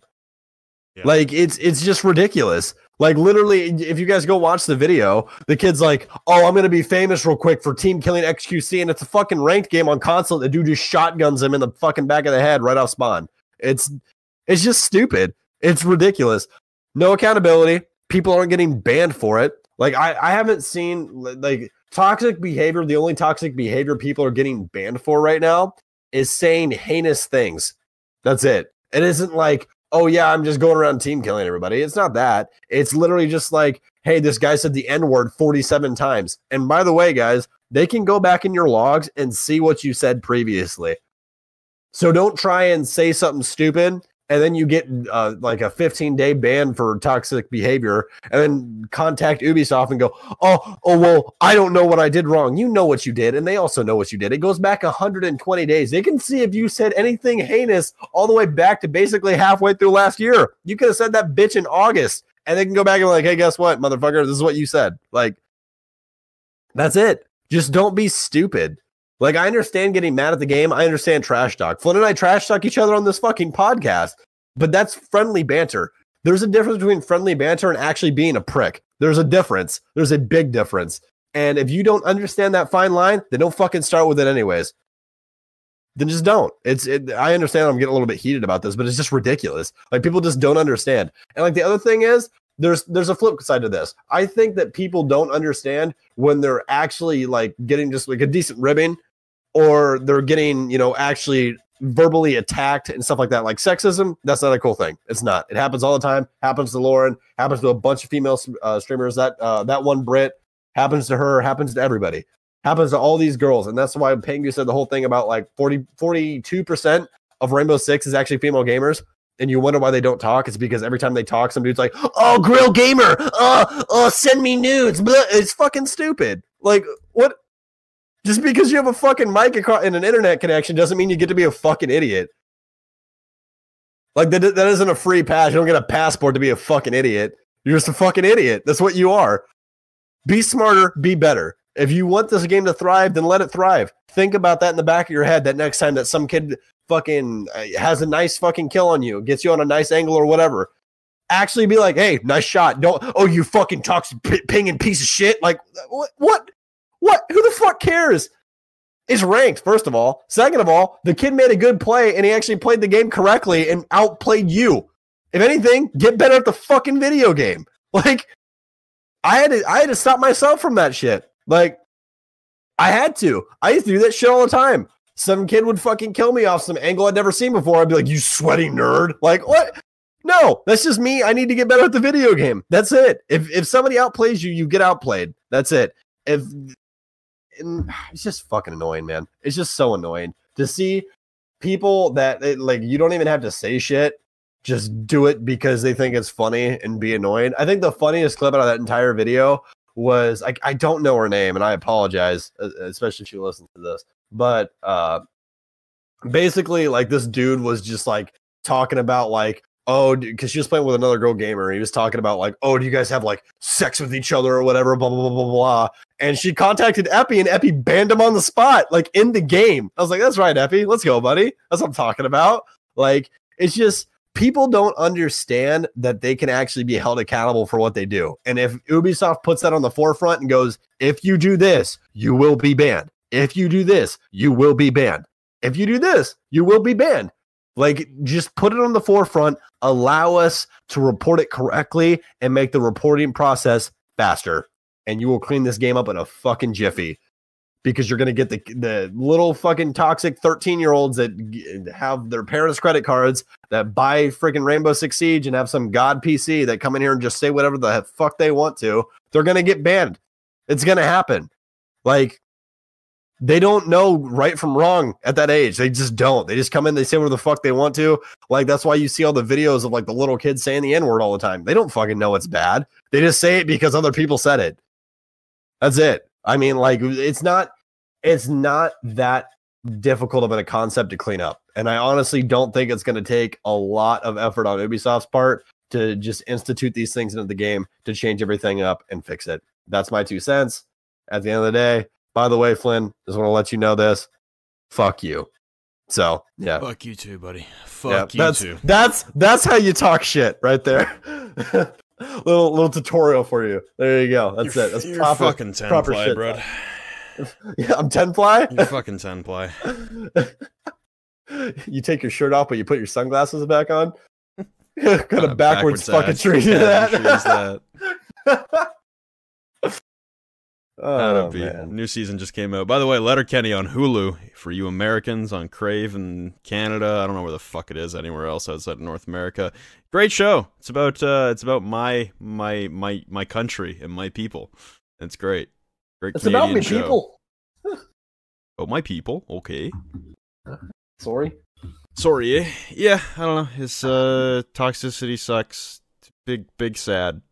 Speaker 4: Yeah. Like, it's just ridiculous. Like, literally, if you guys go watch the video, the kid's like, oh, I'm going to be famous real quick for team killing XQC, and it's a fucking ranked game on console. The dude just shotguns him in the fucking back of the head right off spawn. It's just stupid. It's ridiculous. No accountability. People aren't getting banned for it. Like, I haven't seen, like, toxic behavior. The only toxic behavior people are getting banned for right now is saying heinous things. That's it. It isn't like, oh, yeah, I'm just going around team killing everybody. It's not that. It's literally just like, hey, this guy said the N-word 47 times. And by the way, guys, they can go back in your logs and see what you said previously. So don't try and say something stupid and then you get like a 15-day ban for toxic behavior, and then contact Ubisoft and go, oh, well, I don't know what I did wrong. You know what you did, and they also know what you did. It goes back 120 days. They can see if you said anything heinous all the way back to basically halfway through last year. You could have said that bitch in August, and they can go back and be like, hey, guess what, motherfucker? This is what you said. Like, that's it. Just don't be stupid. Like, I understand getting mad at the game. I understand trash talk. Flynn and I trash talk each other on this fucking podcast, but that's friendly banter. There's a difference between friendly banter and actually being a prick. There's a difference. There's a big difference. And if you don't understand that fine line, then don't fucking start with it anyways. Then just don't. I understand I'm getting a little bit heated about this, but it's just ridiculous. Like, people just don't understand. And like, the other thing is, there's a flip side to this. I think that people don't understand when they're actually like getting just like a decent ribbing, or they're getting, you know, actually verbally attacked and stuff like that. Like, sexism, that's not a cool thing. It's not. It happens all the time. Happens to Lauren. Happens to a bunch of female streamers. That one Brit, happens to her. Happens to everybody. Happens to all these girls. And that's why Pengu said the whole thing about like 42% of Rainbow Six is actually female gamers. And you wonder why they don't talk. It's because every time they talk, some dude's like, oh, Grill Gamer. Send me nudes. Blah. It's fucking stupid. Like, what? Just because you have a fucking mic and an internet connection doesn't mean you get to be a fucking idiot. Like, that isn't a free pass. You don't get a passport to be a fucking idiot. You're just a fucking idiot. That's what you are. Be smarter, be better. If you want this game to thrive, then let it thrive. Think about that in the back of your head that next time that some kid fucking has a nice fucking kill on you, gets you on a nice angle or whatever. Actually be like, hey, nice shot. Don't, oh, you fucking toxic pinging piece of shit. Like, what? Who the fuck cares? It's ranked, first of all. Second of all, the kid made a good play and he actually played the game correctly and outplayed you. If anything, get better at the fucking video game. Like, I had to stop myself from that shit. Like, I had to. I used to do that shit all the time. Some kid would fucking kill me off some angle I'd never seen before. I'd be like, you sweaty nerd. Like, what? No, that's just me. I need to get better at the video game. That's it. If somebody outplays you, you get outplayed. That's it. It's just fucking annoying, man. It's just so annoying to see people that like, you don't even have to say shit. Just do it because they think it's funny and be annoyed. I think the funniest clip out of that entire video was, I don't know her name and I apologize, especially if she listens to this. But basically, like, this dude was just like talking about like, oh, because she was playing with another girl gamer. He was talking about like, oh, do you guys have like sex with each other or whatever, blah, blah, blah, blah, blah. And she contacted Epi and Epi banned him on the spot, like in the game. I was like, that's right, Epi. Let's go, buddy. That's what I'm talking about. Like, it's just people don't understand that they can actually be held accountable for what they do. And if Ubisoft puts that on the forefront and goes, if you do this, you will be banned. If you do this, you will be banned. If you do this, you will be banned. Like, just put it on the forefront, allow us to report it correctly, and make the reporting process faster. And you will clean this game up in a fucking jiffy. Because you're going to get the little fucking toxic 13-year-olds that have their parents' credit cards that buy freaking Rainbow Six Siege and have some god PC that come in here and just say whatever the fuck they want to. They're going to get banned. It's going to happen. Like, they don't know right from wrong at that age. They just don't. They just come in, they say whatever the fuck they want to. Like, that's why you see all the videos of like the little kids saying the N-word all the time. They don't fucking know it's bad. They just say it because other people said it. That's it. I mean, like, it's not that difficult of a concept to clean up. And I honestly don't think it's going to take a lot of effort on Ubisoft's part to just institute these things into the game to change everything up and fix it. That's my 2 cents. At the end of the day, by the way, Flynn, just want to let you know this. Fuck you. So, yeah.
Speaker 3: Fuck you too, buddy. Fuck you too.
Speaker 4: That's how you talk shit right there. little tutorial for you. There you go. That's it. That's
Speaker 3: you're
Speaker 4: proper
Speaker 3: fucking 10
Speaker 4: proper
Speaker 3: ply,
Speaker 4: shit.
Speaker 3: bro.
Speaker 4: Yeah, I'm 10 ply.
Speaker 3: You're fucking 10 ply.
Speaker 4: You take your shirt off, but you put your sunglasses back on. Kind of backwards fucking
Speaker 3: ass.
Speaker 4: treat
Speaker 3: that.
Speaker 4: Oh,
Speaker 3: man. New season just came out. By the way, Letterkenny on Hulu for you Americans, on Crave in Canada. I don't know where the fuck it is anywhere else outside of North America. Great show. It's about my country and my people. It's great. Great.
Speaker 4: It's
Speaker 3: Canadian
Speaker 4: about me
Speaker 3: show.
Speaker 4: people.
Speaker 3: Oh, my people. Okay.
Speaker 4: Sorry.
Speaker 3: Yeah, I don't know. His toxicity sucks. Big sad.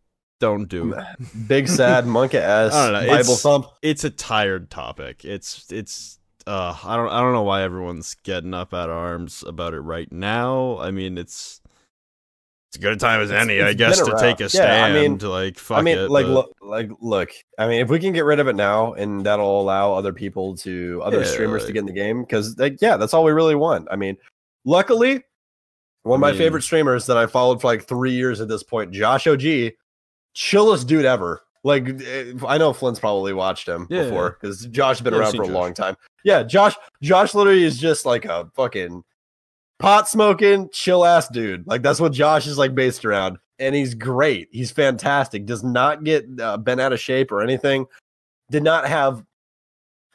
Speaker 3: Don't do it.
Speaker 4: Big sad monkey ass.
Speaker 3: I don't know.
Speaker 4: Bible thump.
Speaker 3: It's a tired topic. It's I don't know why everyone's getting up at arms about it right now. I mean, it's as good a time as any, I guess, to take a stand.
Speaker 4: Yeah, I mean,
Speaker 3: like, fuck it.
Speaker 4: Look. I mean, if we can get rid of it now, and that'll allow other people to, streamers to get in the game, because, that's all we really want. I mean, luckily, one of my favorite streamers that I followed for like 3 years at this point, Josh OG, chillest dude ever. Like, I know Flynn's probably watched him before, because Josh's been around for a long time. Yeah, Josh literally is just like a fucking pot smoking, chill ass dude. Like, that's what Josh is like based around. And he's great. He's fantastic. Does not get bent out of shape or anything. Did not have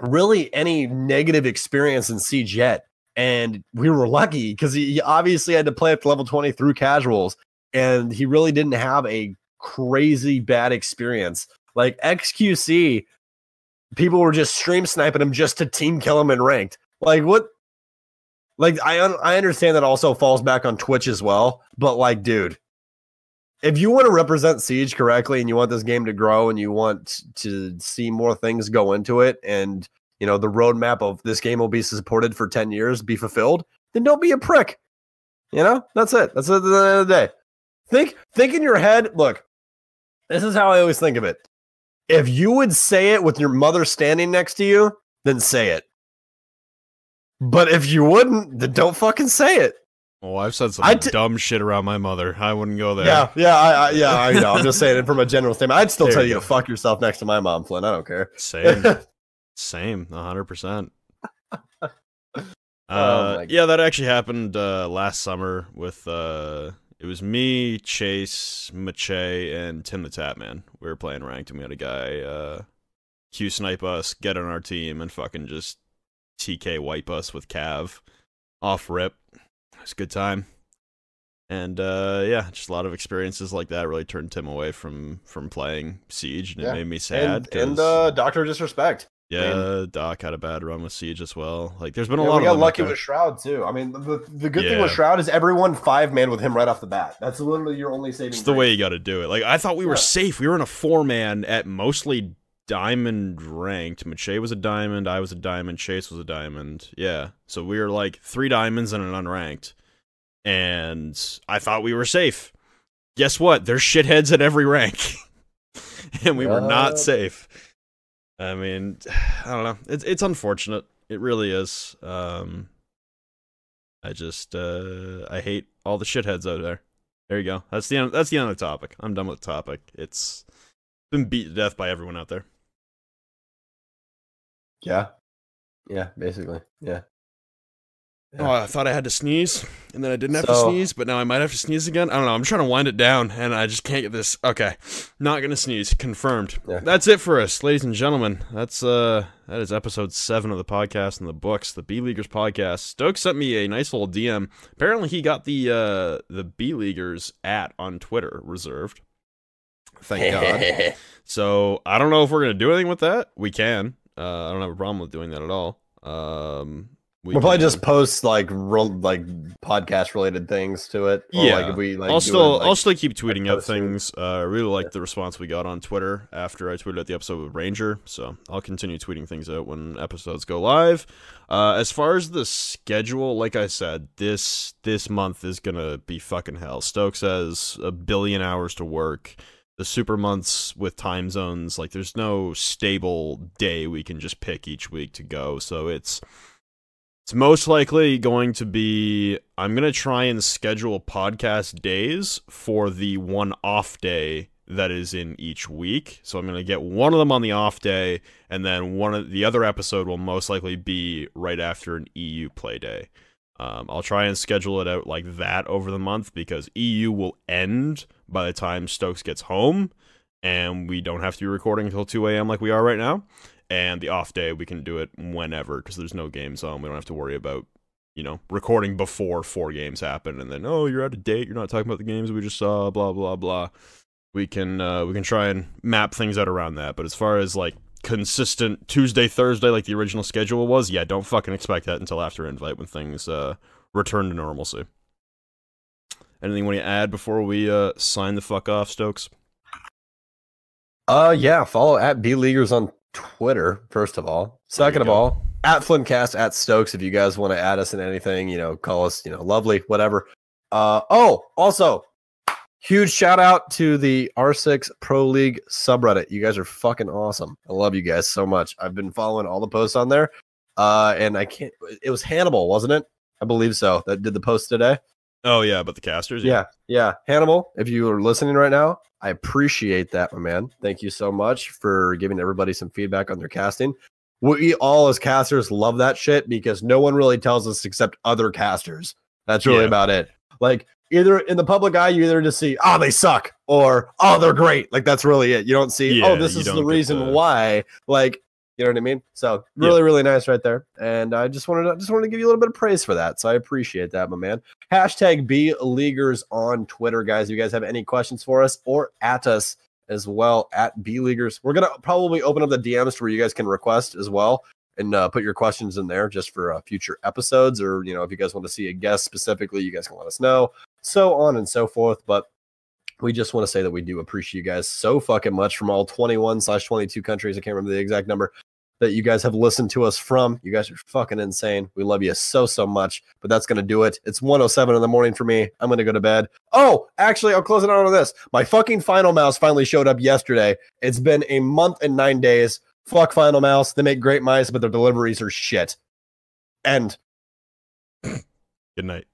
Speaker 4: really any negative experience in Siege yet. And we were lucky because he obviously had to play up to level 20 through casuals. And he really didn't have a crazy bad experience. Like XQC, people were just stream sniping him just to team kill him in ranked. Like, what? Like, I understand that also falls back on Twitch as well. But, like, dude, if you want to represent Siege correctly and you want this game to grow and you want to see more things go into it, and, you know, the roadmap of this game will be supported for 10 years be fulfilled, then don't be a prick. You know, that's it. That's at the end of the day. Think in your head. Look, this is how I always think of it. If you would say it with your mother standing next to you, then say it. But if you wouldn't, then don't fucking say it.
Speaker 3: Oh, I've said some dumb shit around my mother. I wouldn't go there.
Speaker 4: I know. I'm just saying it from a general statement. I'd still tell you to fuck yourself next to my mom, Flynn. I don't care.
Speaker 3: Same, 100%. Yeah, that actually happened last summer with it was me, Chase, Mache, and Tim the Tapman. We were playing ranked, and we had a guy Q snipe us, get on our team, and fucking just TK wipe us with Cav off rip. It was a good time. And yeah, just a lot of experiences like that really turned Tim away from playing Siege, and it made me sad.
Speaker 4: And Dr. Disrespect.
Speaker 3: Yeah, Doc had a bad run with Siege as well. Like, there's been a
Speaker 4: lot
Speaker 3: of.
Speaker 4: We got lucky with Shroud too. I mean, the good thing with Shroud is everyone 5-man with him right off the bat. That's literally your only saving.
Speaker 3: It's the way you got to do it. Like, I thought we were safe. We were in a 4-man at mostly diamond ranked. Mache was a diamond. I was a diamond. Chase was a diamond. Yeah, so we were like 3 diamonds and an unranked, and I thought we were safe. Guess what? There's shitheads at every rank, and we were not safe. I mean, I don't know. It's unfortunate. It really is. I just I hate all the shitheads out there. There you go. That's the end of the topic. I'm done with the topic. It's been beat to death by everyone out there.
Speaker 4: Yeah. Yeah, basically. Yeah.
Speaker 3: Oh, I thought I had to sneeze, and then I didn't have to sneeze, but now I might have to sneeze again. I don't know. I'm trying to wind it down, and I just can't get this. Okay, not gonna sneeze. Confirmed.
Speaker 4: Yeah.
Speaker 3: That's it for us, ladies and gentlemen. That is episode 7 of the podcast in the books, the B Leaguers podcast. Stokes sent me a nice little DM. Apparently, he got the B Leaguers on Twitter reserved. Thank God. So I don't know if we're gonna do anything with that. We can. I don't have a problem with doing that at all.
Speaker 4: We'll probably just post like podcast related things to it. Or
Speaker 3: yeah,
Speaker 4: like if we like
Speaker 3: I'll still keep tweeting out
Speaker 4: posting.
Speaker 3: things. I really like the response we got on Twitter after I tweeted out the episode with Ranger, so I'll continue tweeting things out when episodes go live. As far as the schedule, like I said, this month is gonna be fucking hell. Stokes has 1 billion hours to work. The super months with time zones, like there's no stable day we can just pick each week to go, so it's most likely going to be, I'm going to try and schedule podcast days for the one off day that is in each week. So I'm going to get one of them on the off day, and then the other episode will most likely be right after an EU play day. I'll try and schedule it out like that over the month, because EU will end by the time Stokes gets home, and we don't have to be recording until 2 a.m. like we are right now. And the off day, we can do it whenever, because there's no games on. We don't have to worry about, recording before 4 games happen, and then, oh, you're out of date, you're not talking about the games we just saw, blah, blah, blah. We can try and map things out around that. But as far as, like, consistent Tuesday, Thursday, like the original schedule was, yeah, don't fucking expect that until after Invite, when things return to normalcy. Anything you want to add before we sign the fuck off, Stokes?
Speaker 4: Yeah, follow at B Leaguers on Twitter, first of all. Second of all, at Flintcast, at Stokes, if you guys want to add us in anything, call us, lovely, whatever. Also, huge shout out to the R6 Pro League subreddit. You guys are fucking awesome. I love you guys so much. I've been following all the posts on there. And it was Hannibal, wasn't it? I believe so. That did the post today.
Speaker 3: Oh, yeah, but the casters?
Speaker 4: Yeah. Hannibal, if you are listening right now, I appreciate that, my man. Thank you so much for giving everybody some feedback on their casting. We all, as casters, love that shit, because no one really tells us except other casters. That's really about it. Like, either in the public eye, you either just see, oh, they suck, or, oh, they're great. Like, that's really it. You don't see, oh, this is the reason why. Like, you know what I mean? So really, really nice right there. And I just wanted to give you a little bit of praise for that. So I appreciate that, my man. Hashtag BLeaguers on Twitter, guys. If you guys have any questions for us, or at us as well at BLeaguers. We're going to probably open up the DMs to where you guys can request as well, and put your questions in there just for future episodes. Or, if you guys want to see a guest specifically, you guys can let us know, so on and so forth. But we just want to say that we do appreciate you guys so fucking much from all 21/22 countries. I can't remember the exact number that you guys have listened to us from. You guys are fucking insane. We love you so much. But that's going to do it. It's 1:07 in the morning for me. I'm going to go to bed. Oh, actually, I'll close it out on this. My fucking Final Mouse finally showed up yesterday. It's been a month and 9 days. Fuck Final Mouse. They make great mice, but their deliveries are shit. End.
Speaker 3: Good night.